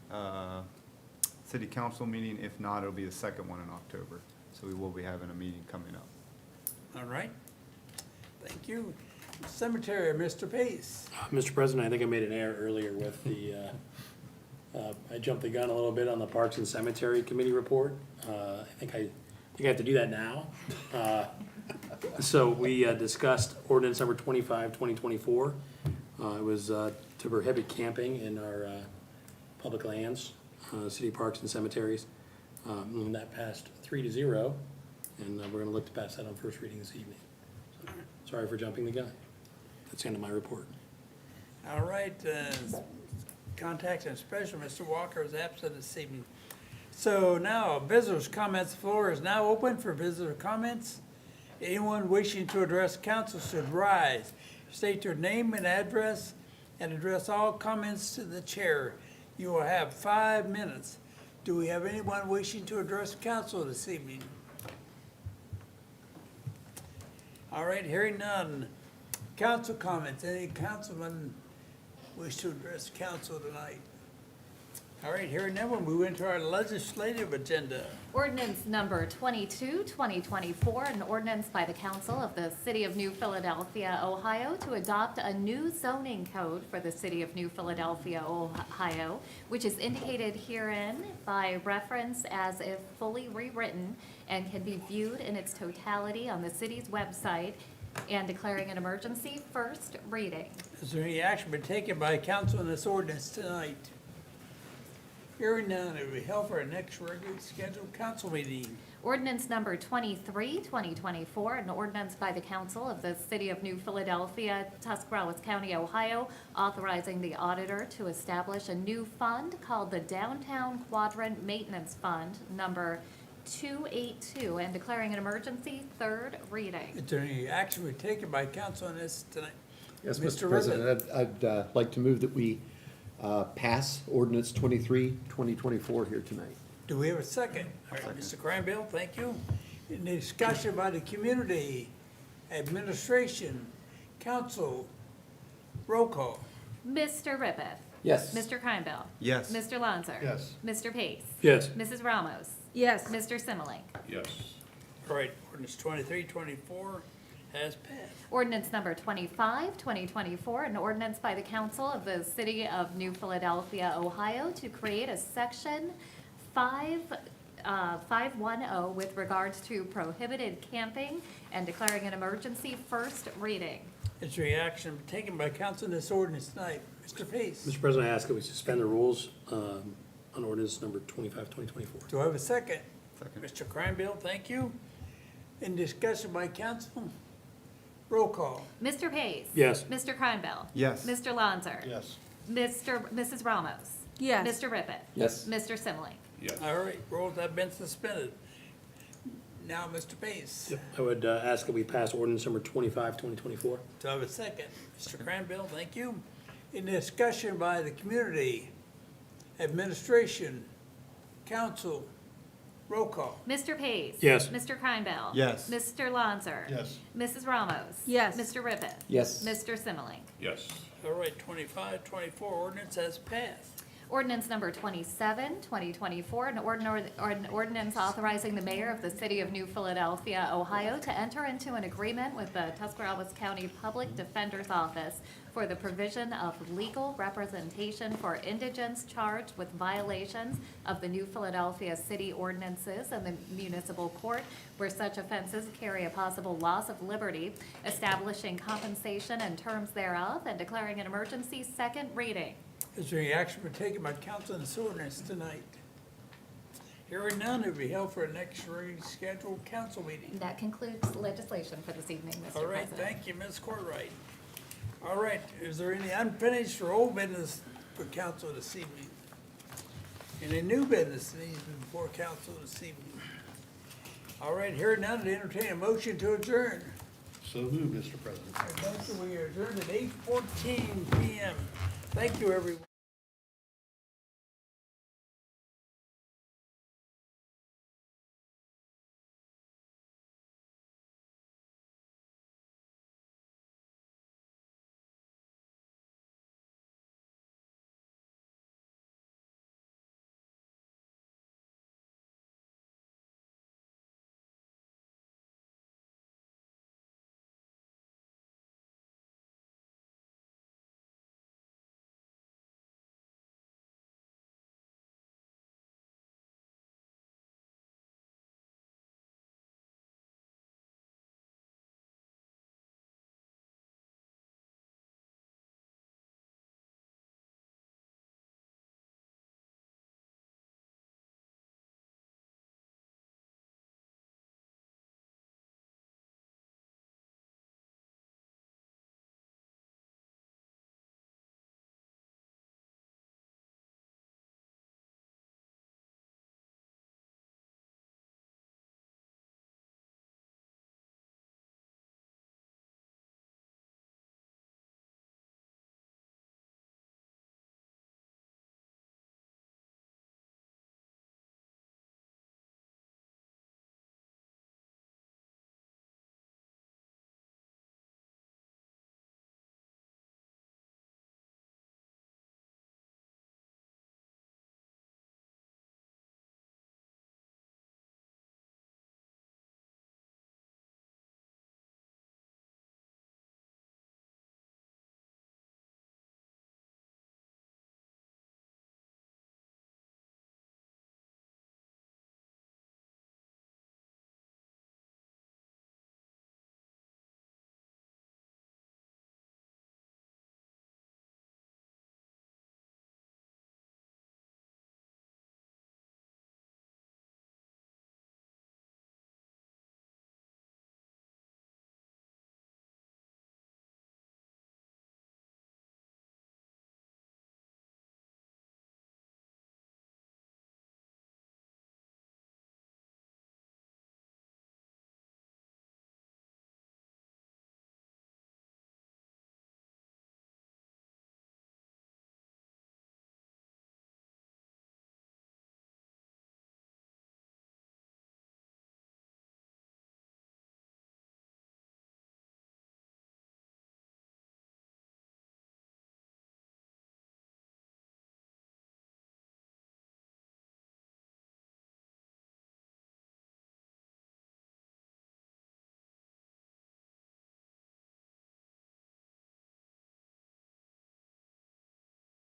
S7: city council meeting. If not, it'll be the second one in October. So we will be having a meeting coming up.
S9: All right, thank you. Cemetery, Mr. Pace.
S5: Mr. President, I think I made an error earlier with the, I jumped the gun a little bit on the Parks and Cemetery Committee report. I think I have to do that now. So we discussed ordinance number 25/2024. It was to prohibit camping in our public lands, city parks and cemeteries. And that passed 3-0, and we're gonna look to pass that on first reading this evening. So, sorry for jumping the gun. That's the end of my report.
S9: All right, contact and special, Mr. Walker is absent this evening. So now, visitors' comments, the floor is now open for visitor comments. Anyone wishing to address council should rise. State your name and address and address all comments to the chair. You will have 5 minutes. Do we have anyone wishing to address council this evening? All right, hearing none. Council comments, any councilman wish to address council tonight? All right, hearing none, we'll move into our legislative agenda.
S17: Ordinance number 22/2024, an ordinance by the council of the city of New Philadelphia, Ohio, to adopt a new zoning code for the city of New Philadelphia, Ohio, which is indicated herein by reference as if fully rewritten and can be viewed in its totality on the city's website, and declaring an emergency. First reading.
S9: Is there any action been taken by council on this ordinance tonight? Hearing none, it will be held for our next regularly scheduled council meeting.
S17: Ordinance number 23/2024, an ordinance by the council of the city of New Philadelphia, Tuscarawas County, Ohio, authorizing the auditor to establish a new fund called the Downtown Quadrant Maintenance Fund, number 282, and declaring an emergency. Third reading.
S9: Is there any action been taken by council on this tonight?
S16: Yes,
S9: Mr.
S16: Mr. President, I'd like to move that we pass ordinance 23/2024 here tonight.
S9: Do we have a second? All right, Mr. Cranbill, thank you. Any discussion by the community, administration, council, roll call?
S17: Mr. Rippeth.
S16: Yes.
S17: Mr. Cranbill.
S7: Yes.
S17: Mr. Lanzer.
S10: Yes.
S17: Mr. Pace.
S5: Yes.
S17: Mrs. Ramos.
S6: Yes.
S17: Mr. Similink.
S1: Yes.
S9: All right, ordinance 23/24 has passed.
S17: Ordinance number 25/2024, an ordinance by the council of the city of New Philadelphia, Ohio, to create a section 510 with regards to prohibited camping and declaring an emergency. First reading.
S9: Is there any action taken by council on this ordinance tonight? Mr. Pace.
S5: Mr. President, I ask that we suspend the rules on ordinance number 25/2024.
S9: Do I have a second?
S7: Second.
S9: Mr. Cranbill, thank you. In discussion by council, roll call.
S17: Mr. Pace.
S5: Yes.
S17: Mr. Cranbill.
S7: Yes.
S17: Mr. Lanzer.
S10: Yes.
S17: Mrs. Ramos.
S6: Yes.
S17: Mr. Rippeth.
S16: Yes.
S17: Mr. Similink.
S1: Yes.
S9: All right, rules have been suspended. Now, Mr. Pace.
S5: I would ask that we pass ordinance number 25/2024.
S9: Do I have a second? Mr. Cranbill, thank you. In discussion by the community, administration, council, roll call.
S17: Mr. Pace.
S5: Yes.
S17: Mr. Cranbill.
S7: Yes.
S17: Mr. Lanzer.
S10: Yes.
S17: Mrs. Ramos.
S6: Yes.
S17: Mr. Rippeth.
S16: Yes.
S17: Mr. Similink.
S1: Yes.
S9: All right, 25/24 ordinance has passed.
S17: Ordinance number 27/2024, an ordinance authorizing the mayor of the city of New Philadelphia, Ohio, to enter into an agreement with the Tuscarawas County Public Defender's Office for the provision of legal representation for indigents charged with violations of the New Philadelphia city ordinances and the municipal court where such offenses carry a possible loss of liberty, establishing compensation and terms thereof, and declaring an emergency. Second reading.
S9: Is there any action been taken by council on this ordinance tonight? Hearing none, it will be held for our next regularly scheduled council meeting.
S17: That concludes legislation for this evening, Mr.
S9: All right,
S17: President.
S9: thank you, Ms. Courtwright. All right, is there any unfinished or old business for council this evening? Any new business that needs to be before council this evening? All right, hearing none, to entertain a motion to adjourn.
S10: So moved, Mr. President.
S9: Motion, we adjourned at 8:14 PM. Thank you, everyone.